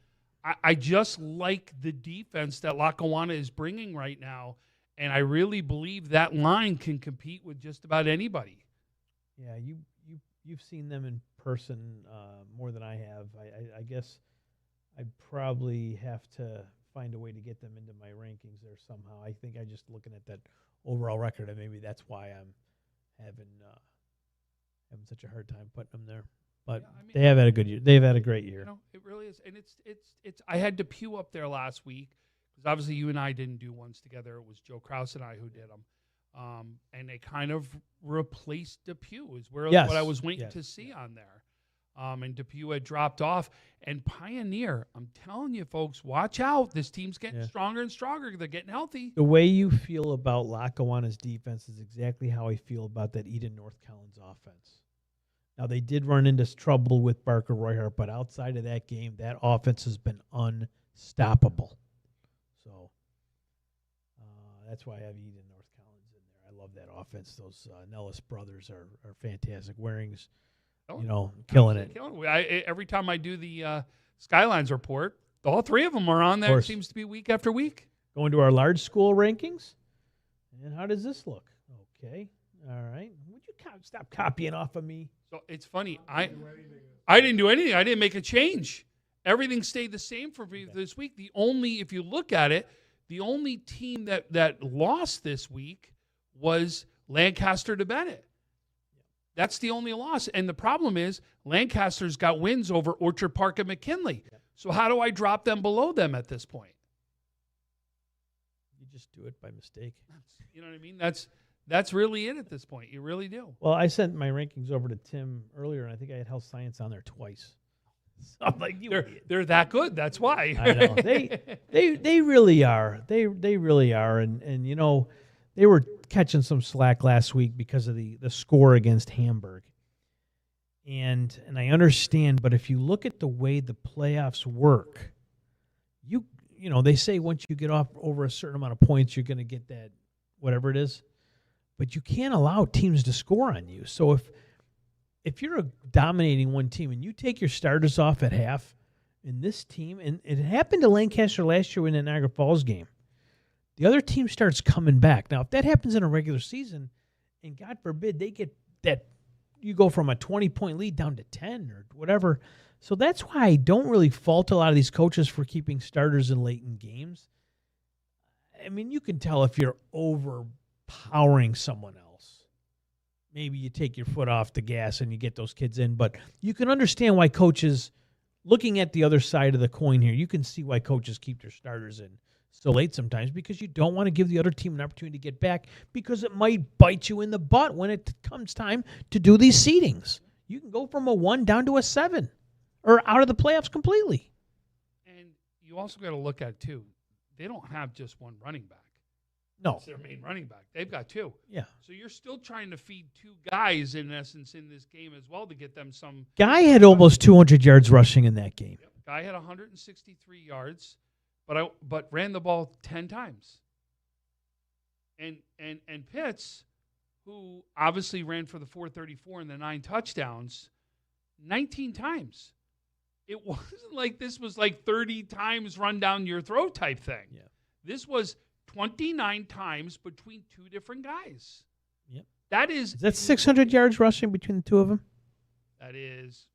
I just like the defense that Lackawanna is bringing right now, and I really believe that line can compete with just about anybody. Yeah, you've seen them in person more than I have. I guess I'd probably have to find a way to get them into my rankings there somehow. I think I just looking at that overall record, and maybe that's why I'm having such a hard time putting them there. But they have had a good year. They've had a great year. It really is, and it's. I had Depew up there last week because obviously you and I didn't do ones together. It was Joe Krause and I who did them, and they kind of replaced Depew. Is what I was waiting to see on there. And Depew had dropped off. And Pioneer, I'm telling you, folks, watch out. This team's getting stronger and stronger. They're getting healthy. The way you feel about Lackawanna's defense is exactly how I feel about that Eden North Collins offense. Now, they did run into trouble with Barker Royhart, but outside of that game, that offense has been unstoppable. So that's why I have Eden North Collins in there. I love that offense. Those Nellis brothers are fantastic. Waring's, killing it. Every time I do the Skylines report, all 3 of them are on there. It seems to be week after week. Going to our large school rankings. And how does this look? Okay. All right. Would you stop copying off of me? So it's funny. I didn't do anything. I didn't make a change. Everything stayed the same for this week. If you look at it, the only team that lost this week was Lancaster to Bennett. That's the only loss. And the problem is Lancaster's got wins over Orchard Park and McKinley. So how do I drop them below them at this point? You just do it by mistake. You know what I mean? That's really it at this point. You really do. Well, I sent my rankings over to Tim earlier, and I think I had health science on there twice. So I'm like, they're that good. That's why. I know. They really are. They really are. And they were catching some slack last week because of the score against Hamburg. And I understand, but if you look at the way the playoffs work, they say once you get off over a certain amount of points, you're going to get that whatever it is. But you can't allow teams to score on you. So if you're dominating one team and you take your starters off at half in this team, and it happened to Lancaster last year in the Niagara Falls game, the other team starts coming back. Now, if that happens in a regular season, and God forbid they get that, you go from a 20-point lead down to 10 or whatever. So that's why I don't really fault a lot of these coaches for keeping starters in late in games. I mean, you can tell if you're overpowering someone else. Maybe you take your foot off the gas and you get those kids in. But you can understand why coaches, looking at the other side of the coin here, you can see why coaches keep their starters in so late sometimes, because you don't want to give the other team an opportunity to get back, because it might bite you in the butt when it comes time to do these seedings. You can go from a 1 down to a 7 or out of the playoffs completely. And you also got to look at, too, they don't have just one running back. No. That's their main running back. They've got 2. Yeah. So you're still trying to feed 2 guys, in essence, in this game as well to get them some. Guy had almost 200 yards rushing in that game. Yep. Guy had 163 yards, but ran the ball 10 times. And Pitts, who obviously ran for the 434 and the 9 touchdowns, 19 times. It wasn't like this was like 30 times run down your throat type thing. Yeah. This was 29 times between 2 different guys. Yep. Is that 600 yards rushing between the 2 of them? That is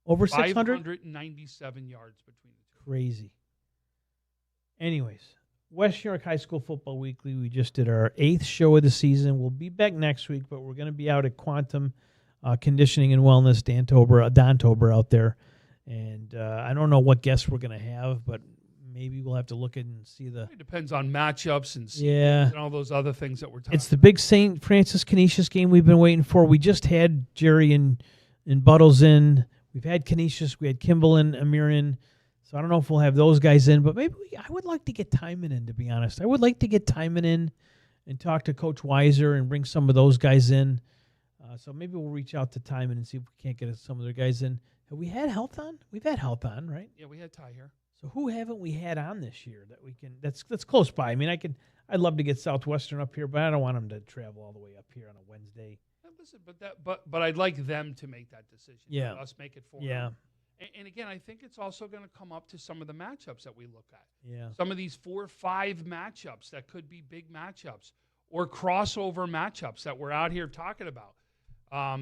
over 600? 597 yards between the 2. Crazy. Anyways, West York High School Football Weekly. We just did our 8th show of the season. We'll be back next week, but we're going to be out at Quantum Conditioning and Wellness, Don Tober out there. And I don't know what guests we're going to have, but maybe we'll have to look at and see It depends on matchups and seasons Yeah. and all those other things that we're talking It's the big St. Francis Canisius game we've been waiting for. We just had Jerry and Buttles in. We've had Canisius. We had Kimball and Amir in. So I don't know if we'll have those guys in, but maybe I would like to get Timon in, to be honest. I would like to get Timon in and talk to Coach Weiser and bring some of those guys in. So maybe we'll reach out to Timon and see if we can't get some of their guys in. Have we had Health on? We've had Health on, right? Yeah, we had Ty here. So who haven't we had on this year that we can? That's close by. I mean, I'd love to get Southwestern up here, but I don't want them to travel all the way up here on a Wednesday. Listen, but I'd like them to make that decision. Yeah. Not us make it for Yeah. them. And again, I think it's also going to come up to some of the matchups that we look at. Yeah. Some of these 4 or 5 matchups that could be big matchups or crossover matchups that we're out here talking about.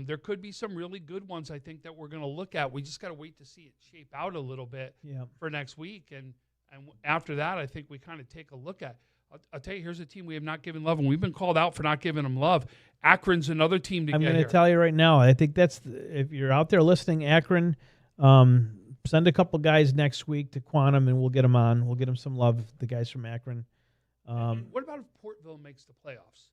There could be some really good ones, I think, that we're going to look at. We just got to wait to see it shape out a little bit for next week. And after that, I think we kind of take a look at. I'll tell you, here's a team we have not given love, and we've been called out for not giving them love. Akron's another team to I'm get going here. to tell you right now, I think if you're out there listening, Akron, send a couple guys next week to Quantum, and we'll get them on. We'll get them some love, the guys from Akron. And what about if Portville makes the playoffs?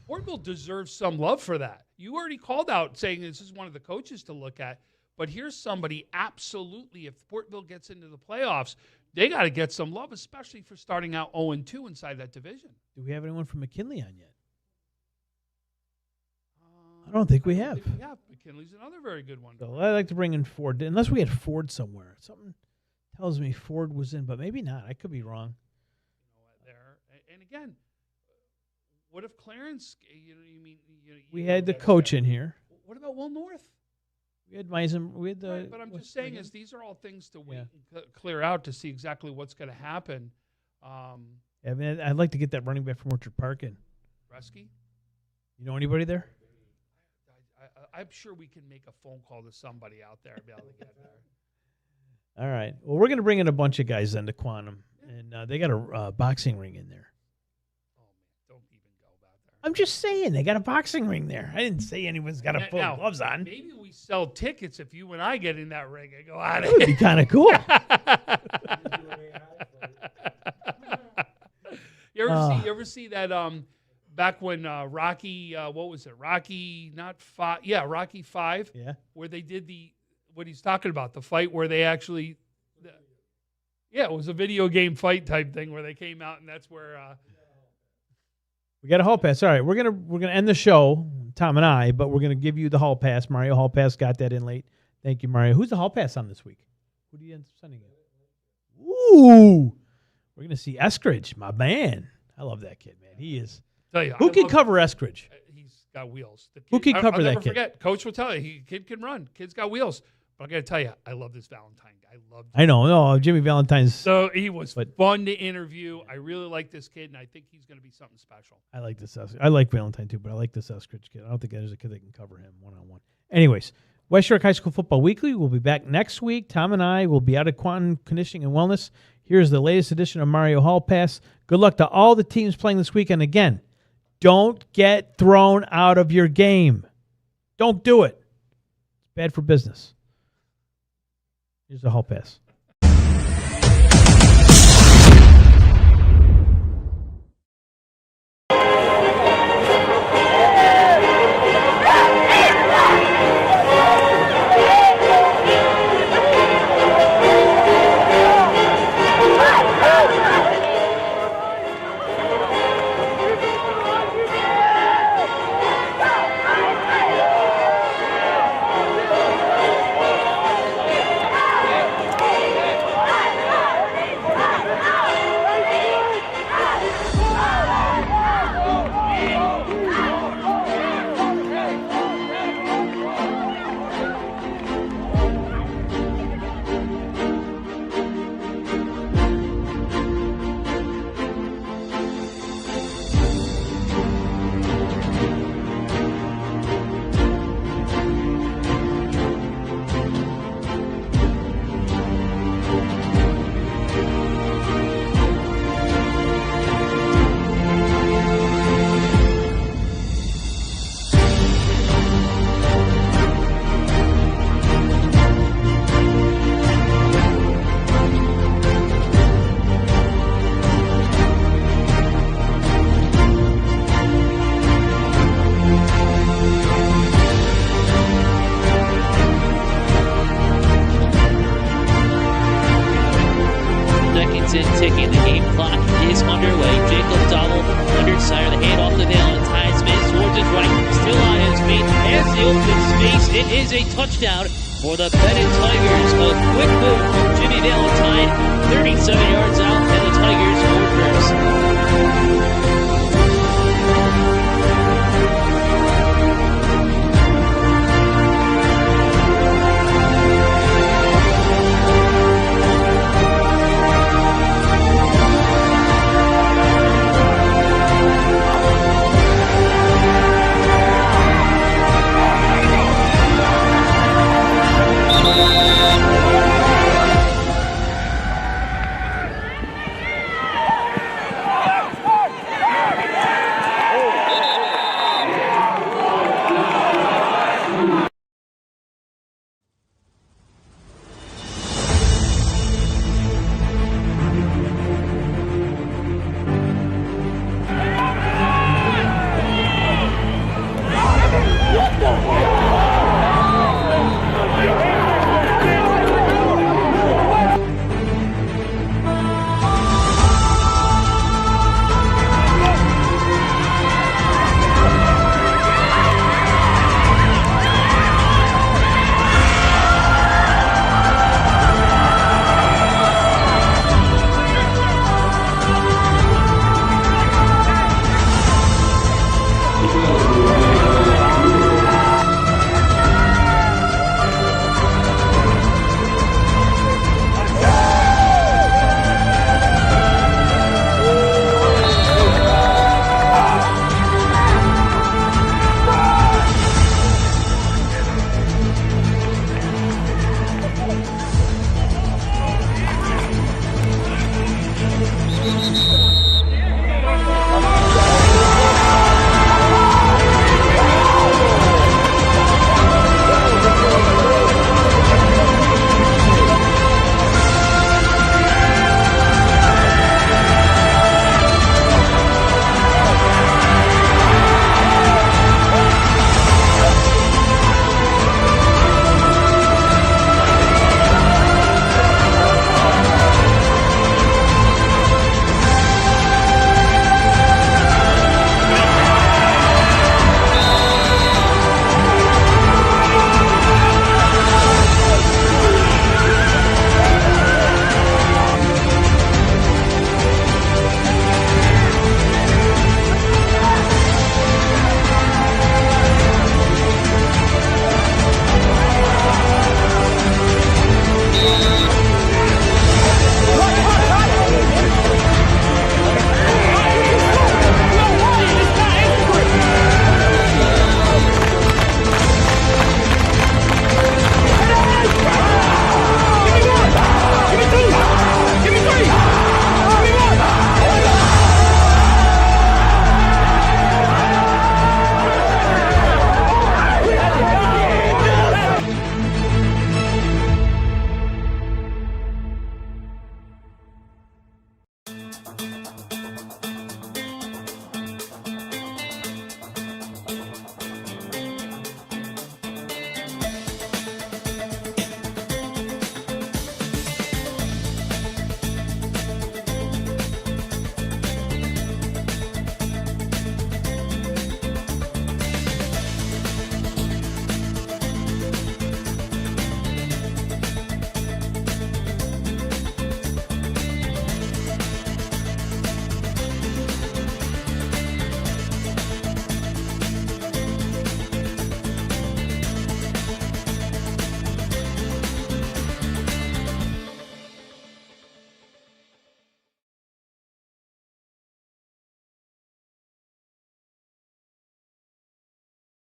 Portville deserves some love for that. You already called out saying this is one of the coaches to look at, but here's somebody absolutely, if Portville gets into the playoffs, they got to get some love, especially for starting out 0-2 inside that division. Do we have anyone from McKinley on yet? I don't think we have. Yeah, McKinley's another very good one. So I'd like to bring in Ford, unless we had Ford somewhere. Something tells me Ford was in, but maybe not. I could be wrong. There. And again, what if Clarence, We had the coach in here. What about Will North? We had Meisen. We had the. Right, but I'm just saying, these are all things to wait and clear out to see exactly what's going to happen. I mean, I'd like to get that running back from Orchard Park in. Bresky? You know anybody there? I'm sure we can make a phone call to somebody out there and be able to get there. All right. Well, we're going to bring in a bunch of guys then to Quantum, and they got a boxing ring in there. Oh, man, don't even go about there. I'm just saying, they got a boxing ring there. I didn't say anyone's got to put Now, gloves on. Maybe we sell tickets if you and I get in that ring and go out of That would be kind of cool. You ever see that back when Rocky, what was it? Rocky, not 5. Yeah, Rocky 5. Yeah. Where they did what he's talking about, the fight where they actually, it was a video game fight type thing where they came out, and that's where. We got a hall pass. All right, we're gonna end the show, Tom and I, but we're gonna give you the hall pass. Mario Hall Pass got that in late. Thank you, Mario. Who's the hall pass on this week? Who do you end up sending it? Ooh, we're gonna see Eskridge, my man. I love that kid, man. He is. Tell you, Who can cover Eskridge? He's got wheels. Who can cover I'll that never kid? forget. Coach will tell you, kid can run. Kid's got wheels. But I got to tell you, I love this Valentine guy. I know. No, Jimmy Valentine's. So he was fun to interview. I really like this kid, and I think he's going to be something special. I like this. I like Valentine too, but I like this Eskridge kid. I don't think there's a kid that can cover him one-on-one. Anyways, West York High School Football Weekly. We'll be back next week. Tom and I will be out at Quantum Conditioning and Wellness. Here's the latest edition of Mario Hall Pass. Good luck to all the teams playing this weekend. Again, don't get thrown out of your game. Don't do it. It's bad for business. Here's the Hall Pass. the open space. It is a touchdown for the Bennett Tigers. A quick move from Jimmy Valentine, 37 yards out, and the Tigers score first.